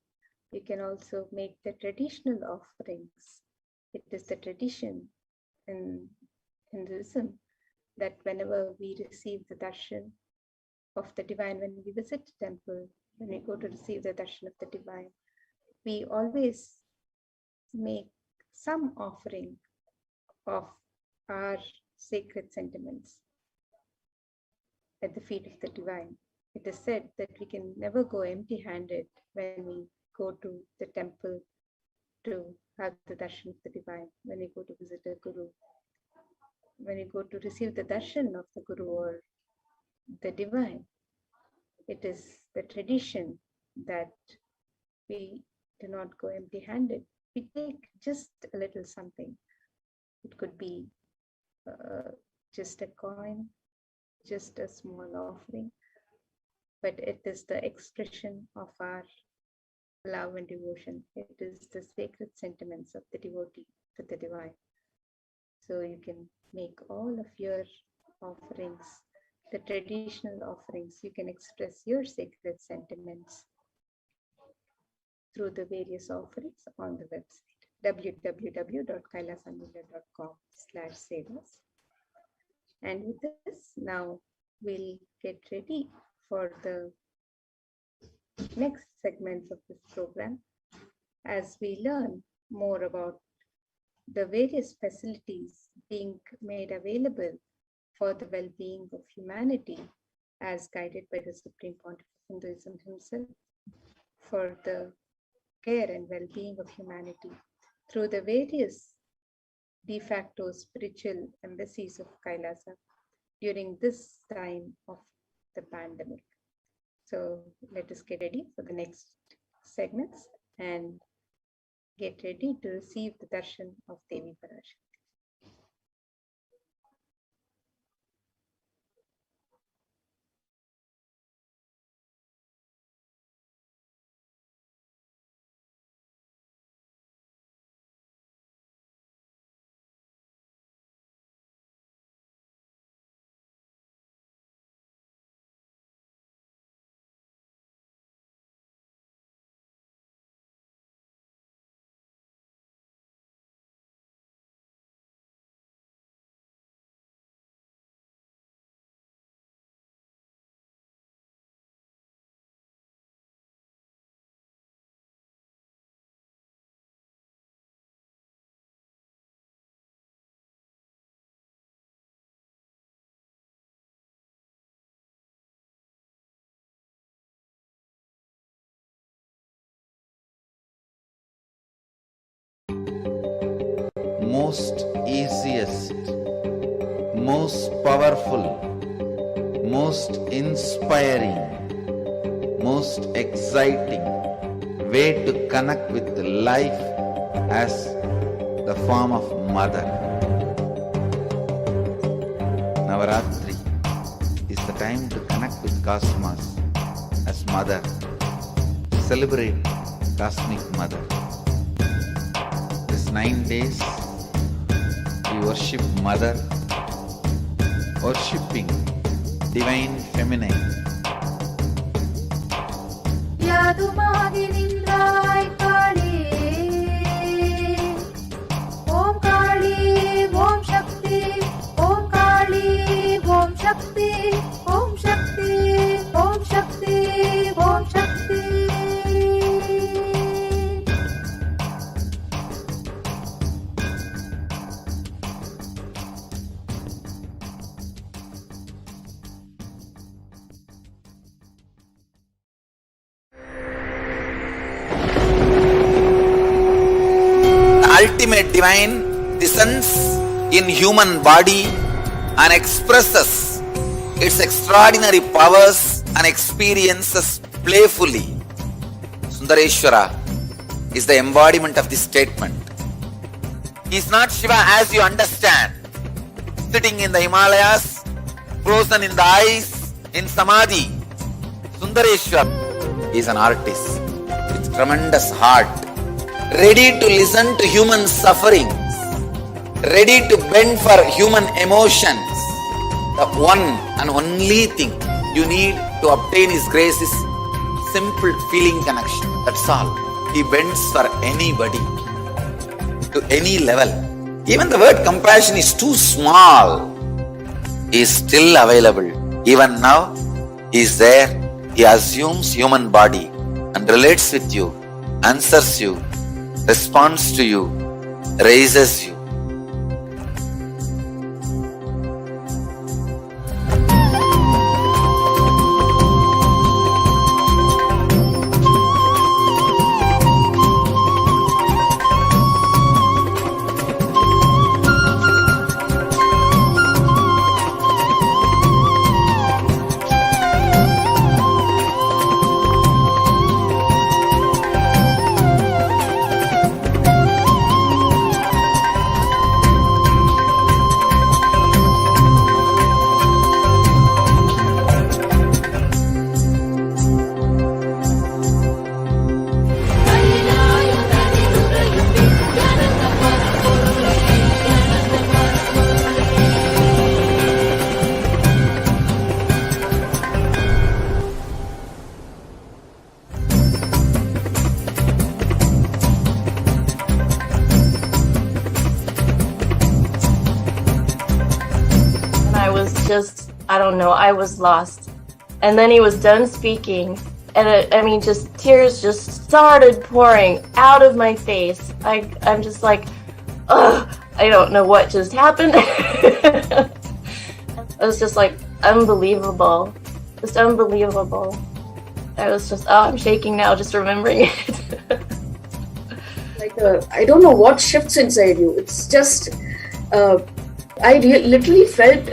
Speaker 12: you can also make the traditional offerings. It is the tradition in Hinduism that whenever we receive the darshan of the divine, when we visit the temple, when we go to receive the darshan of the divine, we always make some offering of our sacred sentiments at the feet of the divine. It is said that we can never go empty-handed when we go to the temple to have the darshan of the divine, when we go to visit a guru, when we go to receive the darshan of the guru or the divine. It is the tradition that we do not go empty-handed. We take just a little something. It could be just a coin, just a small offering, but it is the expression of our love and devotion. It is the sacred sentiments of the devotee to the divine. So you can make all of your offerings, the traditional offerings. You can express your sacred sentiments through the various offerings on the website www.kailasamula.com/sevas. And with this, now we'll get ready for the next segments of this program as we learn more about the various facilities being made available for the well-being of humanity as guided by the Supreme Pontiff of Hinduism himself, for the care and well-being of humanity through the various de facto spiritual embassies of Kailasa during this time of the pandemic. So let us get ready for the next segments and get ready to receive the darshan of Devi Parashakti.
Speaker 5: most easiest, most powerful, most inspiring, most exciting way to connect with life as the form of mother. Navaratri is the time to connect with Cosmos as mother. Celebrate Cosmic Mother. This 9 days we worship Mother, worshipping Divine Feminine.
Speaker 8: यादुमागि निंद्राय काली ओम काली ओम शक्ति ओम काली ओम शक्ति ओम शक्ति ओम शक्ति ओम शक्ति
Speaker 5: Ultimate divine descends in human body and expresses its extraordinary powers and experiences playfully. Sundareshwara is the embodiment of this statement. He is not Shiva as you understand, sitting in the Himalayas, frozen in the ice, in Samadhi. Sundareshwara is an artist with tremendous heart, ready to listen to human sufferings, ready to bend for human emotions. The one and only thing you need to obtain His grace is simple feeling connection. That's all. He bends for anybody, to any level. Even the word compassion is too small. He is still available. Even now, He is there. He assumes human body and relates with you, answers you, responds to you, raises you.
Speaker 9: I don't know, I was lost. And then he was done speaking, and just tears just started pouring out of my face. I'm just like, ugh, I don't know what just happened. It was just like unbelievable, just unbelievable. I was just, I'm shaking now just remembering it.
Speaker 10: I don't know what shifts inside you. It's just, I literally felt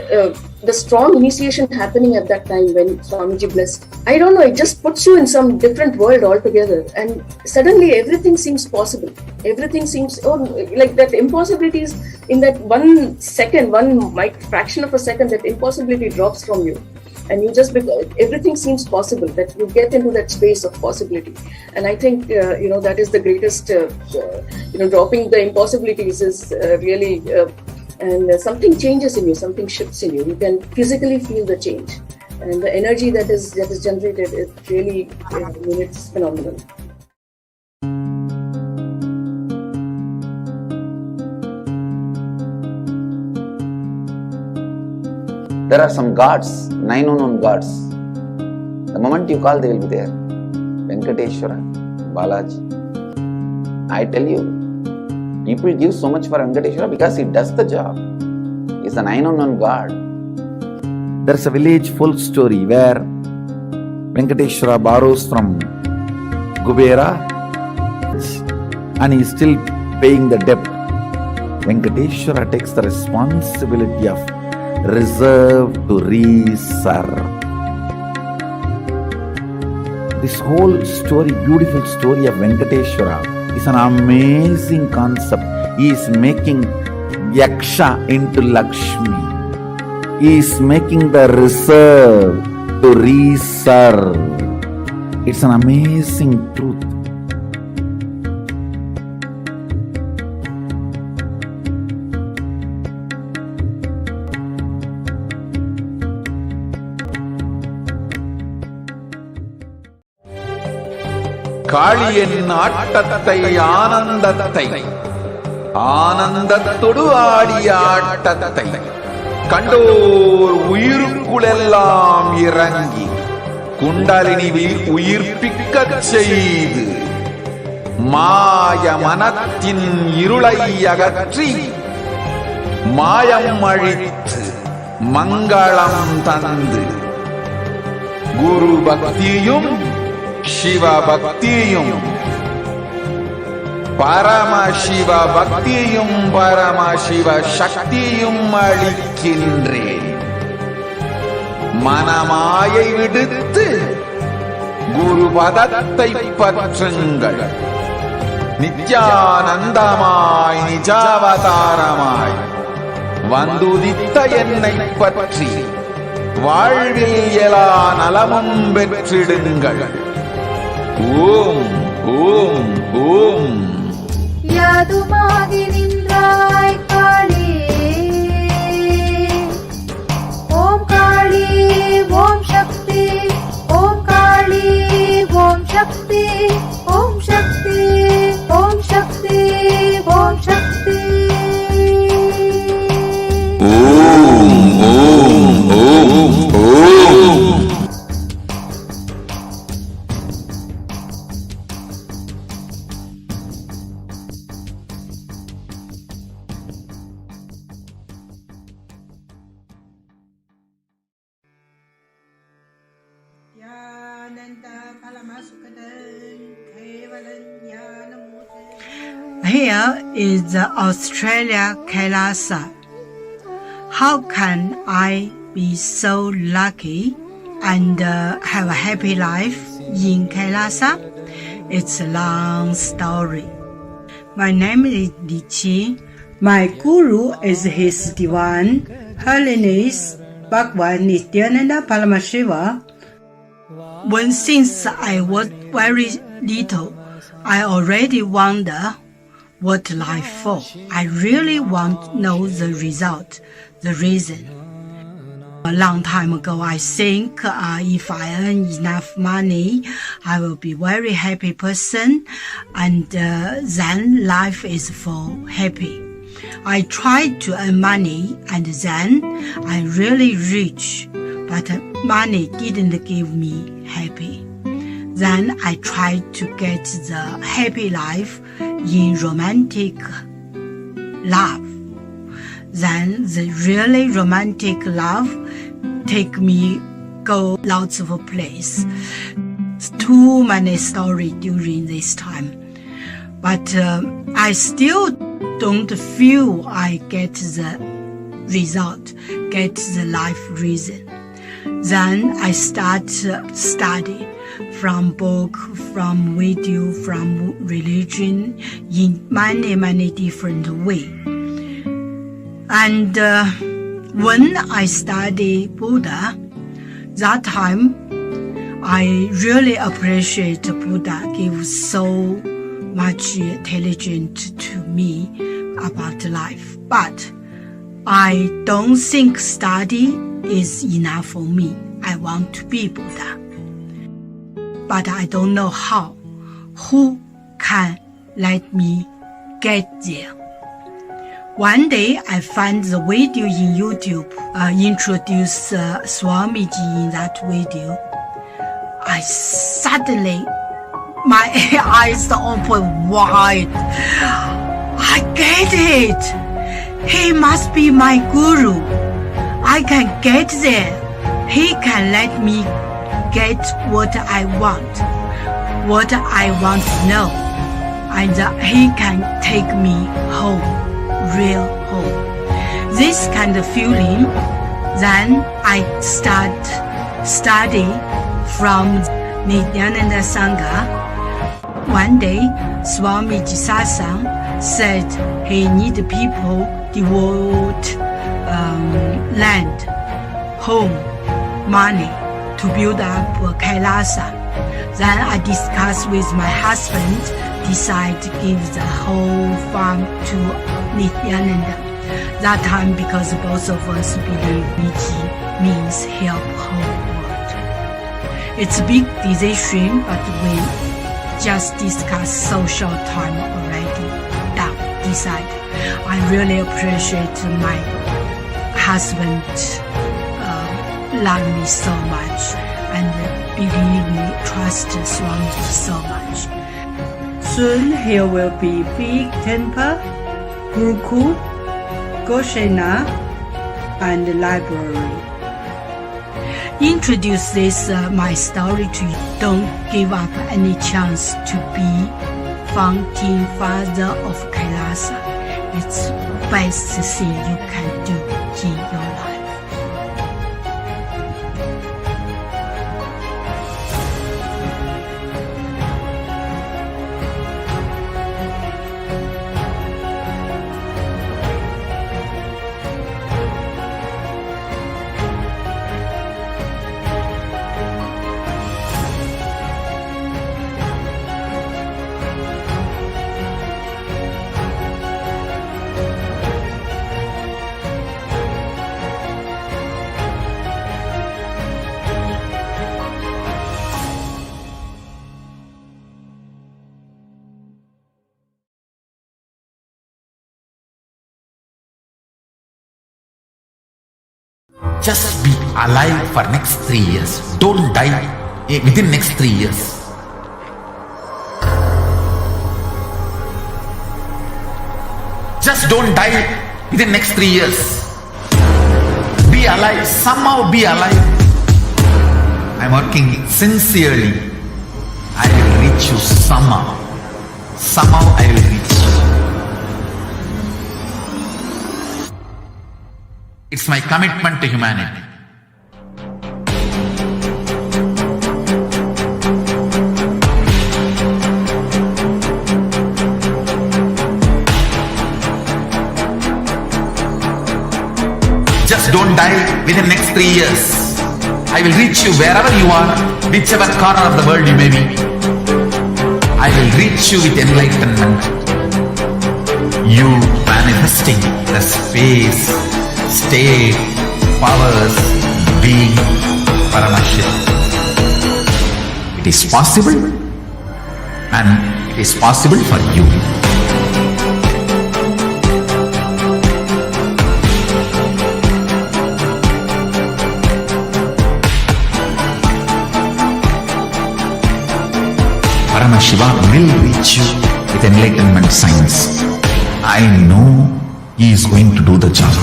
Speaker 10: the strong initiation happening at that time when Swamiji blessed. I don't know, it just puts you in some different world altogether, and suddenly everything seems possible. Everything seems, like that impossibilities in that 1 second, fraction of a second, that impossibility drops from you. And you just, everything seems possible, that you get into that space of possibility. And I think, that is the greatest, dropping the impossibilities is really, and something changes in you, something shifts in you. You can physically feel the change. And the energy that is generated, it really, it's phenomenal.
Speaker 5: There are some gods, 9 unknown gods. The moment you call, they will be there. Venkateshwara, Balaji. I tell you, people give so much for Venkateshwara because he does the job. He is a 9 unknown god. There is a village folk story where Venkateshwara borrows from Kubera and he is still paying the debt. Venkateshwara takes the responsibility of
Speaker 7: reserved to reserve. This whole story, beautiful story of Venkateshwara, is an amazing concept. He is making Yaksha into Lakshmi. He is making the reserve to reserve. It's an amazing truth.
Speaker 5: காளியின் ஆட்டத்தை ஆனந்தத்தை ஆனந்தத்தொடு ஆடிய ஆட்டத்தை கண்டோர் உயிருக்குளெல்லாம் இறங்கி குண்டலினிவில் உயிர்ப்பிக்கச் செய்து மாய மனத்தின் இருளை அகற்றி மாயம் அழித்து மங்களம் தந்து குரு பக்தியும் சிவ பக்தியும் பரமசிவ பக்தியும் பரமசிவ சக்தியும் அளிக்கின்றேன். மனமாயை விடுத்து குரு பதத்தை பற்றுங்கள். நித்யானந்தமாய் நிஜாவதாரமாய் வந்துதித்த என்னை பற்றி வாழ்வில் எல்லா நலமும் பெற்றிடுங்கள். ஓம் ஓம் ஓம்.
Speaker 8: யாதுமாகி நின்றாய் காளி, ஓம் காளி ஓம் சக்தி, ஓம் காளி ஓம் சக்தி, ஓம் சக்தி ஓம் சக்தி ஓம் சக்தி.
Speaker 5: ஓம் ஓம் ஓம் ஓம்.
Speaker 11: Here is the Australia Kailasa. How can I be so lucky and have a happy life in Kailasa? It's a long story. My name is Li Qi. My guru is His Divine Holiness Bhagwan Nithyananda Paramashivam. Since I was very little, I already wonder what life for. I really want to know the result, the reason. A long time ago, I think if I earn enough money, I will be very happy person, and then life is for happy. I tried to earn money, and then I'm really rich, but money didn't give me happy. Then I tried to get the happy life in romantic love. Then the really romantic love take me go lots of place. Too many stories during this time. But I still don't feel I get the result, get the life reason. Then I start study from book, from video, from religion in many different ways. And when I study Buddha, that time I really appreciate Buddha gives so much intelligence to me about life. But I don't think study is enough for me. I want to be Buddha. But I don't know how. Who can let me get there? One day I found the video in YouTube, introduce Swamiji in that video. I suddenly, my eyes open wide. I get it. He must be my guru. I can get there. He can let me get what I want to know, and he can take me home, real home. This kind of feeling Then I study from Nithyananda Sangha. One day, Swami Jisasang said he need people devote land, home, money to build up Kailasa. Then I discussed with my husband, decide to give the whole farm to Nithyananda. That time, because both of us believe Niti means help whole world. It's a big decision, but we just discussed so short time already. Decide. I really appreciate my husband love me so much and believe me, trust Swami so much. Soon here will be big temple, Gurukul, Goshena, and library. Introduce this my story to you. Don't give up any chance to be founding father of Kailasa. It's the best thing you can do in your life.
Speaker 5: Just be alive for next 3 years. Don't die within next 3 years. Just don't die within next 3 years. Be alive. Somehow be alive. I'm working sincerely. I will reach you somehow. Somehow I will reach you. It's my commitment to humanity. Just don't die within next 3 years. I will reach you wherever you are, whichever corner of the world you may be. I will reach you with enlightenment. You manifesting the space, state, powers, being Paramashivoham. It is possible, and it is possible for you. Paramashivoham will reach you with enlightenment science. I know he is going to do the job.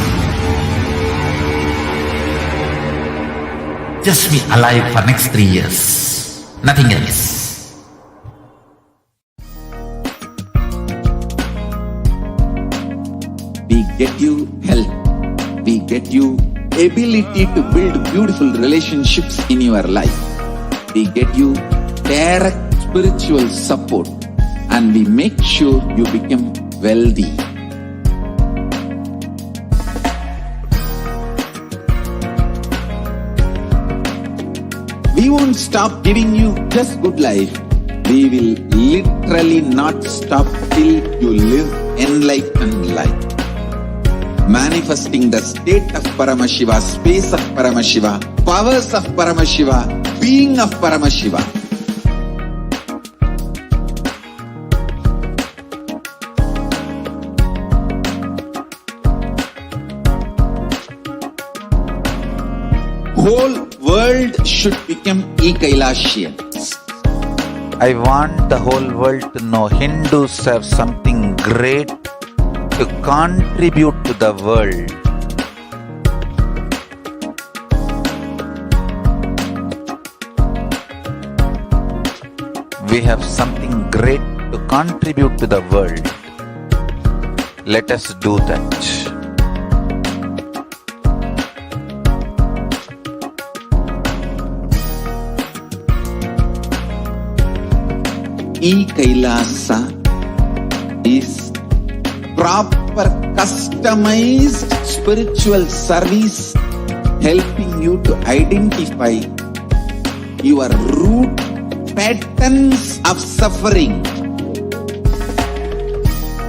Speaker 5: Just be alive for next 3 years. Nothing else.
Speaker 7: We get you health. We get you ability to build beautiful relationships in your life. We get you direct spiritual support, and we make sure you become wealthy. We won't stop giving you just good life. We will literally not stop till you live enlightened life. Manifesting the state of Paramashiva, space of Paramashiva, powers of Paramashiva, being of Paramashiva. Whole world should become e-Kailashians.
Speaker 5: I want the whole world to know Hindus have something great to contribute to the world. We have something great to contribute to the world. Let us do that.
Speaker 7: E-Kailasa is proper customized spiritual service helping you to identify your root patterns of suffering.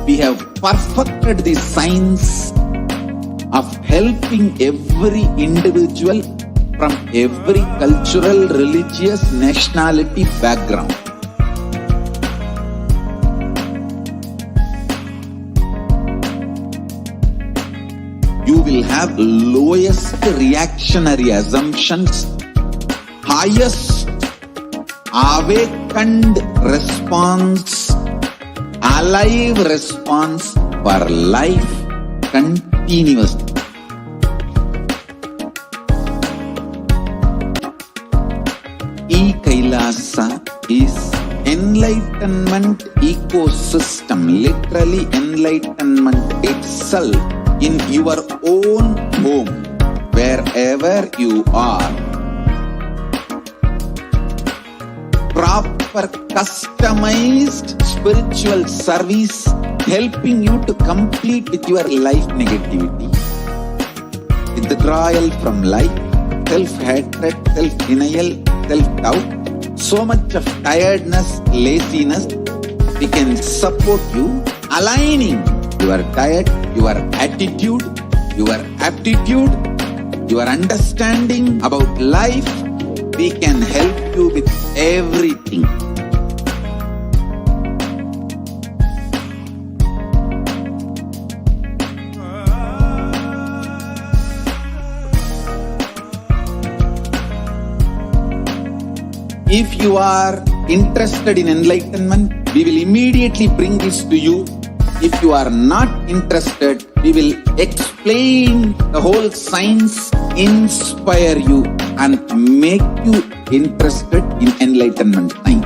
Speaker 7: We have perfected the science of helping every individual from every cultural, religious, nationality background. You will have lowest reactionary assumptions, highest awakened response, alive response for life continuously. E-Kailasa is enlightenment ecosystem, literally enlightenment itself in your own home, wherever you are. Proper customized spiritual service helping you to complete with your life negativity, withdrawal from life, self-hatred, self-denial, self-doubt, so much of tiredness, laziness. We can support you aligning your diet, your attitude, your aptitude, your understanding about life. We can help you with everything. If you are interested in enlightenment, we will immediately bring this to you. If you are not interested, we will explain the whole science, inspire you and make you interested in enlightenment time.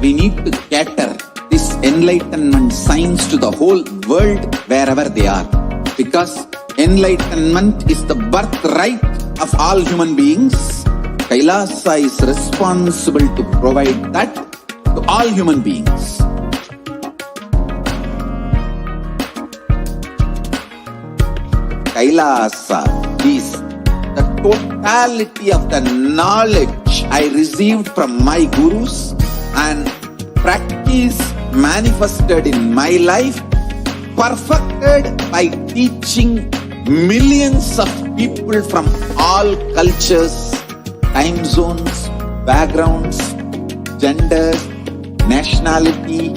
Speaker 7: We need to cater this enlightenment science to the whole world wherever they are, because enlightenment is the birthright of all human beings. Kailasa is responsible to provide that to all human beings. Kailasa is the totality of the knowledge I received from my gurus and practice manifested in my life, perfected by teaching millions of people from all cultures, time zones, backgrounds, genders, nationality,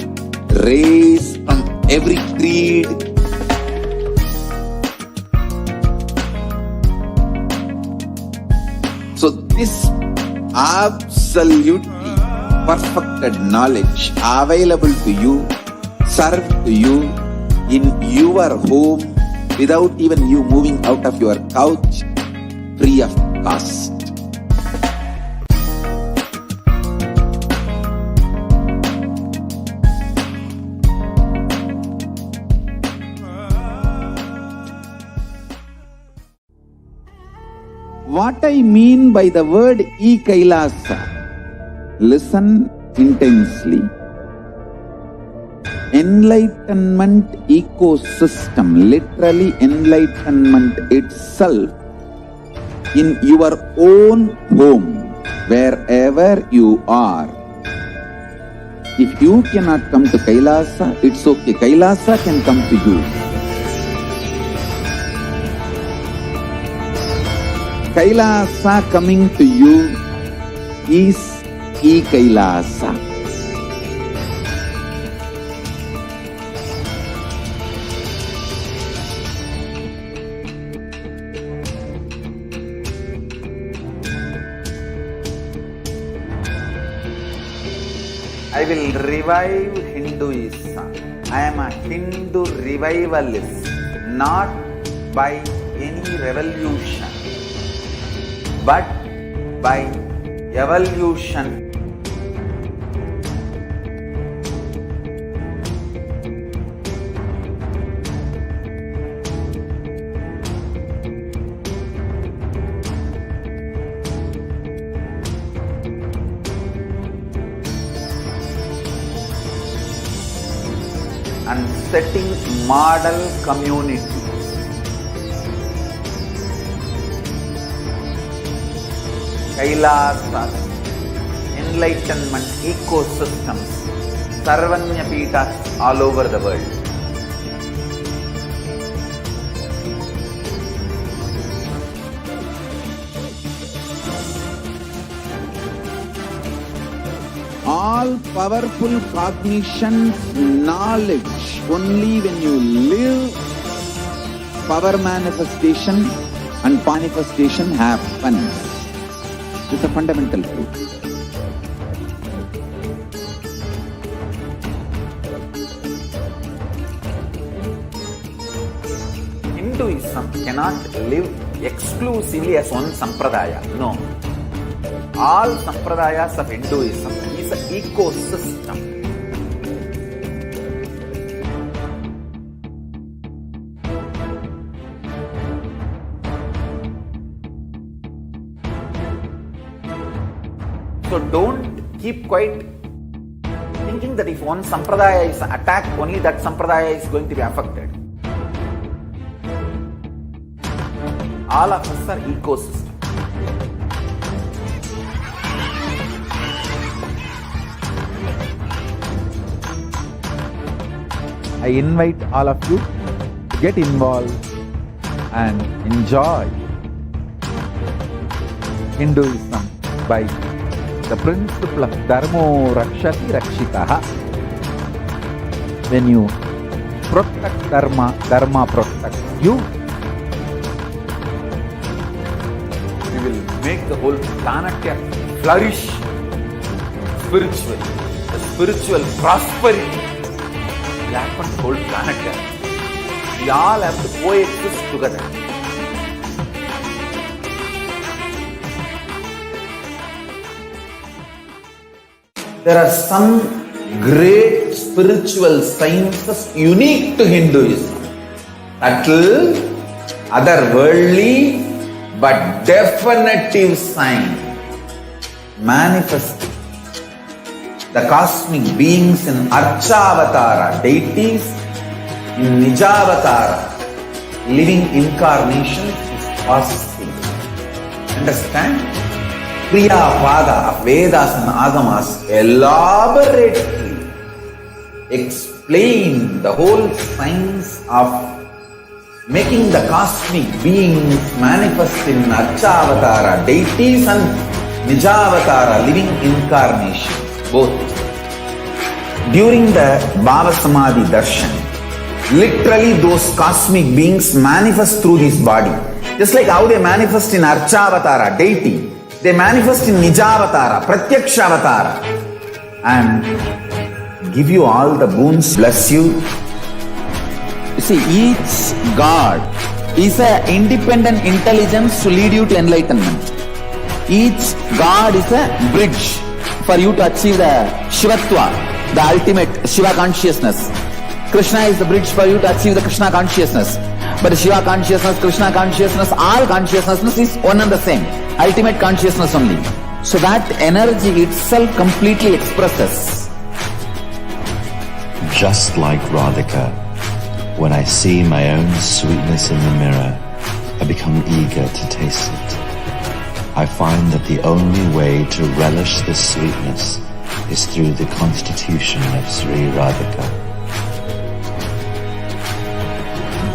Speaker 7: race, from every creed. So this absolutely perfected knowledge available to you, served to you in your home without even you moving out of your couch, free of cost. What I mean by the word E-Kailasa, listen intensely. Enlightenment ecosystem, literally enlightenment itself in your own home, wherever you are. If you cannot come to Kailasa, it's okay. Kailasa can come to you. Kailasa coming to you is E-Kailasa. I will revive Hinduism. I am a Hindu revivalist, not by any revolution, but by evolution.
Speaker 5: and setting model communities. Kailasas, enlightenment ecosystems, Sarvanya Peethas all over the world.
Speaker 7: All powerful cognition, knowledge, only when you live, power manifestation and manifestation happens. It's a fundamental truth.
Speaker 5: Hinduism cannot live exclusively as one sampradaya. No. All sampradayas of Hinduism is an ecosystem. So don't keep quiet thinking that if one sampradaya is attacked, only that sampradaya is going to be affected. All of us are ecosystem. I invite all of you to get involved and enjoy Hinduism by the principle of Dharmo Rakshati Rakshitaha. When you protect Dharma, Dharma protects you. We will make the whole planet flourish spiritually, the spiritual prosperity. We happen to whole planet Earth. We all have to coexist together. There are some great spiritual sciences unique to Hinduism. Subtle, otherworldly, but definitive sign. Manifesting the cosmic beings in Archavatara, deities in Nijavatara, living incarnations is possible. Understand? Kriyapada of Vedas and Agamas elaborately explain the whole science of making the cosmic beings manifest in Archavatara, deities and Nijavatara, living incarnations. Both. During the Bhava Samadhi Darshan, literally those cosmic beings manifest through this body. Just like how they manifest in Archavatara, deity, they manifest in Nijavatara, Pratyakshavatara, and give you all the boons, bless you. You see, each God is an independent intelligence to lead you to enlightenment. Each God is a bridge for you to achieve the Shivatva, the ultimate Shiva consciousness. Krishna is the bridge for you to achieve the Krishna consciousness. But Shiva consciousness, Krishna consciousness, all consciousness is one and the same. Ultimate consciousness only. So that energy itself completely expresses.
Speaker 13: Just like Radhika, when I see my own sweetness in the mirror, I become eager to taste it. I find that the only way to relish this sweetness is through the constitution of Sri Radhika.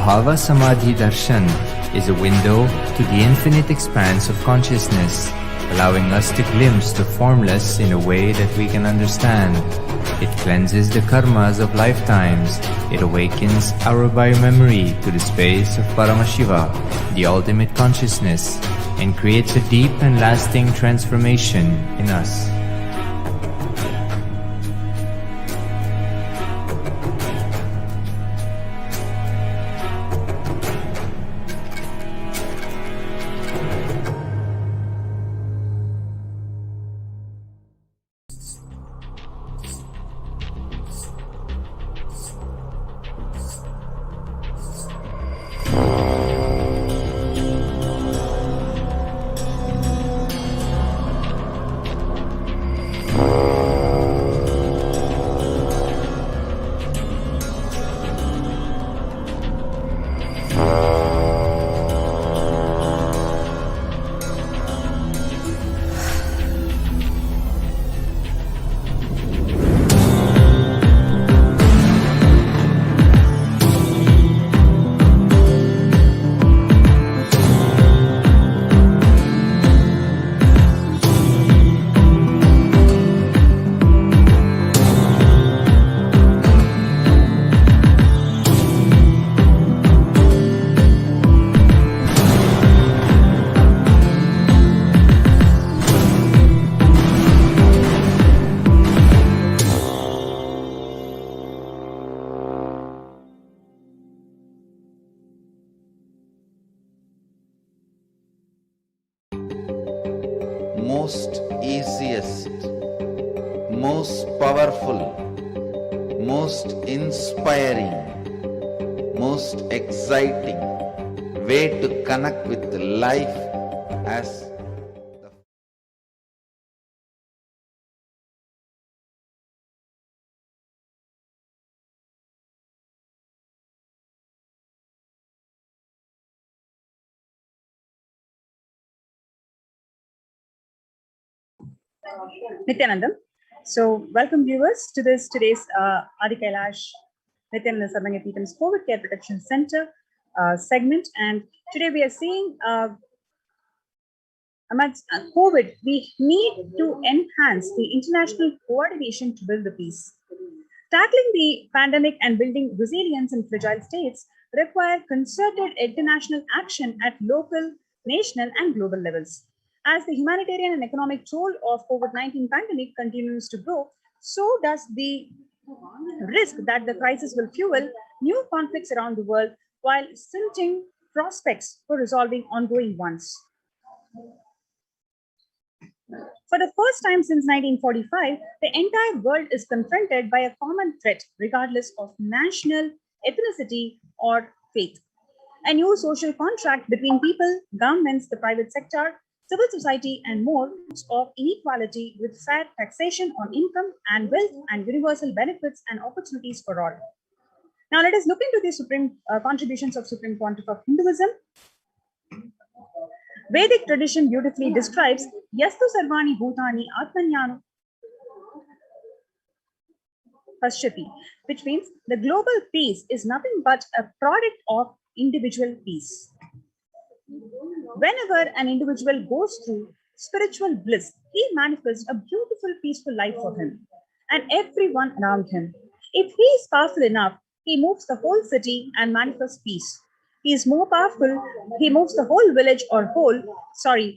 Speaker 14: Bhava Samadhi Darshan is a window to the infinite expanse of consciousness, allowing us to glimpse the formless in a way that we can understand. It cleanses the karmas of lifetimes. It awakens our biomemory to the space of Paramashiva, the ultimate consciousness, and creates a deep and lasting transformation in us.
Speaker 5: most easiest, most powerful, most inspiring, most exciting way to connect with life as
Speaker 15: Nithyanandam. So, welcome viewers to today's Adi Kailash Nithyananda Sarangapeetam's COVID Care Protection Center segment. And today we are seeing amidst COVID, we need to enhance the international coordination to build the peace. Tackling the pandemic and building resilience in fragile states require concerted international action at local, national, and global levels. As the humanitarian and economic toll of COVID-19 pandemic continues to grow, so does the risk that the crisis will fuel new conflicts around the world while stunting prospects for resolving ongoing ones. For the first time since 1945, the entire world is confronted by a common threat, regardless of national, ethnicity, or faith. A new social contract between people, governments, the private sector, civil society, and more of inequality with fair taxation on income and wealth and universal benefits and opportunities for all. Now let us look into the supreme contributions of Supreme Pontiff of Hinduism. Vedic tradition beautifully describes Yastu Sarvani Bhutani Atmanyano Pashyati, which means the global peace is nothing but a product of individual peace. Whenever an individual goes through spiritual bliss, he manifests a beautiful, peaceful life for him and everyone around him. If he is powerful enough, he moves the whole city and manifests peace. He is more powerful, he moves the whole village or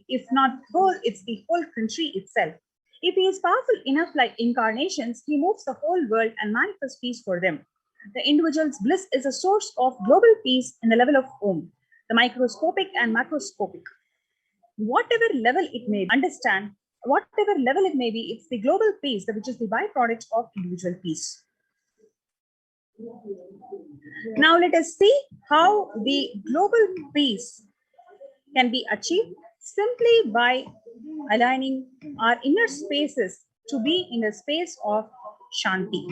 Speaker 15: if not whole, it's the whole country itself. If he is powerful enough like incarnations, he moves the whole world and manifests peace for them. The individual's bliss is a source of global peace in the level of Om, the microscopic and macroscopic. Whatever level it may understand, whatever level it may be, it's the global peace, which is the byproduct of individual peace. Now let us see how the global peace can be achieved simply by aligning our inner spaces to be in a space of Shanti.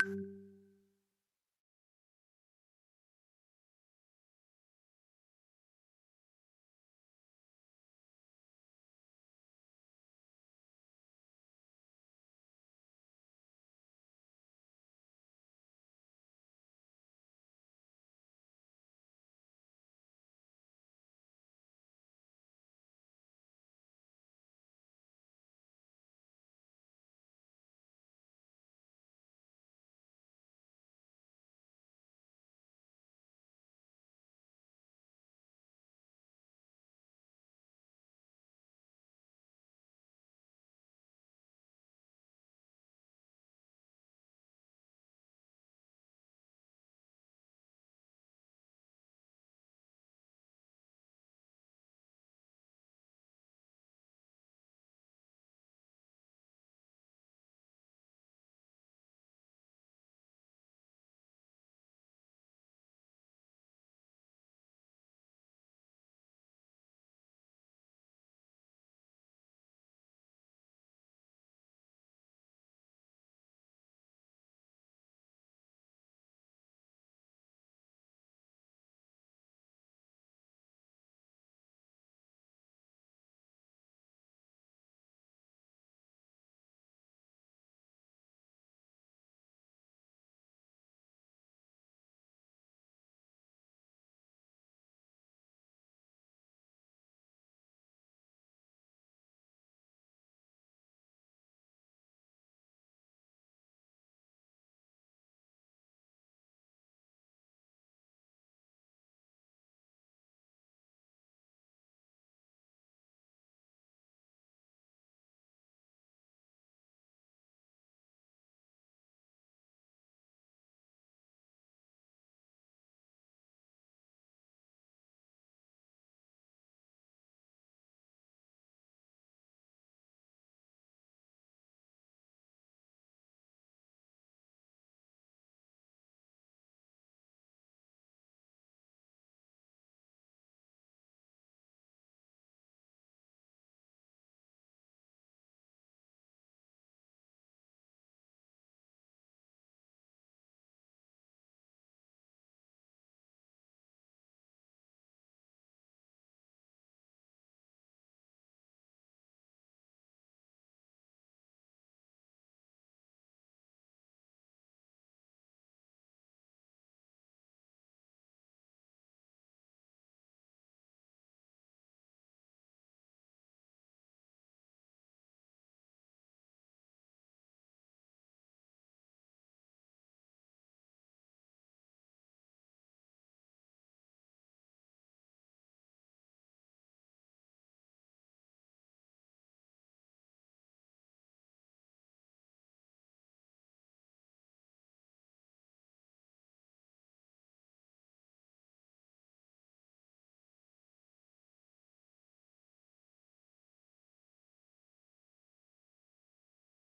Speaker 16: you